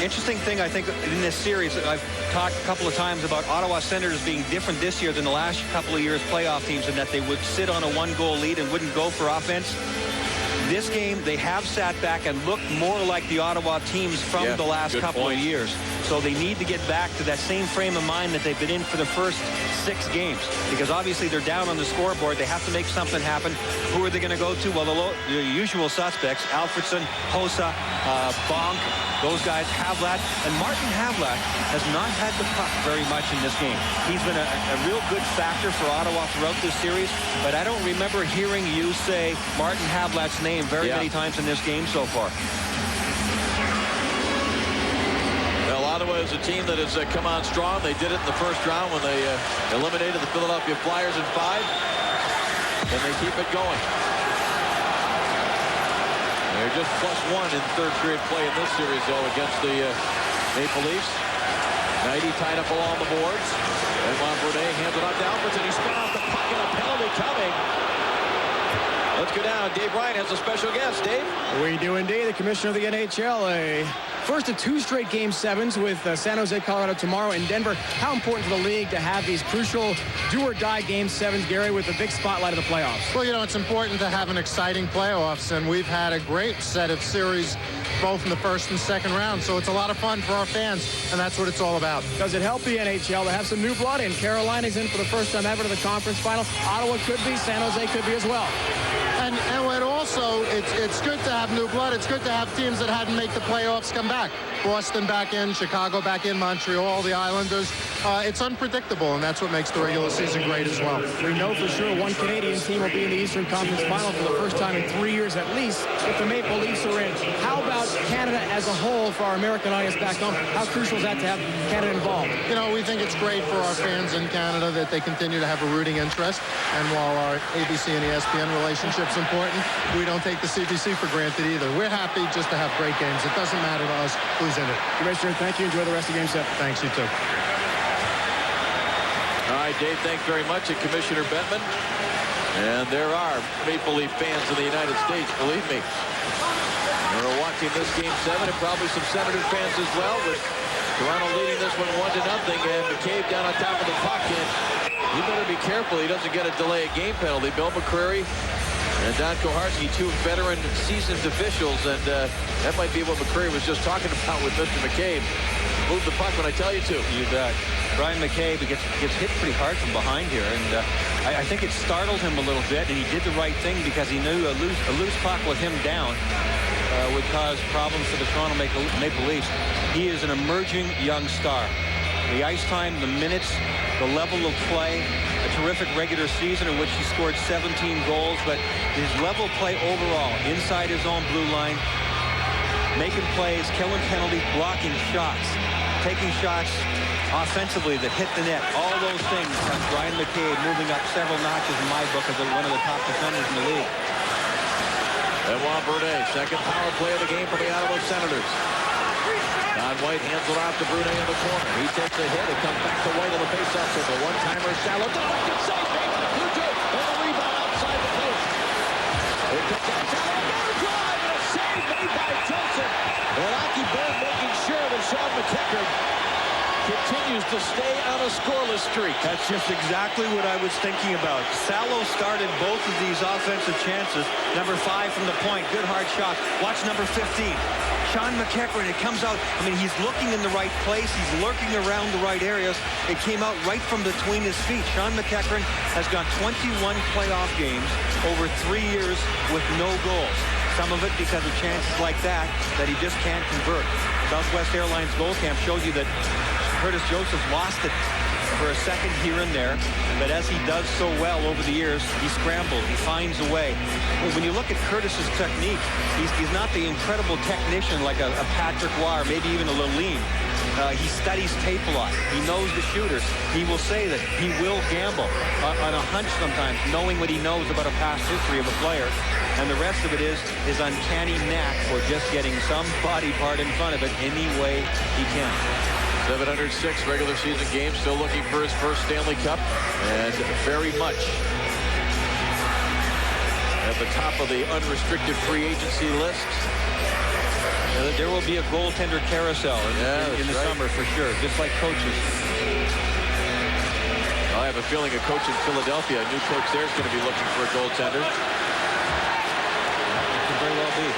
Interesting thing, I think, in this series, I've talked a couple of times about Ottawa Senators being different this year than the last couple of years' playoff teams, in that they would sit on a one-goal lead and wouldn't go for offense. This game, they have sat back and looked more like the Ottawa teams from the last couple of years. So they need to get back to that same frame of mind that they've been in for the first 6 games. Because obviously they're down on the scoreboard. They have to make something happen. Who are they going to go to? Well, the usual suspects, Alfredson, Hossa, Bonk, those guys, Havlat. And Martin Havlat has not had the puck very much in this game. He's been a real good factor for Ottawa throughout this series. But I don't remember hearing you say Martin Havlat's name very many times in this game so far. Well, Ottawa is a team that has come on strong. They did it in the first round when they eliminated the Philadelphia Flyers in 5. And they keep it going. They're just +1 in third period play in this series, though, against the Maple Leafs. Knighty tied up along the boards. And Bernay hands it off to Alfredson. He spun off the puck and a penalty coming. Let's go down. Dave Ryan has a special guest. Dave? We do indeed. The commissioner of the NHL, a first of 2 straight Game 7s with San Jose, Colorado tomorrow in Denver. How important to the league to have these crucial do-or-die Game 7s, Gary, with the big spotlight of the playoffs? Well, you know, it's important to have an exciting playoffs, and we've had a great set of series both in the first and second round, so it's a lot of fun for our fans, and that's what it's all about. Does it help the NHL to have some new blood in? Carolina's in for the first time ever to the conference final. Ottawa could be, San Jose could be as well. And also, it's good to have new blood. It's good to have teams that hadn't made the playoffs come back. Boston back in, Chicago back in, Montreal, the Islanders. It's unpredictable, and that's what makes the regular season great as well. We know for sure one Canadian team will be in the Eastern Conference Final for the first time in 3 years at least if the Maple Leafs are in. How about Canada as a whole for our American audience back home? How crucial is that to have Canada involved? You know, we think it's great for our fans in Canada that they continue to have a rooting interest. And while our ABC and ESPN relationship's important, we don't take the CBC for granted either. We're happy just to have great games. It doesn't matter to us who's in it. Commissioner, thank you. Enjoy the rest of Game 7. Thanks, you too. All right, Dave, thanks very much. And Commissioner Bettman. And there are Maple Leaf fans in the United States, believe me. We're watching this Game 7 and probably some Senators fans as well, with Toronto leading this one 1-0, and McCabe down on top of the puck, and he better be careful he doesn't get a delay of game penalty. Bill McCreary and Don Koharski, 2 veteran seasoned officials, and that might be what McCreary was just talking about with Mr. McCabe. Move the puck when I tell you to. You bet. Brian McCabe gets hit pretty hard from behind here, and I think it startled him a little bit, and he did the right thing because he knew a loose puck with him down would cause problems for the Toronto Maple Leafs. He is an emerging young star. The ice time, the minutes, the level of play, a terrific regular season in which he scored 17 goals, but his level of play overall, inside his own blue line, making plays, killing penalties, blocking shots, taking shots offensively that hit the net. All those things have Brian McCabe moving up several notches in my book as one of the top defenders in the league. Benoit Brunet, second power play of the game for the Ottawa Senators. Don White hands it off to Brunet in the corner. He takes a hit. It comes back to White on the faceoff circle. One-timer shallow. Deflected save made by Pluto. And the rebound outside the post. Here comes that shallow. Another drive and a save made by Joseph. And Aki Bird making sure that Sean McEachern continues to stay on a scoreless streak. That's just exactly what I was thinking about. Salo started both of these offensive chances. Number 5 from the point. Good hard shot. Watch number 15. Sean McEachern, it comes out. I mean, he's looking in the right place. He's lurking around the right areas. It came out right from between his feet. Sean McEachern has gone 21 playoff games over 3 years with no goals. Some of it because of chances like that he just can't convert. Southwest Airlines goal camp shows you that Curtis Joseph lost it for a second here and there, but as he does so well over the years, he scrambles, he finds a way. When you look at Curtis's technique, he's not the incredible technician like a Patrick Roy, maybe even a Lalime. He studies tape a lot. He knows the shooters. He will say that he will gamble on a hunch sometimes, knowing what he knows about a past history of a player. And the rest of it is his uncanny knack for just getting some body part in front of it any way he can. 706 regular season games, still looking for his first Stanley Cup, and very much at the top of the unrestricted free agency list. There will be a goaltender carousel in the summer for sure, just like coaches. I have a feeling a coach in Philadelphia, a new coach there, is going to be looking for a goaltender. It could very well be.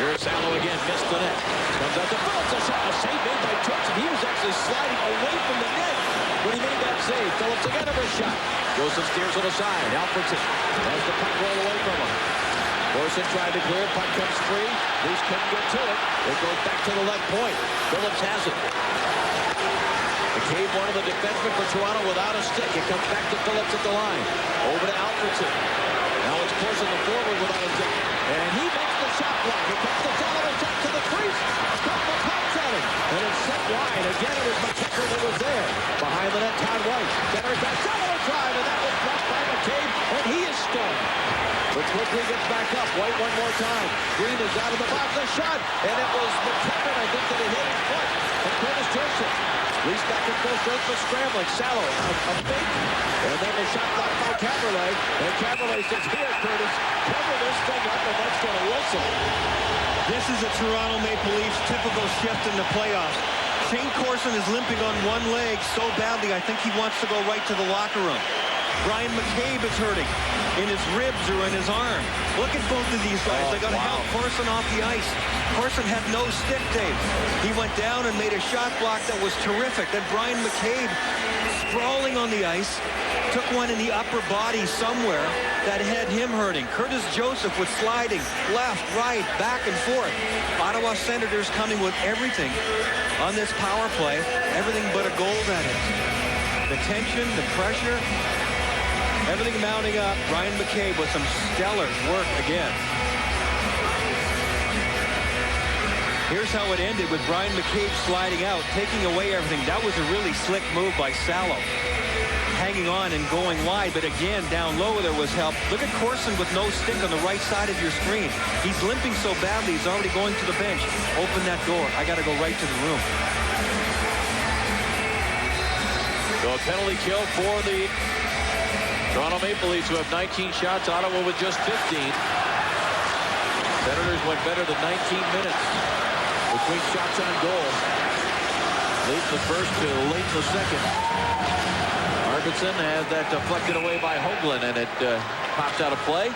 Here's Salo again, missed the net. Comes out to Phillips, a shot, a save made by Turchin. He was actually sliding away from the net when he made that save. Phillips again over a shot. Joseph steers on the side. Alfredson has the puck roll away from him. Borson tried to clear, puck comes free. Leafs couldn't get to it. It goes back to the left point. Phillips has it. McCabe, one of the defensemen for Toronto without a stick. It comes back to Phillips at the line. Over to Alfredson. Now it's Borson the forward without a stick. And he makes the shot block. It comes to Sullivan, shot to the crease. A couple of pops at it. And it's set wide. Again, it was McEachern that was there. Behind the net, Todd White. Centers that Sullivan drive, and that was blocked by McCabe, and he is stunned. But quickly gets back up. White one more time. Green is out of the box. A shot. And it was McEachern, I think, that he hit his foot. And Curtis Joseph. Leafs back in full strength for scrambling. Salo, a fake. And then the shot blocked by Caberlet. And Caberlet says, here, Curtis, cover this thing up, and that's going to whistle. This is a Toronto Maple Leafs typical shift in the playoffs. Shane Corson is limping on one leg so badly, I think he wants to go right to the locker room. Brian McCabe is hurting in his ribs or in his arm. Look at both of these guys. They got to help Corson off the ice. Corson had no stick, Dave. He went down and made a shot block that was terrific. Then Brian McCabe, sprawling on the ice, took one in the upper body somewhere that had him hurting. Curtis Joseph was sliding left, right, back and forth. Ottawa Senators coming with everything on this power play, everything but a goal at it. The tension, the pressure, everything mounting up. Brian McCabe with some stellar work again. Here's how it ended with Brian McCabe sliding out, taking away everything. That was a really slick move by Salo. Hanging on and going wide, but again, down low there was help. Look at Corson with no stick on the right side of your screen. He's limping so badly, he's already going to the bench. Open that door. I got to go right to the room. So a penalty kill for the Toronto Maple Leafs, who have 19 shots. Ottawa with just 15. Senators went better than 19 minutes between shots on goal. Late in the first to late in the second. Arvidsson has that deflected away by Hoagland, and it pops out of play.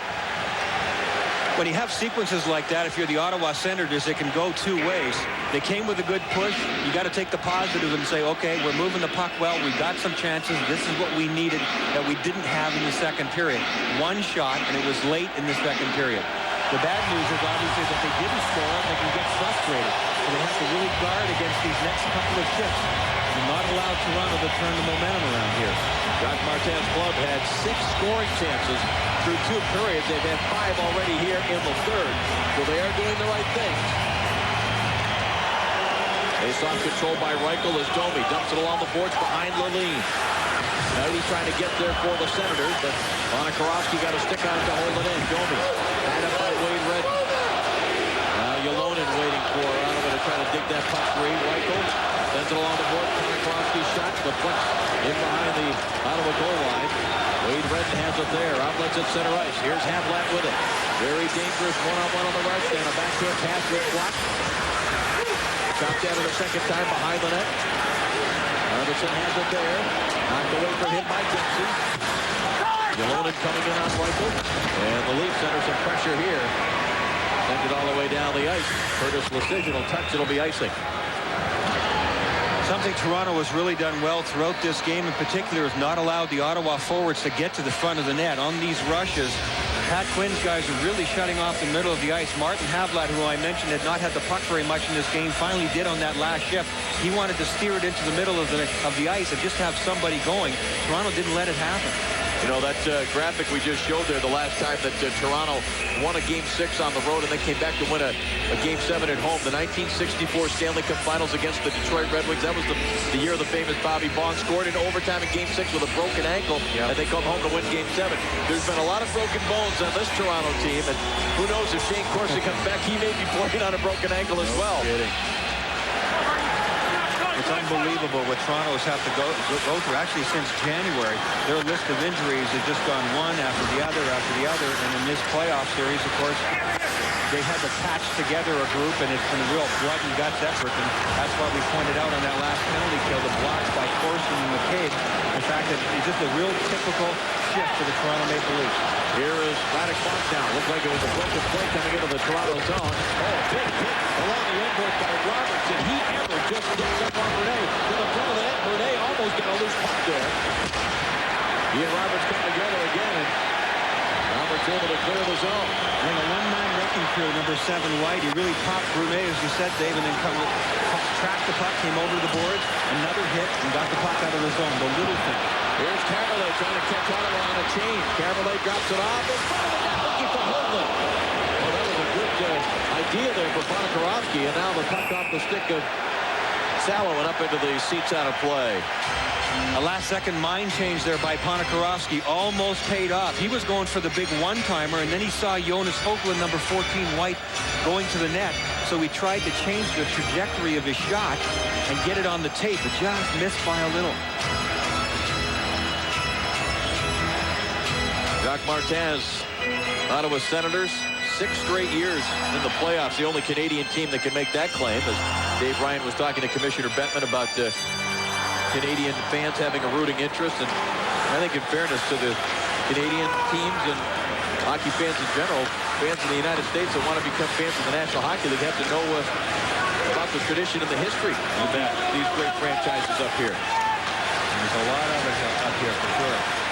When you have sequences like that, if you're the Ottawa Senators, it can go two ways. They came with a good push. You got to take the positive and say, okay, we're moving the puck well. We got some chances. This is what we needed that we didn't have in the second period. One shot, and it was late in the second period. The bad news is obviously that they didn't score, they can get frustrated. So they have to really guard against these next couple of shifts. And not allow Toronto to turn the momentum around here. Jacques Martin's club had 6 scoring chances through 2 periods. They've had 5 already here in the third. So they are doing the right things. Face-off controlled by Reichel as Domi dumps it along the boards behind Lalline. Now he's trying to get there for the Senators, but Monakorovsky got a stick on it to hold it in. Domi tied up by Wade Redden. Now Yolonen waiting for Ottawa to try to dig that puck free. Reichel sends it along the board. Monakorovsky's shot deflects in behind the Ottawa goal line. Wade Redden has it there. Outlets at center ice. Here's Havlat with it. Very dangerous one-on-one on the rush. And a backdoor pass with block. Chopped out of the second time behind the net. Arvidsson has it there. Knocked away from him by Dempsey. Yolonen coming in on Reichel. And the Leafs under some pressure here. Send it all the way down the ice. Curtis Lecision will touch. It'll be icing. Something Toronto has really done well throughout this game in particular is not allowed the Ottawa forwards to get to the front of the net. On these rushes, Pat Quinn's guys are really shutting off the middle of the ice. Martin Havlat, who I mentioned had not had the puck very much in this game, finally did on that last shift. He wanted to steer it into the middle of the ice and just have somebody going. Toronto didn't let it happen. You know, that graphic we just showed there the last time that Toronto won a Game 6 on the road and then came back to win a Game 7 at home. The 1964 Stanley Cup Finals against the Detroit Red Wings. That was the year the famous Bobby Baum scored in overtime in Game 6 with a broken ankle, and they come home to win Game 7. There's been a lot of broken bones on this Toronto team, and who knows if Shane Corson comes back, he may be playing on a broken ankle as well. Kidding. It's unbelievable what Toronto's have to go through. Actually, since January, their list of injuries has just gone one after the other after the other. And in this playoff series, of course, they had to patch together a group, and it's been a real blood and guts effort. And that's why we pointed out on that last penalty kill, the blocks by Corson and McCabe. The fact that it's just a real typical shift for the Toronto Maple Leafs. Here is Radek Montdown. Looked like it was a broken play coming into the Toronto zone. Oh, big hit along the end board by Robertson. He ever just hits up on Rene to the front of the net. Rene almost got a loose puck there. He and Roberts come together again, and Roberts able to clear the zone. And a one-man wrecking crew, number 7 White. He really popped Rene, as you said, Dave, and then tracked the puck, came over to the boards, another hit, and got the puck out of the zone. The little thing. Here's Caberlet trying to catch Ottawa on a chain. Caberlet drops it off in front of the net, looking for Hoagland. Well, that was a good idea there for Monakorovsky, and now the puck off the stick of Salo and up into the seats out of play. A last-second mind change there by Monakorovsky almost paid off. He was going for the big one-timer, and then he saw Jonas Hoagland, number 14 White, going to the net. So he tried to change the trajectory of his shot and get it on the tape. It just missed by a little. Jacques Martin's Ottawa Senators 6 straight years in the playoffs. The only Canadian team that can make that claim. As Dave Ryan was talking to Commissioner Bettman about Canadian fans having a rooting interest. And I think in fairness to the Canadian teams and hockey fans in general, fans in the United States that want to become fans of the National Hockey League have to know about the tradition and the history of these great franchises up here. There's a lot of it up here for sure.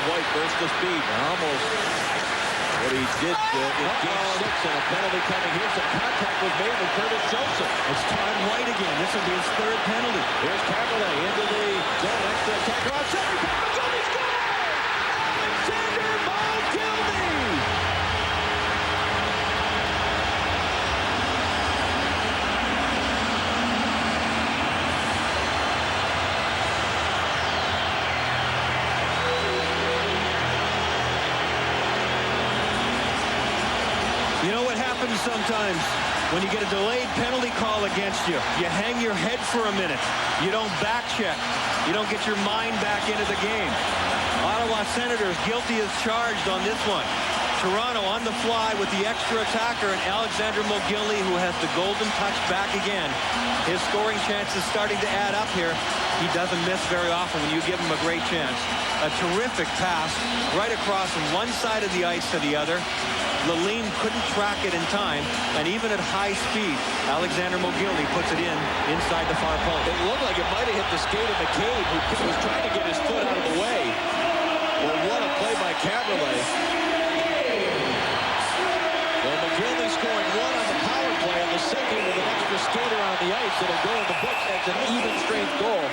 White burst the speed. Almost what he did in Game 6, and a penalty coming here. Some contact was made with Curtis Joseph. It's Todd White again. This will be his 3rd penalty. Here's Caberlet into the zone. Extra attacker on center. McGillney scores! Alexander McGillney! You know what happens sometimes when you get a delayed penalty call against you? You hang your head for a minute. You don't back check. You don't get your mind back into the game. Ottawa Senators guilty as charged on this one. Toronto on the fly with the extra attacker, and Alexander Mogilny, who has the golden touch back again. His scoring chance is starting to add up here. He doesn't miss very often when you give him a great chance. A terrific pass right across from one side of the ice to the other. Lalime couldn't track it in time, and even at high speed, Alexander Mogilny puts it inside the far post. It looked like it might have hit the skate of McCabe, who was trying to get his foot out of the way. Well, what a play by Caberlet. Well, Mogilny scoring 1 on the power play, and the second with an extra skater on the ice. It'll go in the books as an even strength goal.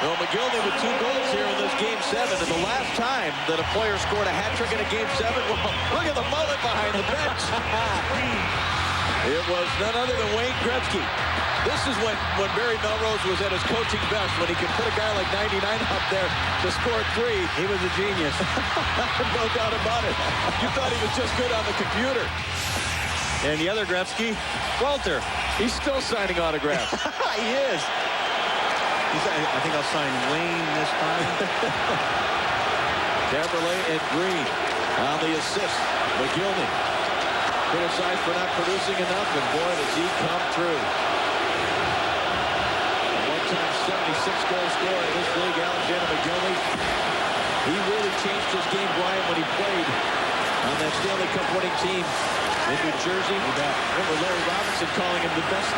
Well, Mogilny with 2 goals here in this Game 7, and the last time that a player scored a hat trick in a Game 7, well, look at the mullet behind the bench. It was none other than Wayne Gretzky. This is when Barry Melrose was at his coaching best, when he could put a guy like 99 up there to score 3. He was a genius. No doubt about it. You thought he was just good on the computer. And the other Gretzky, Walter. He's still signing autographs. He is. I think I'll sign Wayne this time. Caberlet and Green on the assist. Mogilny criticized for not producing enough, and boy, does he come through. A one-time 76-goal scorer in this league, Alexander Mogilny. He really changed his game, Brian, when he played on that Stanley Cup winning team in New Jersey. Remember Larry Robinson calling him the best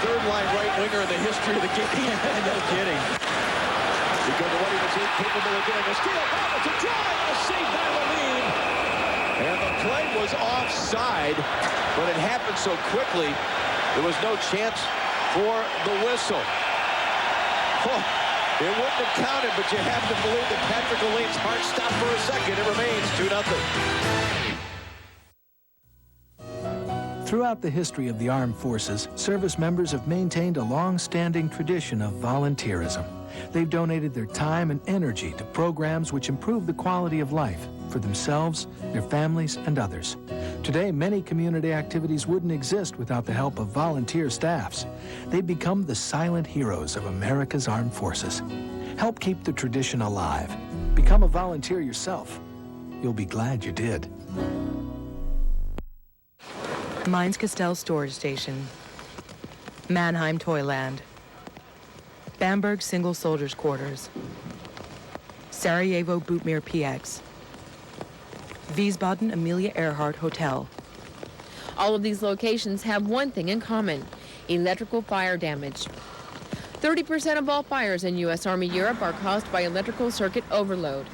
third-line right winger in the history of the game. No kidding. Because of what he was capable of doing. A steal, Robinson drive, a save by Lalime. And the play was offside, but it happened so quickly, there was no chance for the whistle. Oh, it wouldn't have counted, but you have to believe that Patrick Lalime's heart stopped for a second. It remains 2-0. Throughout the history of the armed forces, service members have maintained a long-standing tradition of volunteerism. They've donated their time and energy to programs which improve the quality of life for themselves, their families, and others. Today, many community activities wouldn't exist without the help of volunteer staffs. They've become the silent heroes of America's armed forces. Help keep the tradition alive. Become a volunteer yourself. You'll be glad you did. Mines Castell Storage Station, Mannheim Toyland, Bamberg Single Soldiers Quarters, Sarajevo Bootmere PX, Wiesbaden Amelia Earhart Hotel. All of these locations have one thing in common: electrical fire damage. 30% of all fires in U.S. Army Europe are caused by electrical circuit overload.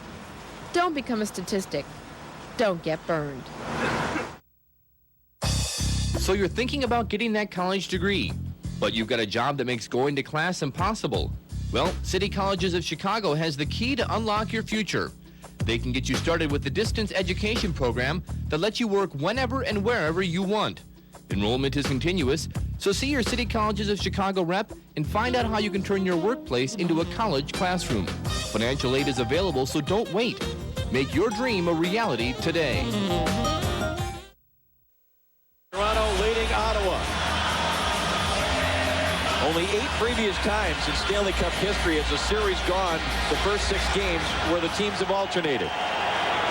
Don't become a statistic. Don't get burned. So you're thinking about getting that college degree, but you've got a job that makes going to class impossible. Well, City Colleges of Chicago has the key to unlock your future. They can get you started with the distance education program that lets you work whenever and wherever you want. Enrollment is continuous, so see your City Colleges of Chicago rep and find out how you can turn your workplace into a college classroom. Financial aid is available, so don't wait. Make your dream a reality today. Toronto leading Ottawa. Only 8 previous times in Stanley Cup history has a series gone the first 6 games where the teams have alternated.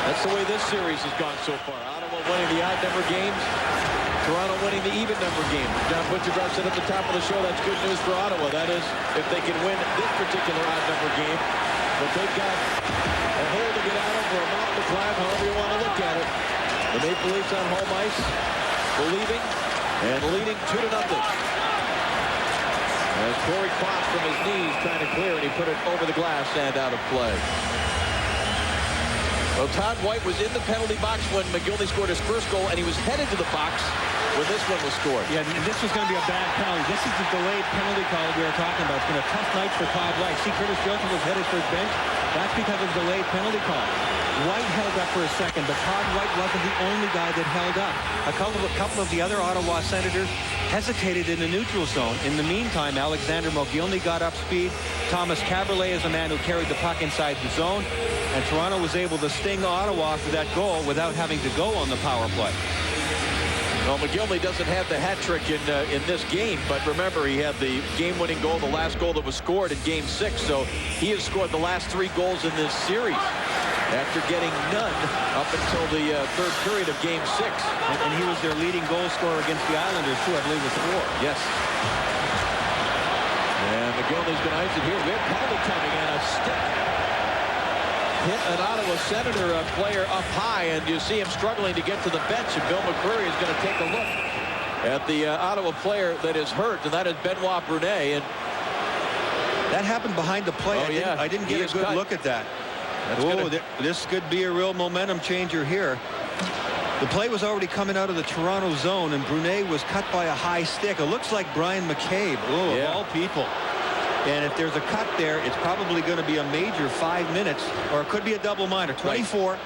That's the way this series has gone so far. Ottawa winning the odd number games, Toronto winning the even number games. John Butcherbrad said at the top of the show that's good news for Ottawa. That is, if they can win this particular odd number game. But they've got a hole to get out of, or a mountain to climb, however you want to look at it. The Maple Leafs on home ice, believing and leading 2-0. As Corey Cross from his knees trying to clear, and he put it over the glass and out of play. Well, Todd White was in the penalty box when McGillney scored his first goal, and he was headed to the box when this one was scored. Yeah, and this was going to be a bad penalty. This is the delayed penalty call we were talking about. It's been a tough night for Todd White. See, Curtis Joseph was headed for his bench. That's because of the delayed penalty call. White held up for a second, but Todd White wasn't the only guy that held up. A couple of the other Ottawa Senators hesitated in the neutral zone. In the meantime, Alexander Mogilny got up speed. Thomas Caberlet is a man who carried the puck inside the zone. And Toronto was able to sting Ottawa for that goal without having to go on the power play. Well, McGillney doesn't have the hat trick in this game, but remember, he had the game-winning goal, the last goal that was scored in Game 6, so he has scored the last 3 goals in this series after getting none up until the third period of Game 6. And he was their leading goal scorer against the Islanders, too, I believe, with 4. Yes. And McGillney's going to ice it here. We have penalty coming, and a stick hit an Ottawa Senator player up high, and you see him struggling to get to the bench, and Bill McCreary is going to take a look at the Ottawa player that is hurt, and that is Benoit Brunet. And that happened behind the play. I didn't get a good look at that. This could be a real momentum changer here. The play was already coming out of the Toronto zone, and Brunet was cut by a high stick. It looks like Brian McCabe, of all people. And if there's a cut there, it's probably going to be a major 5 minutes, or it could be a double minor. 24,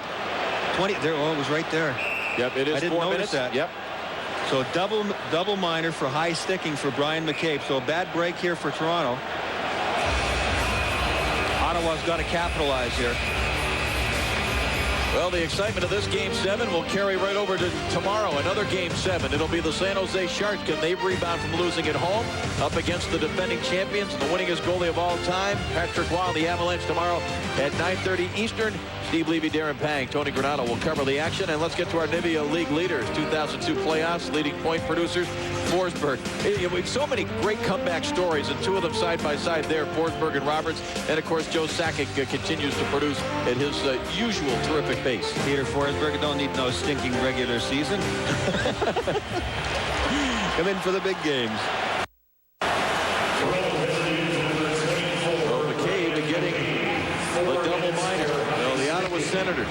20. There, it was right there. Yep, it is. I didn't notice that. Yep. So double minor for high sticking for Brian McCabe. So a bad break here for Toronto. Ottawa's got to capitalize here. Well, the excitement of this Game 7 will carry right over to tomorrow. Another Game 7. It'll be the San Jose Sharks. Can they rebound from losing at home up against the defending champions, the winningest goalie of all time, Patrick Roy, the Avalanche, tomorrow at 9:30 Eastern. Steve Levy, Darren Pang, Tony Granato will cover the action. And let's get to our Nivea League leaders. 2002 playoffs, leading point producers, Forsberg. We have so many great comeback stories, and 2 of them side by side there, Forsberg and Roberts. And, of course, Joe Sakic continues to produce at his usual terrific pace. Peter Forsberg don't need no stinking regular season. Come in for the big games. Well, McCabe getting the double minor. Well, the Ottawa Senators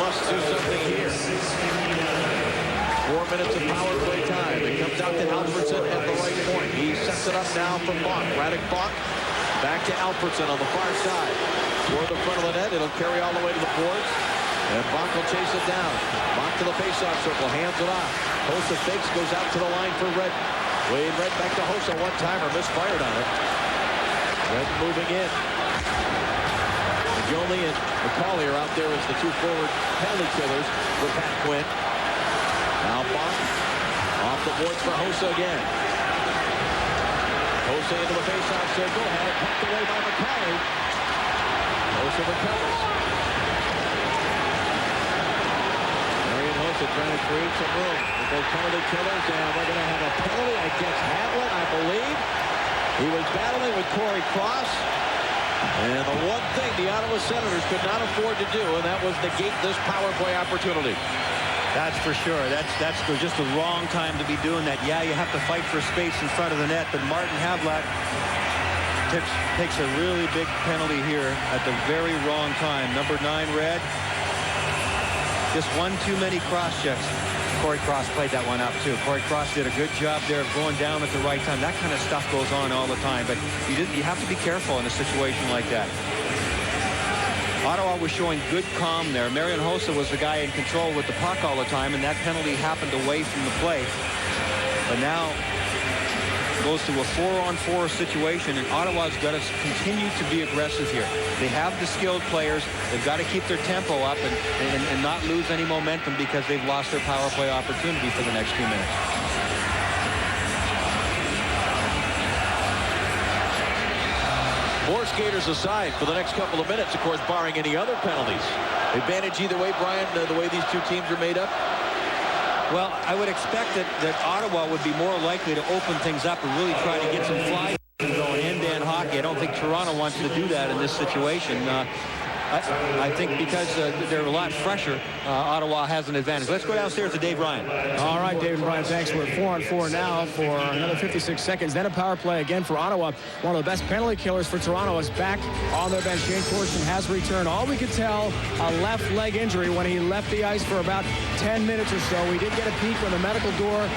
must do something here. 4 minutes of power play time. It comes out to Alfredson at the right point. He sets it up now for Bonk. Radek Bonk back to Alfredson on the far side. Toward the front of the net. It'll carry all the way to the boards. And Bonk will chase it down. Bonk to the faceoff circle. Hands it off. Hossa fakes, goes out to the line for Red. Wade Red back to Hossa. One-timer. Misfired on it. Red moving in. McGillney and McCauley are out there as the 2 forward penalty killers for Pat Quinn. Now Bonk off the boards for Hossa again. Hossa into the faceoff circle. Had it pumped away by McCauley. Hossa recovers. Marian Hossa trying to create some room with those penalty killers, and we're going to have a penalty against Havlat, I believe. He was battling with Corey Cross. And the one thing the Ottawa Senators could not afford to do, and that was negate this power play opportunity. That's for sure. That's just the wrong time to be doing that. Yeah, you have to fight for space in front of the net, but Martin Havlat takes a really big penalty here at the very wrong time. Number 9, Red. Just one too many cross checks. Corey Cross played that one up too. Corey Cross did a good job there of going down at the right time. That kind of stuff goes on all the time, but you have to be careful in a situation like that. Ottawa was showing good calm there. Marian Hossa was the guy in control with the puck all the time, and that penalty happened away from the play. But now goes to a 4-on-4 situation, and Ottawa's got to continue to be aggressive here. They have the skilled players. They've got to keep their tempo up and not lose any momentum because they've lost their power play opportunity for the next few minutes. 4 skaters aside for the next couple of minutes, of course, barring any other penalties. Advantage either way, Brian, the way these two teams are made up? Well, I would expect that Ottawa would be more likely to open things up and really try to get some fly going, hand-to-hand hockey. I don't think Toronto wants to do that in this situation. I think because they're a lot fresher, Ottawa has an advantage. Let's go downstairs to Dave Ryan. All right, Dave and Brian, thanks. We're 4-on-4 now for another 56 seconds. Then a power play again for Ottawa. One of the best penalty killers for Toronto is back on their bench. Shane Corson has returned. All we could tell, a left leg injury when he left the ice for about 10 minutes or so. We did get a peek when the medical door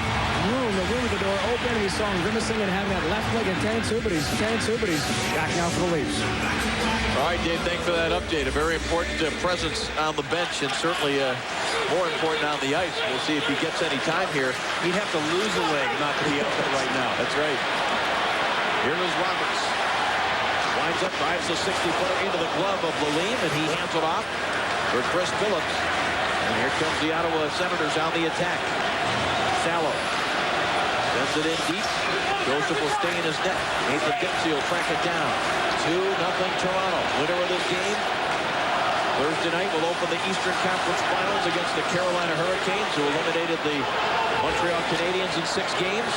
the room with the door open. We saw him grimacing and having that left leg and tearing too, but he's back now for the Leafs. All right, Dave, thanks for that update. A very important presence on the bench and certainly more important on the ice. We'll see if he gets any time here. He'd have to lose a leg not to be up there right now. That's right. Here is Roberts. Winds up, drives the 60-footer into the glove of Lalime, and he hands it off for Chris Phillips. And here comes the Ottawa Senators on the attack. Sallow sends it in deep. Joseph will stay in his net. Nathan Dempsey will track it down. 2-0 Toronto. Winner of this game Thursday night will open the Eastern Conference Finals against the Carolina Hurricanes, who eliminated the Montreal Canadiens in 6 games.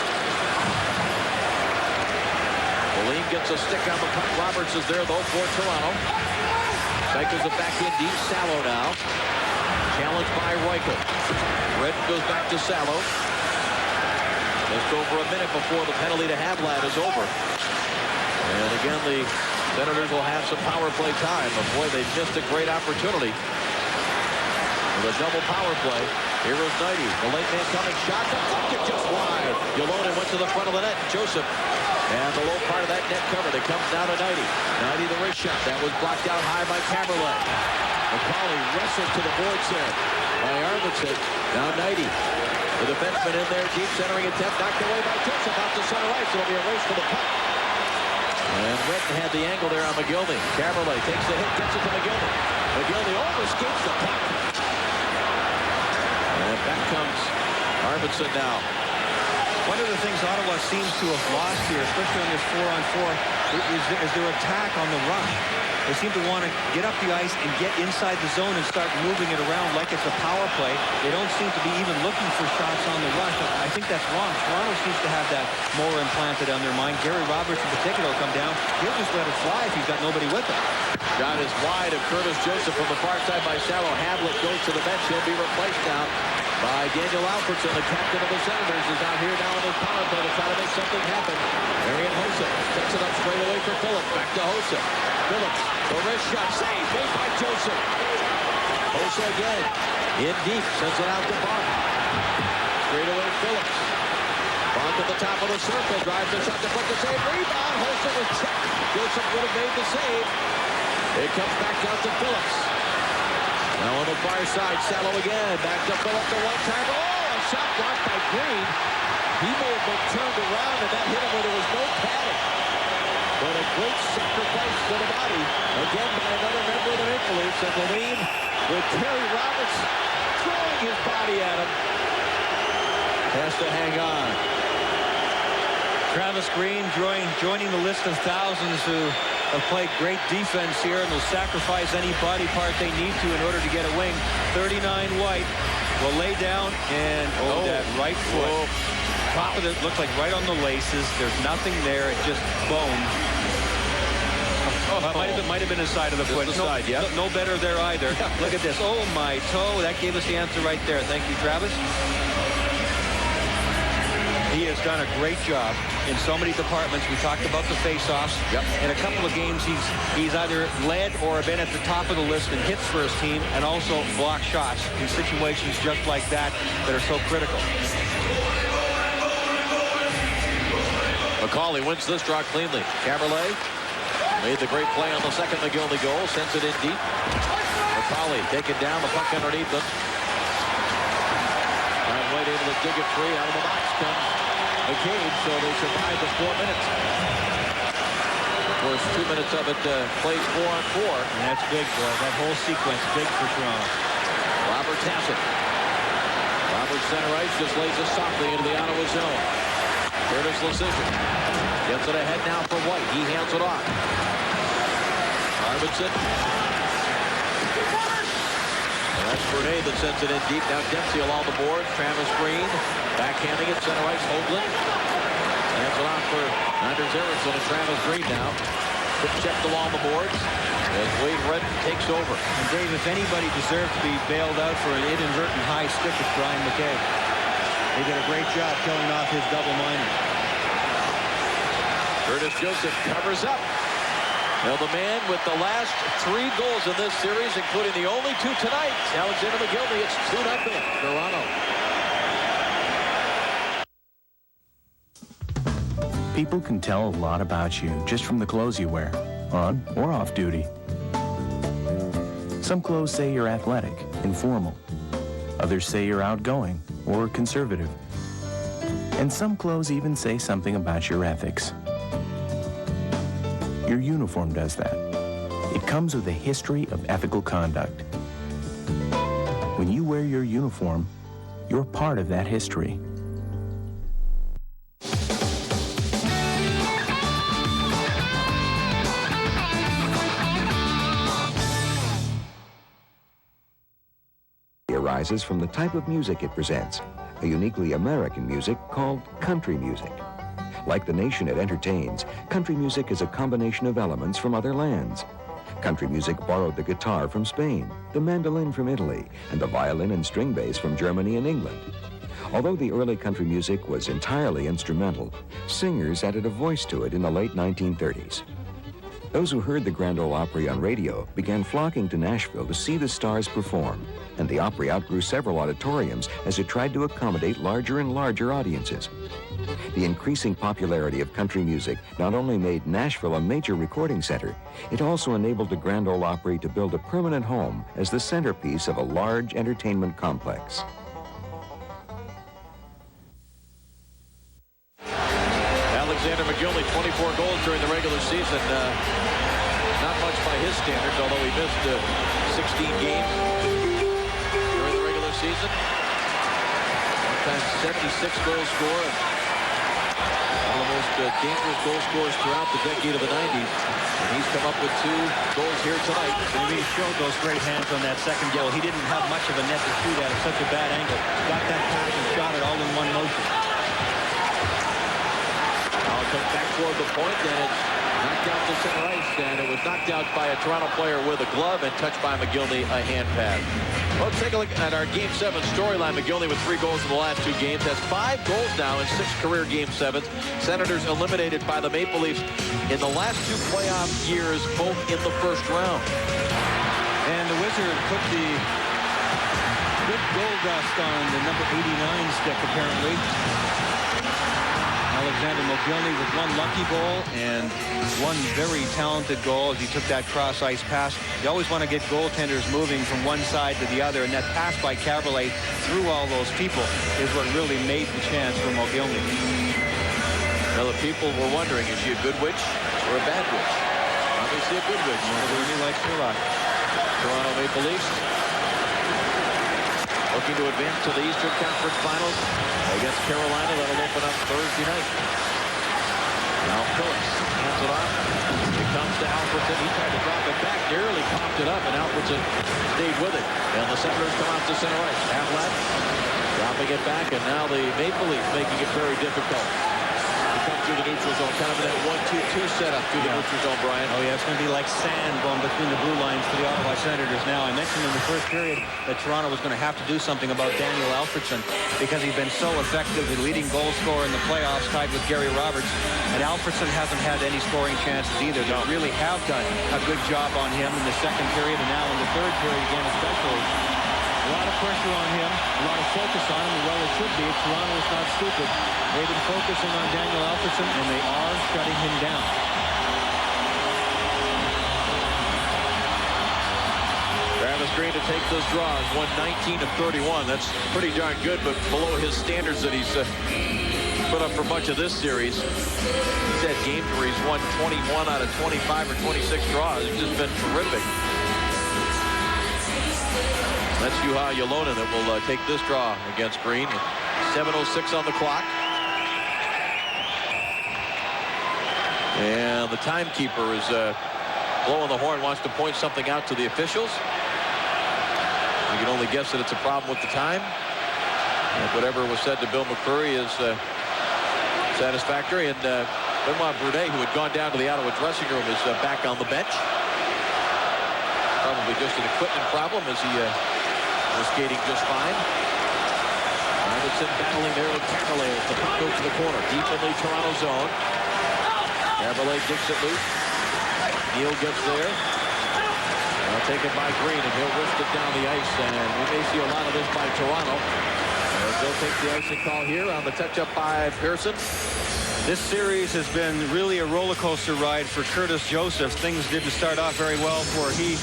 Lalime gets a stick on the puck. Roberts is there, though, for Toronto. Cycles it back in deep. Sallow now. Challenged by Reichel. Redden goes back to Sallow. Just over a minute before the penalty to Havlat is over. And again, the Senators will have some power play time. But boy, they missed a great opportunity with a double power play. Here is Knighty. The late man coming. Shot. Deflected just wide. Yolonen went to the front of the net. Joseph. And the low part of that net covered. It comes down to Knighty. Knighty the wrist shot. That was blocked out high by Caberlet. McCauley wrestled to the boards there by Arvidsson. Now Knighty. The defenseman in there. Deep centering attempt. Knocked away by Joseph out to center ice. It'll be a race for the puck. And Redden had the angle there on McGillney. Caberlet takes the hit, gets it to McGillney. McGillney overskates the puck. And back comes Arvidsson now. One of the things Ottawa seems to have lost here, especially on this 4-on-4, is their attack on the rush. They seem to want to get up the ice and get inside the zone and start moving it around like it's a power play. They don't seem to be even looking for shots on the rush. I think that's wrong. Toronto seems to have that more implanted on their mind. Gary Roberts in particular will come down. He'll just let it fly if he's got nobody with him. Shot is wide of Curtis Joseph from the far side by Sallow. Havlat goes to the bench. He'll be replaced now by Daniel Alfredsson, the captain of the Senators, is out here now on his power play to try to make something happen. Marian Hossa sets it up straight away for Phillips. Back to Hossa. Phillips, the wrist shot, save made by Joseph. Hossa again, in deep, sends it out to Bond. Straight away Phillips. Bond to the top of the circle, drives the shot to put the save. Rebound, Hossa was checked. Joseph would have made the save. It comes back down to Phillips. Now on the far side, Sallow again. Back to Phillips, the one-time. Oh, a shot blocked by Green. He may have been turned around, and that hit him where there was no padding. But a great sacrifice for the body. Again by another member of the Maple Leafs. And Lalime with Terry Roberts throwing his body at him. Has to hang on. Travis Green joining the list of thousands who have played great defense here and will sacrifice any body part they need to in order to get a wing. 39 White will lay down and that right foot. Top of it looks like right on the laces. There's nothing there. It's just bone. Might have been inside of the foot. No better there either. Look at this. Oh, my toe. That gave us the answer right there. Thank you, Travis. He has done a great job in so many departments. We talked about the face-offs. In a couple of games, he's either led or been at the top of the list in hits for his team and also blocked shots in situations just like that are so critical. McCauley wins this draw cleanly. Caberlet made the great play on the second McGillney goal. Sends it in deep. McCauley taking down the puck underneath them. Ryan White able to dig it free. Out of the box comes McCabe, so they survive the 4 minutes. Of course, 2 minutes of it plays 4-on-4. And that's big, boy. That whole sequence, big for Toronto. Roberts has it. Roberts center ice just lays it softly into the Ottawa zone. Curtis Lecision gets it ahead now for White. He hands it off. Arvidsson. And that's Bernay that sends it in deep. Now Dempsey along the board. Travis Green backhanding it. Center ice, Hoagland. Hands it off for Anders Eriksson and Travis Green now. Quick check along the boards as Wade Redden takes over. And Dave, if anybody deserved to be bailed out for an inadvertent high stick, it's Brian McKay. He did a great job killing off his double minor. Curtis Joseph covers up. Now the man with the last 3 goals in this series, including the only 2 tonight, Alexander McGillney. It's 2-0 Toronto. People can tell a lot about you just from the clothes you wear, on or off duty. Some clothes say you're athletic, informal. Others say you're outgoing or conservative. And some clothes even say something about your ethics. Your uniform does that. It comes with a history of ethical conduct. When you wear your uniform, you're part of that history. Arises from the type of music it presents, a uniquely American music called country music. Like the nation it entertains, country music is a combination of elements from other lands. Country music borrowed the guitar from Spain, the mandolin from Italy, and the violin and string bass from Germany and England. Although the early country music was entirely instrumental, singers added a voice to it in the late 1930s. Those who heard the Grand Ole Opry on radio began flocking to Nashville to see the stars perform, and the Opry outgrew several auditoriums as it tried to accommodate larger and larger audiences. The increasing popularity of country music not only made Nashville a major recording center, it also enabled the Grand Ole Opry to build a permanent home as the centerpiece of a large entertainment complex. Alexander McGillney, 24 goals during the regular season. Not much by his standards, although he missed 16 games during the regular season. Sometimes 76 goal scorer. One of the most dangerous goal scorers throughout the decade of the 90s. And he's come up with 2 goals here tonight. And he showed those great hands on that second goal. He didn't have much of a net to shoot at at such a bad angle. Got that pass and shot it all in one motion. Comes back toward the point, and it's knocked out to center ice, and it was knocked out by a Toronto player with a glove and touched by McGillney, a hand pad. Well, let's take a look at our Game 7 storyline. McGillney with 3 goals in the last 2 games, has 5 goals now in 6 career Game 7s. Senators eliminated by the Maple Leafs in the last 2 playoff years, both in the first round. And the Wizard put the good goal dust on the number 89 stick, apparently. Alexander McGillney with 1 lucky goal and 1 very talented goal as he took that cross-ice pass. You always want to get goaltenders moving from one side to the other, and that pass by Caberlet through all those people is what really made the chance for McGillney. Now the people were wondering, is she a good witch or a bad witch? Obviously a good witch. Really like Sherlock. Toronto Maple Leafs looking to advance to the Eastern Conference Finals against Carolina. That'll open up Thursday night. Now Phillips hands it off. It comes to Alfredson. He tried to drop it back, nearly popped it up, and Alfredson stayed with it. And the Senators come out to center ice. Havlat dropping it back, and now the Maple Leafs making it very difficult. Come through the neutral zone, kind of in that 1-2-2 setup through the neutral zone, Brian. Oh, yeah, it's going to be like sand going between the blue lines for the Ottawa Senators now. I mentioned in the first period that Toronto was going to have to do something about Daniel Alfredson because he's been so effective, the leading goal scorer in the playoffs, tied with Gary Roberts. And Alfredson hasn't had any scoring chances either. They really have done a good job on him in the second period and now in the third period again especially. A lot of pressure on him, a lot of focus on him, and well, it should be. Toronto is not stupid. They've been focusing on Daniel Alfredson, and they are shutting him down. Travis Green to take those draws, 119-31. That's pretty darn good, but below his standards that he's put up for much of this series. He's had games where he's won 21 out of 25 or 26 draws. It's just been terrific. That's Juha Jalonen that will take this draw against Green. 7:06 on the clock. And the timekeeper is blowing the horn, wants to point something out to the officials. You can only guess that it's a problem with the time. And whatever was said to Bill McCreary is satisfactory. And Benoit Broudet, who had gone down to the Ottawa dressing room, is back on the bench. Probably just an equipment problem, as he was skating just fine. Iverson battling there with Caberlet as the puck goes to the corner. Deep in the Toronto zone. Caberlet digs it loose. Neal gets there. Now taken by Green, and he'll wrist it down the ice. And we may see a lot of this by Toronto. They'll take the icing call here on the touch-up by Pearson. This series has been really a roller coaster ride for Curtis Joseph. Things didn't start off very well for he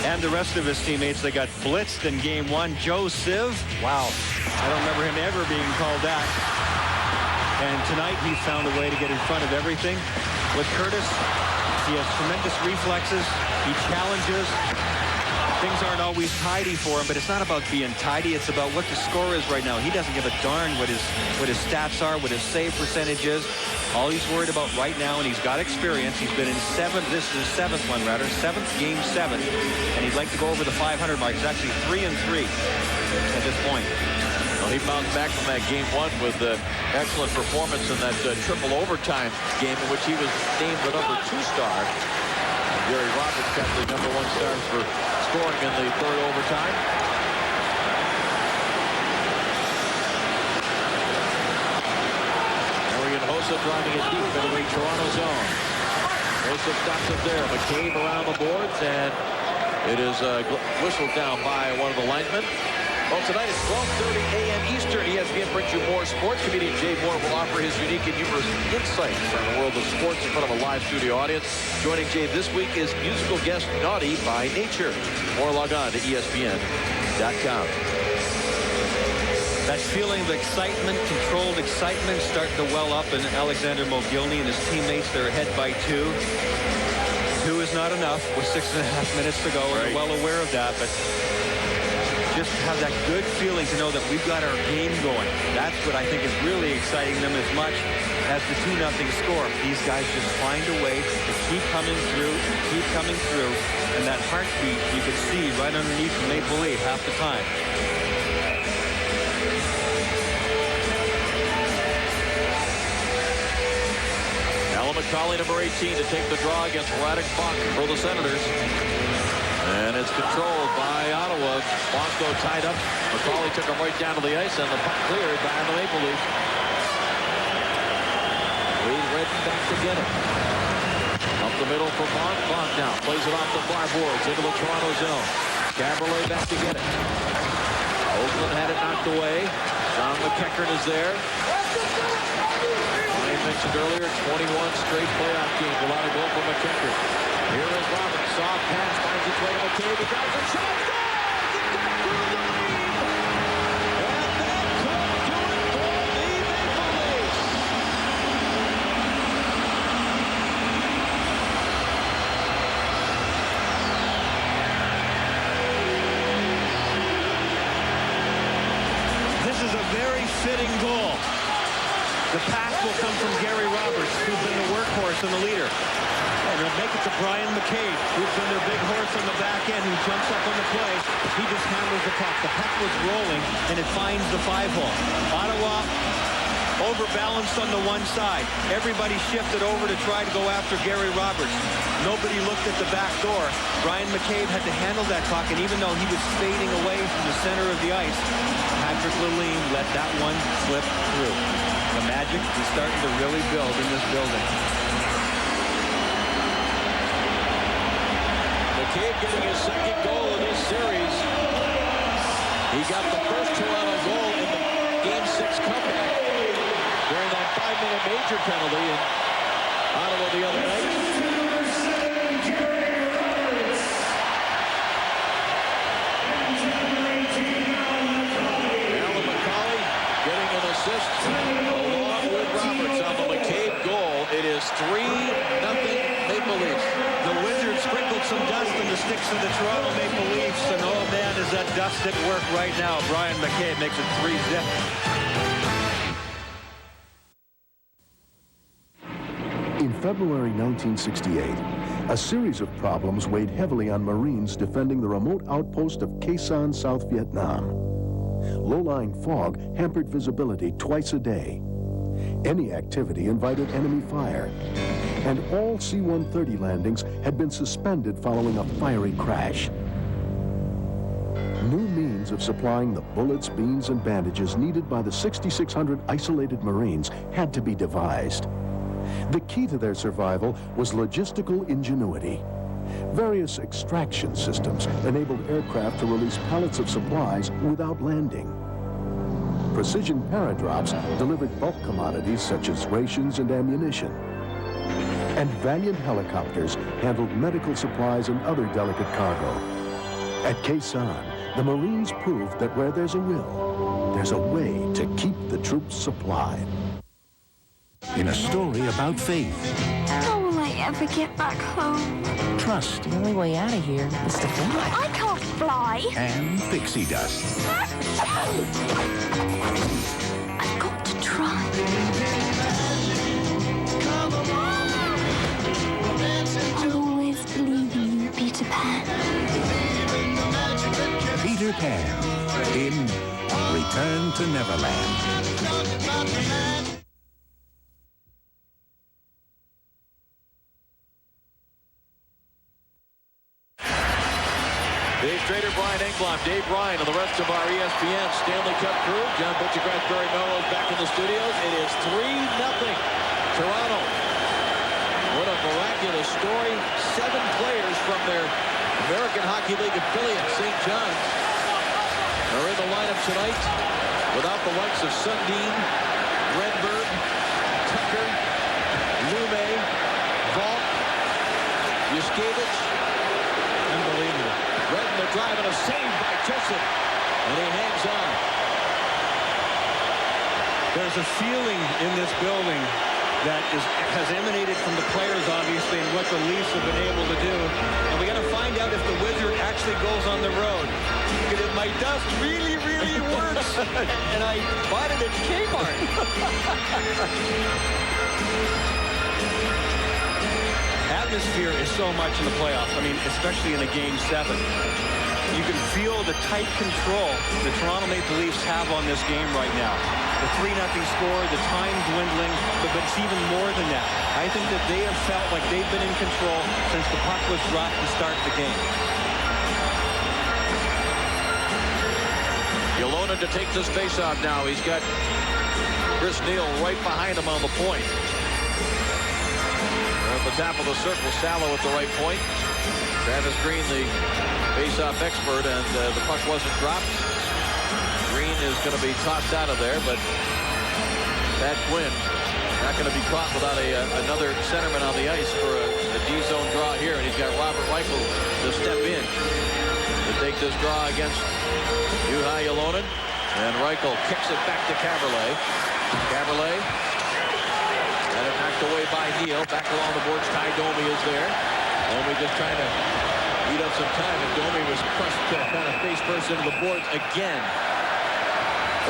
and the rest of his teammates. They got blitzed in game 1. Joe Civ, wow, I don't remember him ever being called that. And tonight he found a way to get in front of everything. With Curtis, he has tremendous reflexes. He challenges. Things aren't always tidy for him, but it's not about being tidy. It's about what the score is right now. He doesn't give a darn what his stats are, what his save percentage is. All he's worried about right now, and he's got experience. He's been in this is his seventh game 7, and he'd like to go over the 500 mark. He's actually 3-3 at this point. Well, he bounced back from that game 1 with excellent performance in that triple overtime game in which he was named the number 2 star. Gary Roberts got the number 1 stars for scoring in the 3rd overtime. Arian Hossa driving it deep into the Toronto zone. Hossa stops it there. McCabe around the boards, and it is whistled down by one of the linemen. Well, tonight at 12:30 a.m. Eastern, ESPN brings you more sports. Comedian Jay Moore will offer his unique and humorous insights on the world of sports in front of a live studio audience. Joining Jay this week is musical guest Naughty by Nature. More, log on to ESPN.com. That feeling of excitement, controlled excitement, starting to well up in Alexander Mogilny and his teammates. They're ahead by 2. 2 is not enough with 6.5 minutes to go. We're well aware of that, but just have that good feeling to know that we've got our game going. That's what I think is really exciting them as much as the 2-0 score. These guys just find a way to keep coming through, and that heartbeat you can see right underneath the Maple Leaf half the time. Alan McCauley, number 18, to take the draw against Radek Bach for the Senators. And it's controlled by Ottawa. Bosco tied up. McCauley took him right down to the ice, and the puck cleared by the Maple Leafs. Wade Redden back to get it. Up the middle for Bonk. Bonk now plays it off the far boards into the Toronto zone. Caberlet back to get it. Oakland had it knocked away. John McEachern is there. I mentioned earlier, 21 straight playoff games without a goal for McEachern. Here is Roberts. Soft pass finds its way to McCabe. He drives a shot. Scores! He got through the lead. And that could do it for the Maple Leafs. This is a very fitting goal. The pass will come from Gary Roberts, who's been the workhorse and the leader. And they'll make it to Brian McCabe, who's been their big horse on the back end, who jumps up on the play. He just handles the puck. The puck was rolling, and it finds the 5-hole. Ottawa overbalanced on the one side. Everybody shifted over to try to go after Gary Roberts. Nobody looked at the back door. Brian McCabe had to handle that puck, and even though he was fading away from the center of the ice, Patrick Lalime let that one slip through. The magic is starting to really build in this building. McCabe getting his second goal in this series. He got the first Toronto goal in the Game 6 comeback during that 5-minute major penalty in Ottawa the other night. Alan McCauley getting an assist along with Roberts on the McCabe goal. It is 3-0 Maple Leafs. The Wizards sprinkled some dust in the sticks of the Toronto Maple Leafs, and oh man, is that dust at work right now. Brian McCabe makes it 3-0. In February 1968, A series of problems weighed heavily on Marines defending the remote outpost of Khe Sanh, South Vietnam. Low-lying fog hampered visibility twice a day. Any activity invited enemy fire. And all C-130 landings had been suspended following a fiery crash. New means of supplying the bullets, beans, and bandages needed by the 6,600 isolated Marines had to be devised. The key to their survival was logistical ingenuity. Various extraction systems enabled aircraft to release pallets of supplies without landing. Precision paradrops delivered bulk commodities such as rations and ammunition. And Valiant helicopters handled medical supplies and other delicate cargo. At Khe Sanh, the Marines proved that where there's a will, there's a way to keep the troops supplied. In a story about faith. How will I ever get back home? Trust. The only way out of here is to fly. I can't fly. And pixie dust. I've got to try. I'll always believe in you, Peter Pan. Peter Pan in Return to Neverland. Dave Strader, Brian Englund, Dave Ryan, and the rest of our ESPN Stanley Cup crew. John Butchergrass, Barry Melrose back in the studios. It is 3-0 Toronto. What a miraculous story. 7 players from their American Hockey League affiliate, St. John's, are in the lineup tonight without the likes of Sundin, Redberg, Tucker, Lume, Vault, Yuskevich. Unbelievable. Redden the drive and a save by Joseph. And he hangs on. There's a feeling in this building that has emanated from the players, obviously, and what the Leafs have been able to do. And we got to find out if the Wizard actually goes on the road. Because if my dust really, really works, and I bought it at Kmart. Atmosphere is so much in the playoffs. I mean, especially in a Game 7. You can feel the tight control the Toronto Maple Leafs have on this game right now. The 3-0 score, the time dwindling, but it's even more than that. I think that they have felt like they've been in control since the puck was dropped to start the game. Yolonen to take this faceoff now. He's got Chris Neal right behind him on the point. At the top of the circle, Salo at the right point. Travis Green, the face-off expert, and the puck wasn't dropped. Green is going to be tossed out of there, but Pat Quinn not going to be caught without another centerman on the ice for a D-zone draw here, and he's got Robert Reichel to step in to take this draw against Juha Yolonen, and Reichel kicks it back to Caberlet. Caberlet. And it knocked away by Neal. Back along the boards, Ty Domi is there. Domi just trying to eat up some time, and Domi was crushed kind of face first into the boards again.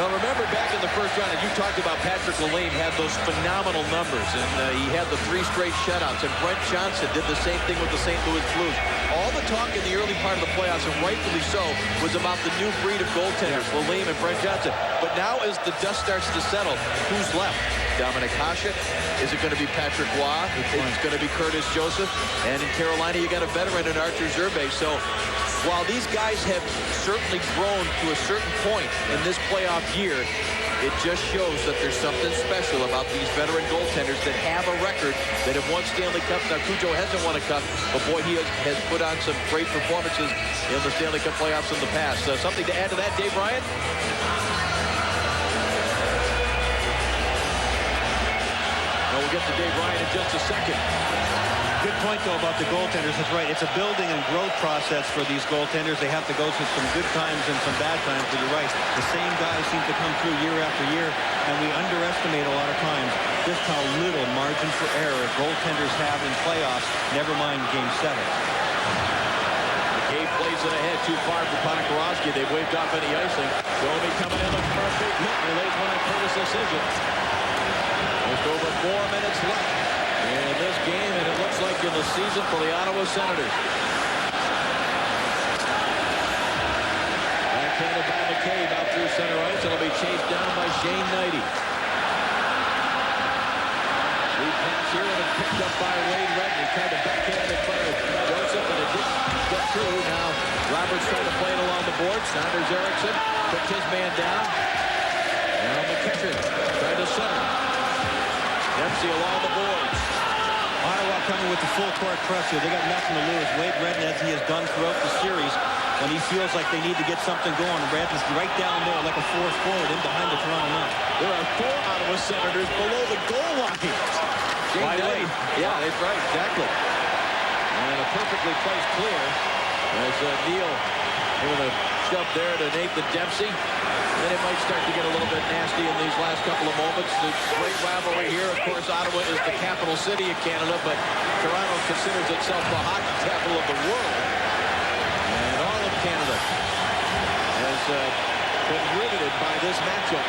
Well, remember back in the first round, and you talked about Patrick Lalane had those phenomenal numbers, and he had the 3 straight shutouts, and Brent Johnson did the same thing with the St. Louis Blues. All the talk in the early part of the playoffs, and rightfully so, was about the new breed of goaltenders, Lalane and Brent Johnson. But now as the dust starts to settle, who's left? Dominic Hasek? Is it going to be Patrick Roy? It's going to be Curtis Joseph. And in Carolina, you got a veteran in Arthur Zerbe. So while these guys have certainly grown to a certain point in this playoff year, it just shows that there's something special about these veteran goaltenders that have a record, that have won Stanley Cups. Now, Cujo hasn't won a cup, but boy, he has put on some great performances in the Stanley Cup playoffs in the past. Something to add to that, Dave Ryan? We'll get to Dave Ryan in just a second. Good point, though, about the goaltenders. That's right. It's a building and growth process for these goaltenders. They have to go through some good times and some bad times, but you're right. The same guys seem to come through year after year, and we underestimate a lot of times just how little margin for error goaltenders have in playoffs, never mind Game 7. McCabe plays it ahead too far for Ponikarovsky. They waved off any icing. Domi coming in looking for a big hit. He lays one on Curtis Decision. Just over 4 minutes left in this game, and it looks like in the season for the Ottawa Senators. Backhanded by McCabe out through center ice. It'll be chased down by Shane Knighty. Lead pass here, and it's picked up by Wade Redden. He tried to backhand it in front of Joseph, and it didn't get through. Now Roberts trying to play it along the boards. Sanders Eriksson took his man down. Now McEachern tried to center. Dempsey along the boards. Ottawa coming with the full court press here. They got nothing to lose. Wade Redden, as he has done throughout the series, when he feels like they need to get something going, Redden's right down there like a fourth forward in behind the Toronto net. There are 4 Ottawa Senators below the goal line. Wide lane. Yeah, that's right, exactly. And a perfectly placed clear as Neal giving a shove there to Nathan Dempsey. Then it might start to get a little bit nasty in these last couple of moments. The great rivalry here, of course, Ottawa is the capital city of Canada, but Toronto considers itself the hockey capital of the world. And all of Canada has been riveted by this matchup.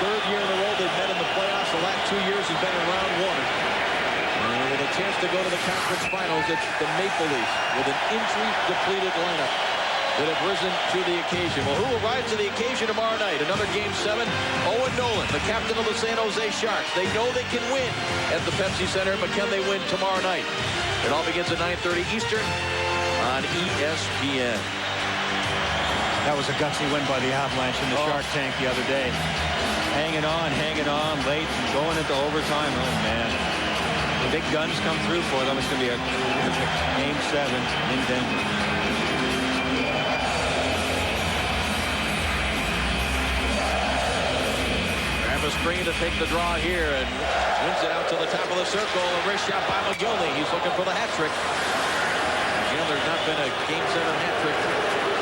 3rd year in a row they've met in the playoffs. The last 2 years has been in round 1. And with a chance to go to the conference finals, it's the Maple Leafs with an injury-depleted lineup that have risen to the occasion. Well, who will rise to the occasion tomorrow night? Another Game 7. Owen Nolan, the captain of the San Jose Sharks. They know they can win at the Pepsi Center, but can they win tomorrow night? It all begins at 9:30 Eastern on ESPN. That was a gutsy win by the Avalanche in the Shark Tank the other day. Hanging on late, going into overtime. Oh, man. The big guns come through for them. It's going to be a Game 7 in Denver. Screen to take the draw here and wins it out to the top of the circle. A wrist shot by McGillney. He's looking for the hat trick. Again, there's not been a Game 7 hat trick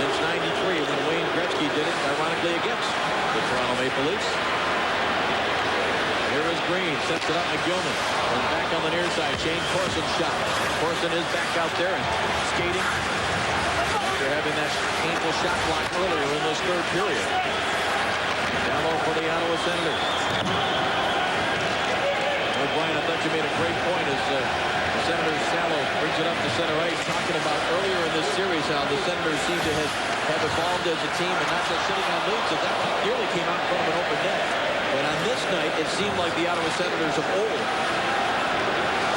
since '93 when Wayne Gretzky did it, ironically, against the Toronto Maple Leafs. Here is Green, sets it up McGillney. And back on the near side, Shane Corson's shot. Corson is back out there and skating after having that painful shot block earlier in this 3rd period. Down low for the Ottawa Senators. Well, Brian, I thought you made a great point as the Senators shallow brings it up to center ice, talking about earlier in this series how the Senators seem to have evolved as a team and not just sitting on leads, as that nearly came out in front of an open net. But on this night, it seemed like the Ottawa Senators of old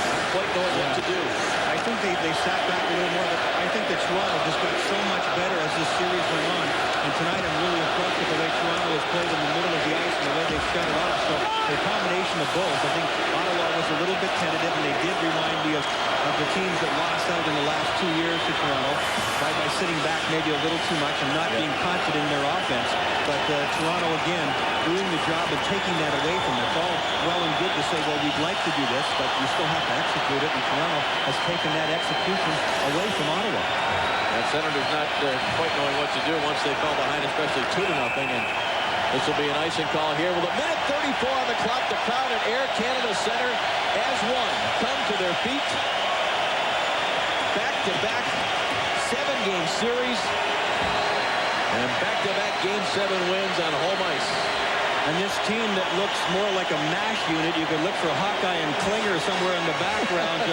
not quite knowing what to do. I think they sat back a little more, but I think that Toronto just got so much better as this series went on. And tonight I'm really impressed with the way Toronto has played in the middle of the ice and the way they've set it off. So a combination of both. I think Ottawa was a little bit tentative, and they did remind me of the teams that lost out in the last 2 years to Toronto by sitting back maybe a little too much and not being confident in their offense. But Toronto, again, doing the job of taking that away from them. It's all well and good to say, well, we'd like to do this, but you still have to execute it, and Toronto has taken that execution away from Ottawa. And Senators not quite knowing what to do once they fell behind, especially 2-0. And this will be an icing call here with 1:34 on the clock. The crowd at Air Canada Center as one come to their feet. Back-to-back 7-game series and back-to-back Game 7 wins on home ice. And this team that looks more like a MASH unit, you could look for Hawkeye and Klinger somewhere in the background.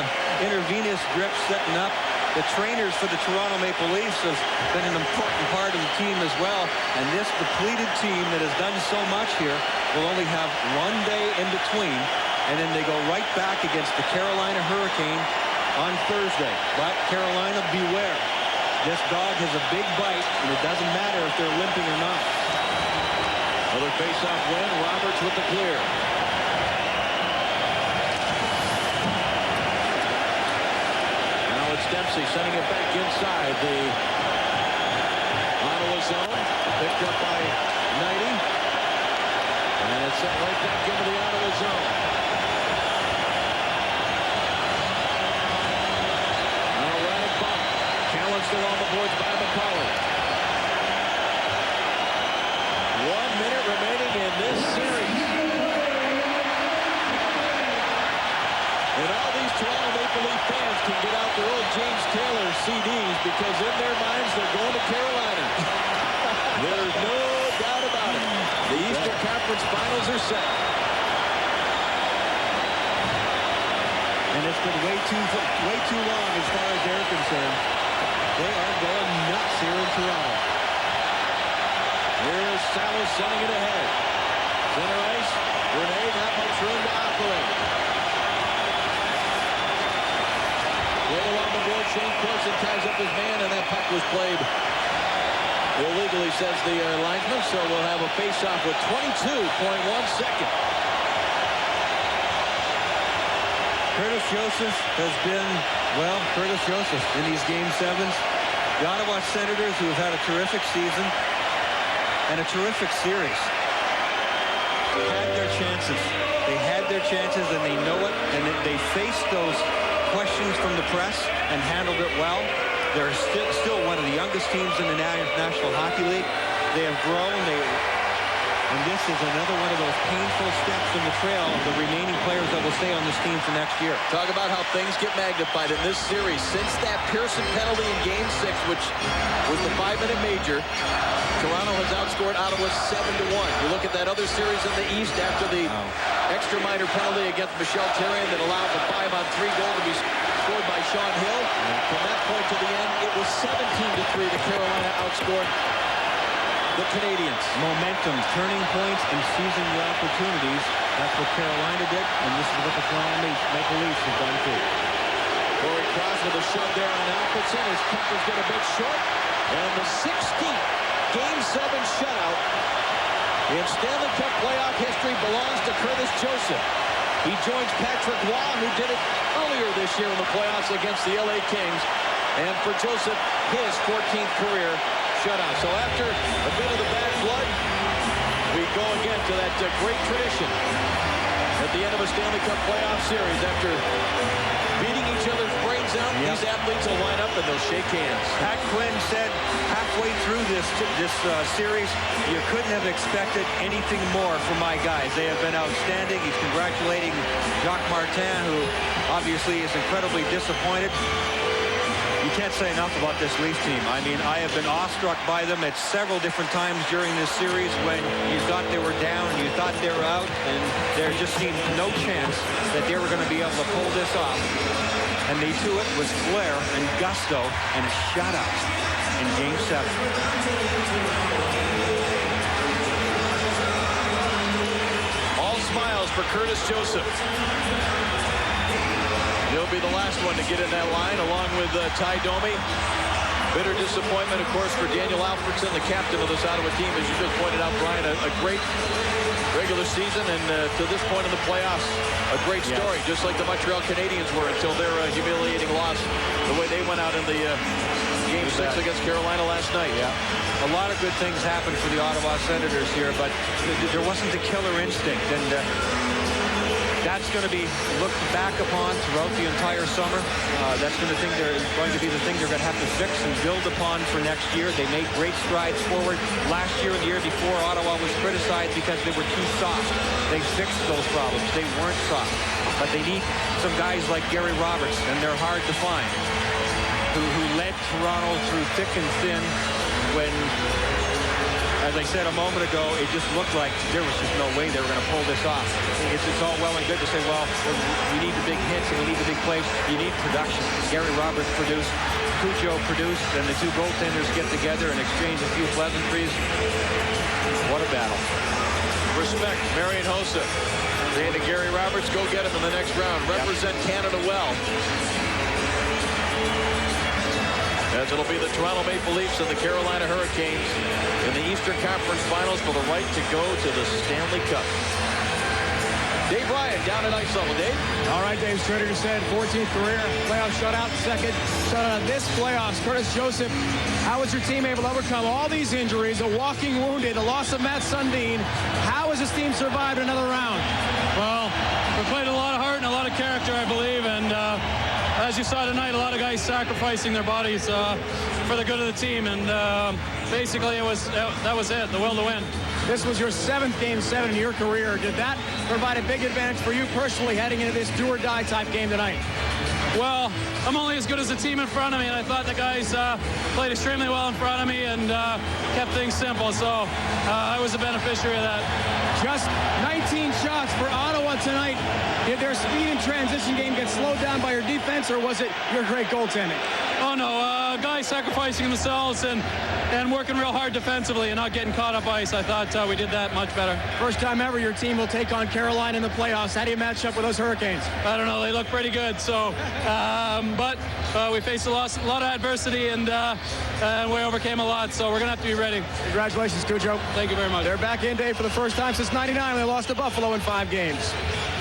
Intravenous drip setting up. The trainers for the Toronto Maple Leafs have been an important part of the team as well. And this depleted team that has done so much here will only have 1 day in between. And then they go right back against the Carolina Hurricane on Thursday. But Carolina, beware. This dog has a big bite, and it doesn't matter if they're limping or not. Another face-off win. Roberts with the clear. It's Dempsey sending it back inside the Ottawa zone. Picked up by Knighty. And it's sent right back into the Ottawa zone. Now right at bump. Callan still on the boards by McCauley. 1 minute remaining in this series. And all these Toronto Maple Leaf fans can get out their old James Taylor CDs because in their minds they're going to Carolina. There's no doubt about it. The Eastern Conference Finals are set. And it's been way too long as far as they're concerned. They are going nuts here in Toronto. Here's Salas sending it ahead. Center ice. Grenade, not much room to operate. Way along the board, Shane Corson ties up his man, and that puck was played illegally, says the linesman, so we'll have a face-off with 22.1 seconds. Curtis Joseph has been, well, Curtis Joseph in these Game 7s. The Ottawa Senators, who have had a terrific season and a terrific series, had their chances. They had their chances, and they know it, and they faced those questions from the press and handled it well. They're still one of the youngest teams in the National Hockey League. They have grown. And this is another one of those painful steps in the trail of the remaining players that will stay on this team for next year. Talk about how things get magnified in this series. Since that Pearson penalty in Game 6, which was the 5-minute major, Toronto has outscored Ottawa 7-1. You look at that other series in the East after the extra minor penalty against Michel Therrien that allowed the 5-on-3 goal to be scored by Sean Hill. And from that point to the end, it was 17-3 that Carolina outscored the Canadians. Momentum, turning points, and seizing the opportunities. That's what Carolina did, and this is what the Toronto Maple Leafs have done too. Corey Cross with a shove there on Alfredson. His puck is get a bit short. And the 16th Game 7 shutout in Stanley Cup playoff history belongs to Curtis Joseph. He joins Patrick Roy, who did it earlier this year in the playoffs against the LA Kings. And for Joseph, his 14th career shutout. So after a bit of the bad blood, we go again to that great tradition at the end of a Stanley Cup playoff series. After beating each other's brains out, these athletes will line up and they'll shake hands. Pat Quinn said halfway through this series, you couldn't have expected anything more from my guys. They have been outstanding. He's congratulating Jacques Martin, who obviously is incredibly disappointed. You can't say enough about this Leafs team. I mean, I have been awestruck by them at several different times during this series when you thought they were down and you thought they were out, and there just seemed no chance that they were going to be able to pull this off. And they do it with flair and gusto and a shutout in Game 7. All smiles for Curtis Joseph. He'll be the last one to get in that line, along with Ty Domi. Bitter disappointment, of course, for Daniel Alfredson, the captain of this Ottawa team, as you just pointed out, Brian. A great regular season, and to this point in the playoffs, a great story, just like the Montreal Canadiens were until their humiliating loss, the way they went out in the Game 6 against Carolina last night. A lot of good things happened for the Ottawa Senators here, but there wasn't the killer instinct, and that's going to be looked back upon throughout the entire summer. That's going to be the thing they're going to have to fix and build upon for next year. They made great strides forward. Last year and the year before, Ottawa was criticized because they were too soft. They fixed those problems. They weren't soft. But they need some guys like Gary Roberts, and they're hard to find, who led Toronto through thick and thin when, as I said a moment ago, it just looked like there was just no way they were going to pull this off. It's all well and good to say, well, we need the big hits and we need the big plays. You need production. Gary Roberts produced, Cujo produced, and the two goaltenders get together and exchange a few pleasantries. What a battle. Respect, Marian Hossa. Saying to Gary Roberts, go get him in the next round. Represent Canada well. As it'll be the Toronto Maple Leafs and the Carolina Hurricanes in the Eastern Conference Finals for the right to go to the Stanley Cup. Dave Ryan down at ice level. Dave? All right, Dave Stritter said 14th career playoff shutout, second shutout of this playoffs. Curtis Joseph, how was your team able to overcome all these injuries, a walking wounded, the loss of Matt Sundin? How has this team survived another round? Well, we played a lot of heart and a lot of character, I believe, and as you saw tonight, a lot of guys sacrificing their bodies for the good of the team, and basically that was it, the will to win. This was your 7th Game 7 in your career. Did that provide a big advantage for you personally heading into this do-or-die type game tonight? Well, I'm only as good as the team in front of me, and I thought the guys played extremely well in front of me and kept things simple, so I was the beneficiary of that. Just 19 shots for Ottawa tonight. Did their speed and transition game get slowed down by your defense, or was it your great goaltending? Oh, no. Guys sacrificing themselves and working real hard defensively and not getting caught up ice. I thought we did that much better. First time ever your team will take on Carolina in the playoffs. How do you match up with those Hurricanes? I don't know. They look pretty good. So, but we faced a lot of adversity and we overcame a lot. So we're going to have to be ready. Congratulations, Cujo. Thank you very much. They're back in day for the first time since '99. They lost to Buffalo in 5 games.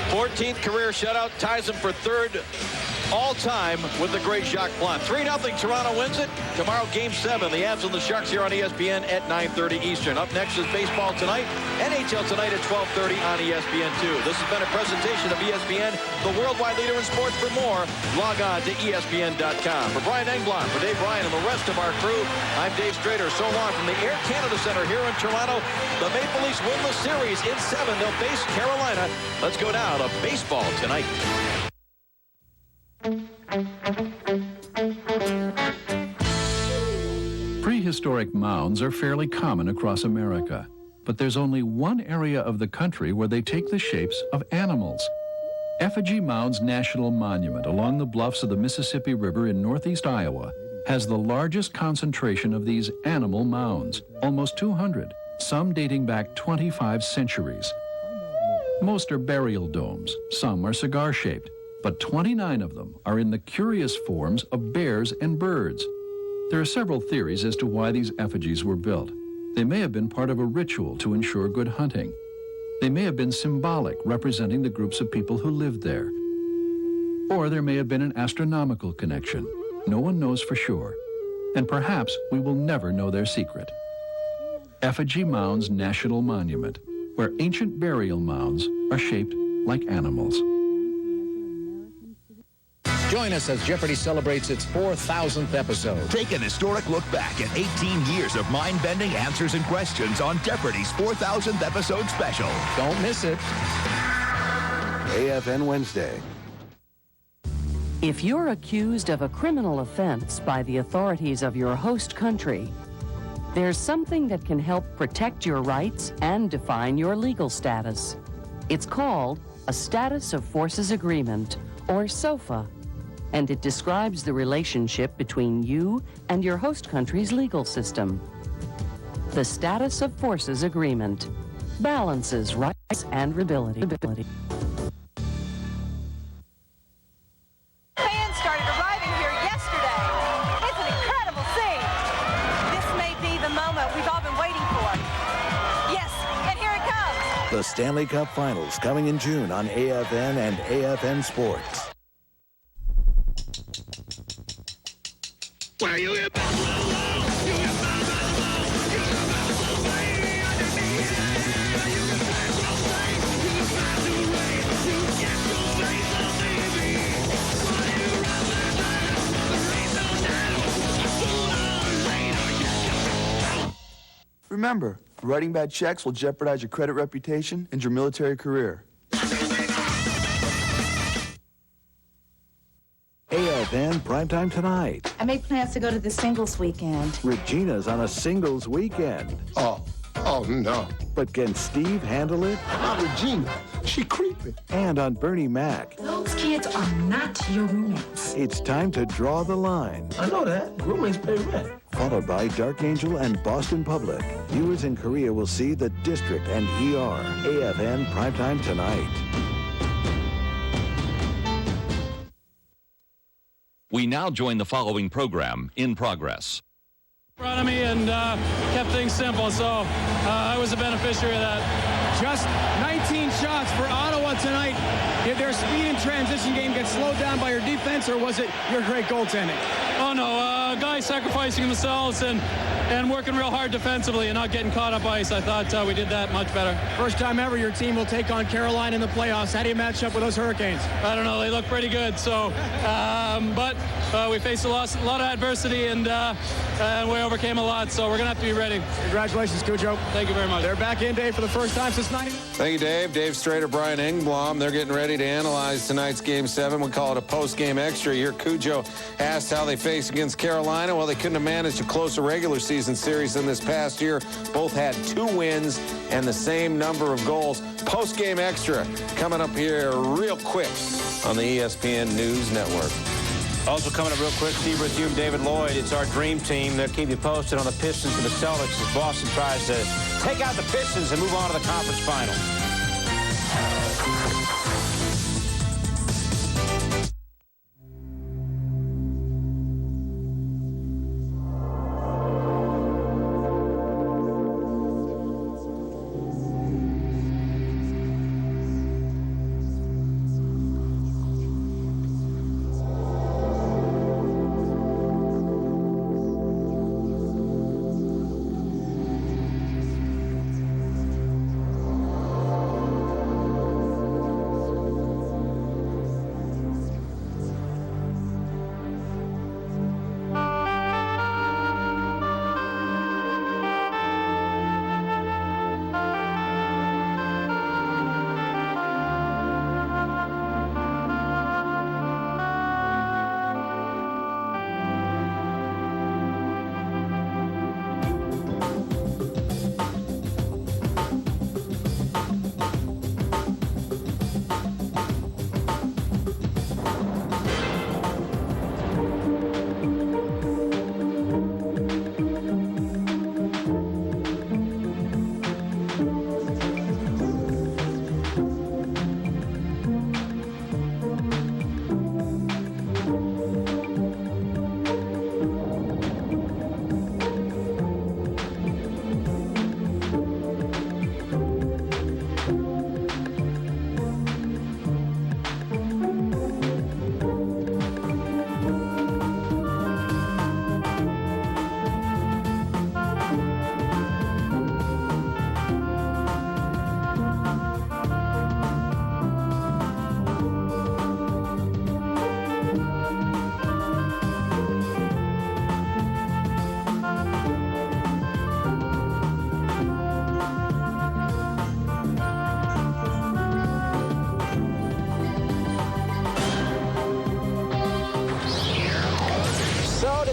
14th career shutout, ties him for third all-time with the great Jacques Plante. 3-0, Toronto wins it. Tomorrow, Game 7, the Avs and the Sharks here on ESPN at 9:30 Eastern. Up next is baseball tonight. NHL tonight at 12:30 on ESPN2. This has been a presentation of ESPN, the worldwide leader in sports. For more, log on to ESPN.com. For Brian Engblom, for Dave Ryan, and the rest of our crew, I'm Dave Strader. So long from the Air Canada Center here in Toronto. The Maple Leafs win the series in 7. They'll face Carolina. Let's go now to baseball tonight. Prehistoric mounds are fairly common across America, but there's only one area of the country where they take the shapes of animals. Effigy Mounds National Monument along the bluffs of the Mississippi River in northeast Iowa has the largest concentration of these animal mounds, almost 200, some dating back 25 centuries. Most are burial domes, some are cigar-shaped, but 29 of them are in the curious forms of bears and birds. There are several theories as to why these effigies were built. They may have been part of a ritual to ensure good hunting. They may have been symbolic, representing the groups of people who lived there. Or there may have been an astronomical connection. No one knows for sure. And perhaps we will never know their secret. Effigy Mounds National Monument, where ancient burial mounds are shaped like animals. Join us as Jeopardy celebrates its 4,000th episode. Take an historic look back at 18 years of mind-bending answers and questions on Jeopardy's 4,000th episode special. Don't miss it. AFN Wednesday. If you're accused of a criminal offense by the authorities of your host country, there's something that can help protect your rights and define your legal status. It's called a Status of Forces Agreement, or SOFA, and it describes the relationship between you and your host country's legal system. The Status of Forces Agreement balances rights and ability. Fans started arriving here yesterday. It's an incredible scene. This may be the moment we've all been waiting for. Yes, and here it comes. The Stanley Cup Finals coming in June on AFN and AFN Sports. Remember, writing bad checks will jeopardize your credit reputation and your military career. AFN Primetime Tonight. I made plans to go to the singles weekend. Regina's on a singles weekend. Oh no. But can Steve handle it? Not Regina. She creepy. And on Bernie Mac. Those kids are not your roommates. It's time to draw the line. I know that. Roommates pay rent. Followed by Dark Angel and Boston Public. Viewers in Korea will see The District and ER. AFN Primetime Tonight. We now join the following program in progress. In front of me and kept things simple, so I was the beneficiary of that. Just 19 shots for Ottawa tonight. Did their speed and transition game get slowed down by your defense, or was it your great goaltending? Oh, no. Guys sacrificing themselves and working real hard defensively and not getting caught up ice. I thought we did that much better. First time ever your team will take on Carolina in the playoffs. How do you match up with those Hurricanes? I don't know. They look pretty good. So, but we faced a lot of adversity, and we overcame a lot. So we're going to have to be ready. Congratulations, Cujo. Thank you very much. They're back in, Dave, for the first time since 90. Thank you, Dave. Dave Strader, Brian Engblom. They're getting ready to analyze tonight's Game 7. We call it a post-game extra. Here, Cujo asked how they faced against Carolina. Well, they couldn't have managed to close a regular season series in this past year. Both had 2 wins and the same number of goals. Post-game extra coming up here real quick on the ESPN News Network. Also coming up real quick, Steve, with you and David Lloyd. It's our dream team. They'll keep you posted on the Pistons and the Celtics as Boston tries to take out the Pistons and move on to the conference final.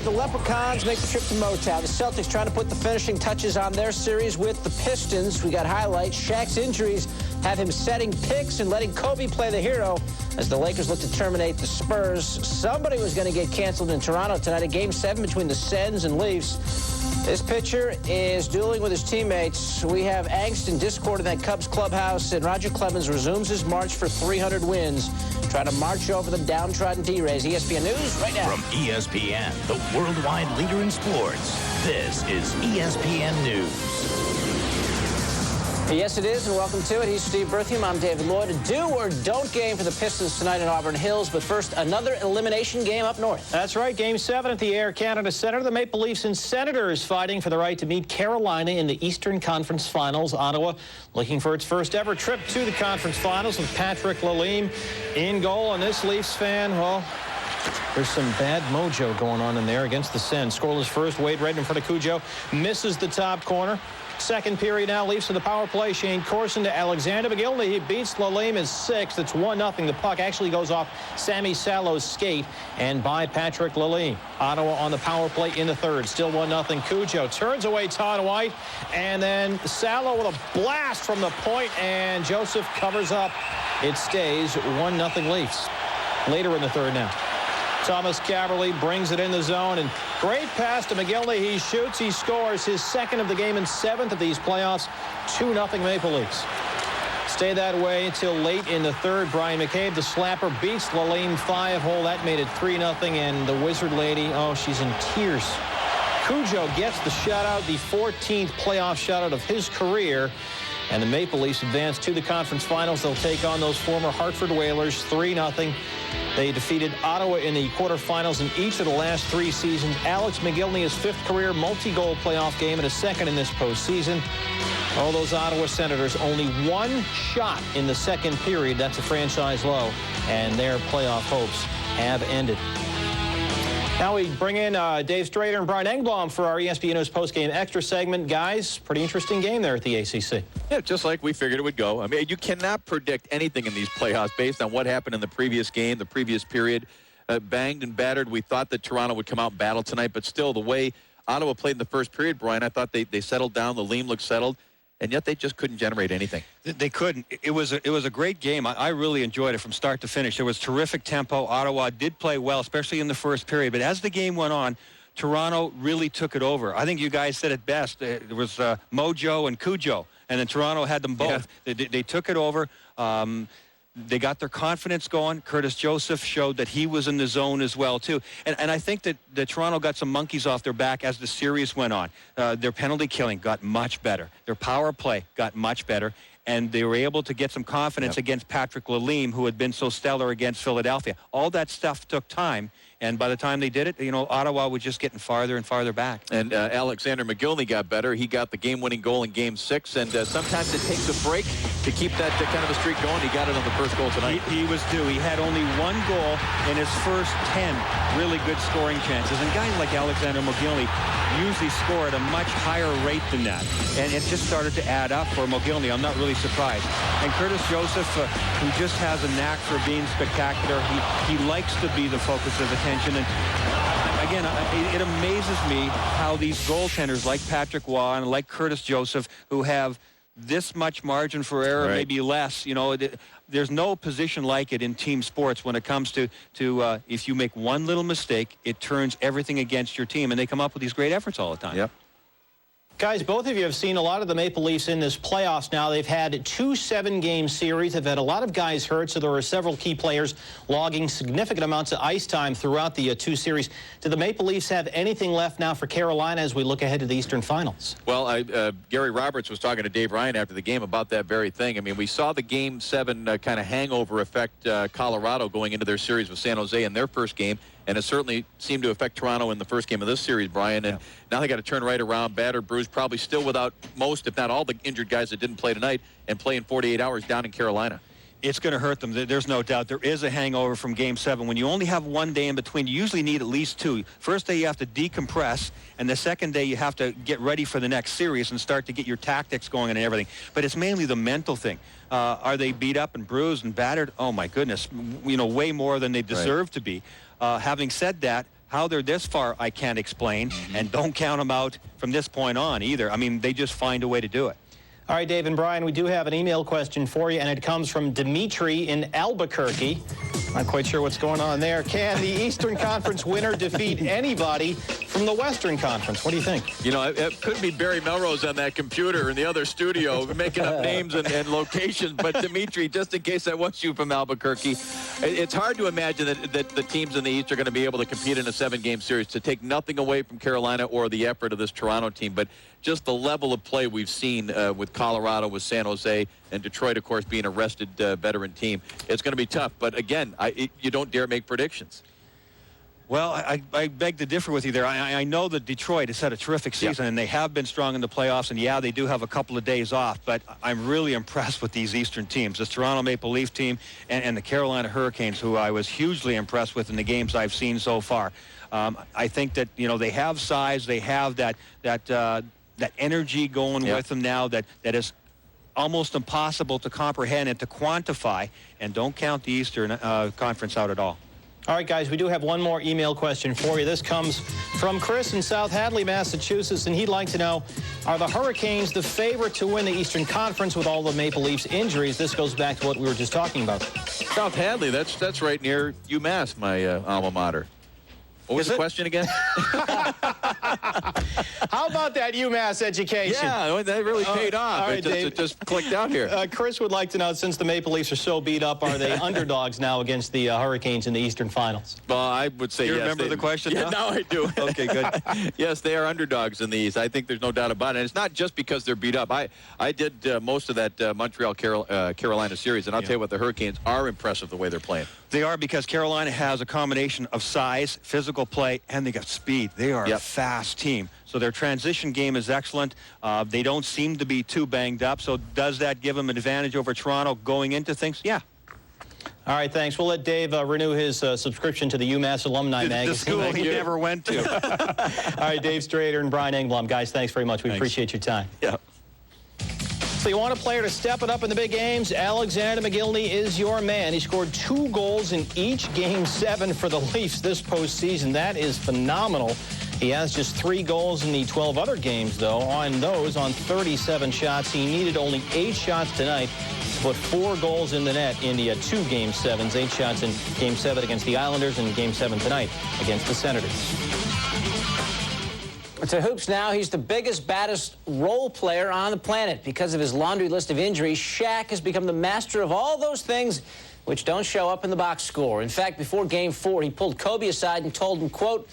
The Leprechauns make the trip to Motown. The Celtics trying to put the finishing touches on their series with the Pistons. We got highlights. Shaq's injuries have him setting picks and letting Kobe play the hero as the Lakers look to terminate the Spurs. Somebody was going to get canceled in Toronto tonight, a Game 7 between the Sens and Leafs. This pitcher is dueling with his teammates. We have angst and discord in that Cubs clubhouse, and Roger Clemens resumes his march for 300 wins, trying to march over the downtrodden D-Rays. ESPN News right now. From ESPN, the worldwide leader in sports, this is ESPN News. Yes, it is, and welcome to it. He's Steve Berthium. I'm David Lloyd. A do or don't game for the Pistons tonight in Auburn Hills, but first, another elimination game up north. That's right, Game 7 at the Air Canada Centre. The Maple Leafs and Senators fighting for the right to meet Carolina in the Eastern Conference Finals. Ottawa looking for its first ever trip to the conference finals with Patrick Lalime in goal. And this Leafs fan, well, there's some bad mojo going on in there against the Sens. Scoreless first, Wade Red in front of Cujo, misses the top corner. Second period now, Leafs to the power play. Shane Corson to Alexander McGillney. He beats Lalime in 6. It's 1-0. The puck actually goes off Sammy Salo's skate and by Patrick Lalime. Ottawa on the power play in the third. Still 1-0. Cujo turns away Todd White. And then Salo with a blast from the point, and Joseph covers up. It stays 1-0 Leafs. Later in the third now. Thomas Caverly brings it in the zone, and great pass to McGillney. He shoots, he scores his second of the game and 7th of these playoffs. 2-0 Maple Leafs. Stay that way until late in the third. Brian McCabe, the slapper, beats Lalime 5-hole. That made it 3-0, and the Wizard lady, oh, she's in tears. Cujo gets the shutout, the 14th playoff shutout of his career. And the Maple Leafs advance to the conference finals. They'll take on those former Hartford Whalers 3-0. They defeated Ottawa in the quarterfinals in each of the last 3 seasons. Alex McGillney, his 5th career multi-goal playoff game and his 2nd in this postseason. All those Ottawa Senators, only 1 shot in the 2nd period. That's a franchise low, and their playoff hopes have ended. Now we bring in Dave Strader and Brian Engblom for our ESPN News postgame extra segment. Guys, pretty interesting game there at the ACC. Yeah, just like we figured it would go. I mean, you cannot predict anything in these playoffs based on what happened in the previous game, the previous period. Banged and battered. We thought that Toronto would come out and battle tonight, but still the way Ottawa played in the first period, Brian, I thought they settled down. The Leam looked settled. And yet they just couldn't generate anything. They couldn't. It was a great game. I really enjoyed it from start to finish. There was terrific tempo. Ottawa did play well, especially in the first period. But as the game went on, Toronto really took it over. I think you guys said it best. There was Mojo and Cujo, and then Toronto had them both. Yeah. They took it over. They got their confidence going. Curtis Joseph showed that he was in the zone as well, too. And I think that Toronto got some monkeys off their back as the series went on. Their penalty killing got much better. Their power play got much better. And they were able to get some confidence against Patrick Lalime, who had been so stellar against Philadelphia. All that stuff took time. And by the time they did it, you know, Ottawa was just getting farther and farther back. And Alexander McGillney got better. He got the game-winning goal in Game 6. And sometimes it takes a break to keep that kind of a streak going. He got it on the first goal tonight. He was due. He had only 1 goal in his first 10 really good scoring chances. And guys like Alexander McGillney usually score at a much higher rate than that. And it just started to add up for McGillney. I'm not really surprised. And Curtis Joseph, who just has a knack for being spectacular, he likes to be the focus of attention. And again, it amazes me how these goaltenders like Patrick Waugh and like Curtis Joseph, who have this much margin for error, maybe less, you know, there's no position like it in team sports when it comes to if you make one little mistake, it turns everything against your team, and they come up with these great efforts all the time. Yep. Guys, both of you have seen a lot of the Maple Leafs in this playoffs now. They've had 2 7-game series. They've had a lot of guys hurt, so there are several key players logging significant amounts of ice time throughout the 2 series. Do the Maple Leafs have anything left now for Carolina as we look ahead to the Eastern Finals? Well, Gary Roberts was talking to Dave Ryan after the game about that very thing. I mean, we saw the Game 7 kind of hangover affect Colorado going into their series with San Jose in their first game. And it certainly seemed to affect Toronto in the first game of this series, Brian. And now they got to turn right around, battered, bruised, probably still without most, if not all, the injured guys that didn't play tonight and play in 48 hours down in Carolina. It's going to hurt them. There's no doubt. There is a hangover from Game 7. When you only have 1 day in between, you usually need at least 2. First day you have to decompress, and the second day you have to get ready for the next series and start to get your tactics going and everything. But it's mainly the mental thing. Are they beat up and bruised and battered? Oh, my goodness. You know, way more than they deserve to be. Having said that, how they're this far, I can't explain, and don't count them out from this point on either. I mean, they just find a way to do it. All right, Dave and Brian, we do have an email question for you, and it comes from Dimitri in Albuquerque. Not quite sure what's going on there. Can the Eastern Conference winner defeat anybody from the Western Conference? What do you think? You know, it could be Barry Melrose on that computer in the other studio making up names and locations. But, Dimitri, just in case that was you from Albuquerque, it's hard to imagine that the teams in the East are going to be able to compete in a 7-game series, to take nothing away from Carolina or the effort of this Toronto team. But just the level of play we've seen with Colorado, with San Jose, and Detroit, of course, being a rested veteran team, it's going to be tough. But, again, you don't dare make predictions. Well, I beg to differ with you there. I know that Detroit has had a terrific season, and they have been strong in the playoffs, and, yeah, they do have a couple of days off, but I'm really impressed with these Eastern teams, this Toronto Maple Leaf team and the Carolina Hurricanes, who I was hugely impressed with in the games I've seen so far. I think that, you know, they have size, they have that energy going with them now that is almost impossible to comprehend and to quantify, and don't count the Eastern Conference out at all. All right, guys, we do have one more email question for you. This comes from Chris in South Hadley, Massachusetts, and he'd like to know, are the Hurricanes the favorite to win the Eastern Conference with all the Maple Leafs injuries? This goes back to what we were just talking about. South Hadley, that's right near UMass, my alma mater. What was the question again? How about that UMass education? Yeah, that really paid off. All right, It just clicked out here. Chris would like to know, since the Maple Leafs are so beat up, are they underdogs now against the Hurricanes in the Eastern Finals? Well, I would say You yes. remember the question Yeah, now I do. Okay, good. Yes, they are underdogs in the East. I think there's no doubt about it. And it's not just because they're beat up. I did most of that Montreal-Carolina series, and I'll tell you what, the Hurricanes are impressive the way they're playing. They are, because Carolina has a combination of size, physical play, and they got speed. They are a fast team. So their transition game is excellent. They don't seem to be too banged up. So does that give them an advantage over Toronto going into things? Yeah. All right, thanks. We'll let Dave renew his subscriction to the UMass Alumni Magazine. The school he never went to. All right, Dave Strader and Brian Engblom. Guys, thanks very much. We appreciate your time. Yeah. So you want a player to step it up in the big games? Alexander McGillney is your man. He scored 2 goals in each Game 7 for the Leafs this postseason. That is phenomenal. He has just 3 goals in the 12 other games, though. On 37 shots. He needed only 8 shots tonight to put 4 goals in the net in the 2 Game 7s. 8 shots in Game 7 against the Islanders and Game 7 tonight against the Senators. To hoops now, he's the biggest, baddest role player on the planet. Because of his laundry list of injuries, Shaq has become the master of all those things which don't show up in the box score. In fact, before Game 4, he pulled Kobe aside and told him, quote,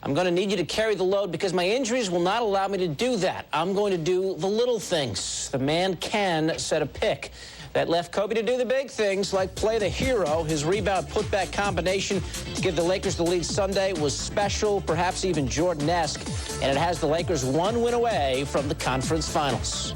"I'm going to need you to carry the load because my injuries will not allow me to do that. I'm going to do the little things." The man can set a pick. That left Kobe to do the big things, like play the hero. His rebound putback combination to give the Lakers the lead Sunday was special, perhaps even Jordan-esque, and it has the Lakers 1 win away from the conference finals.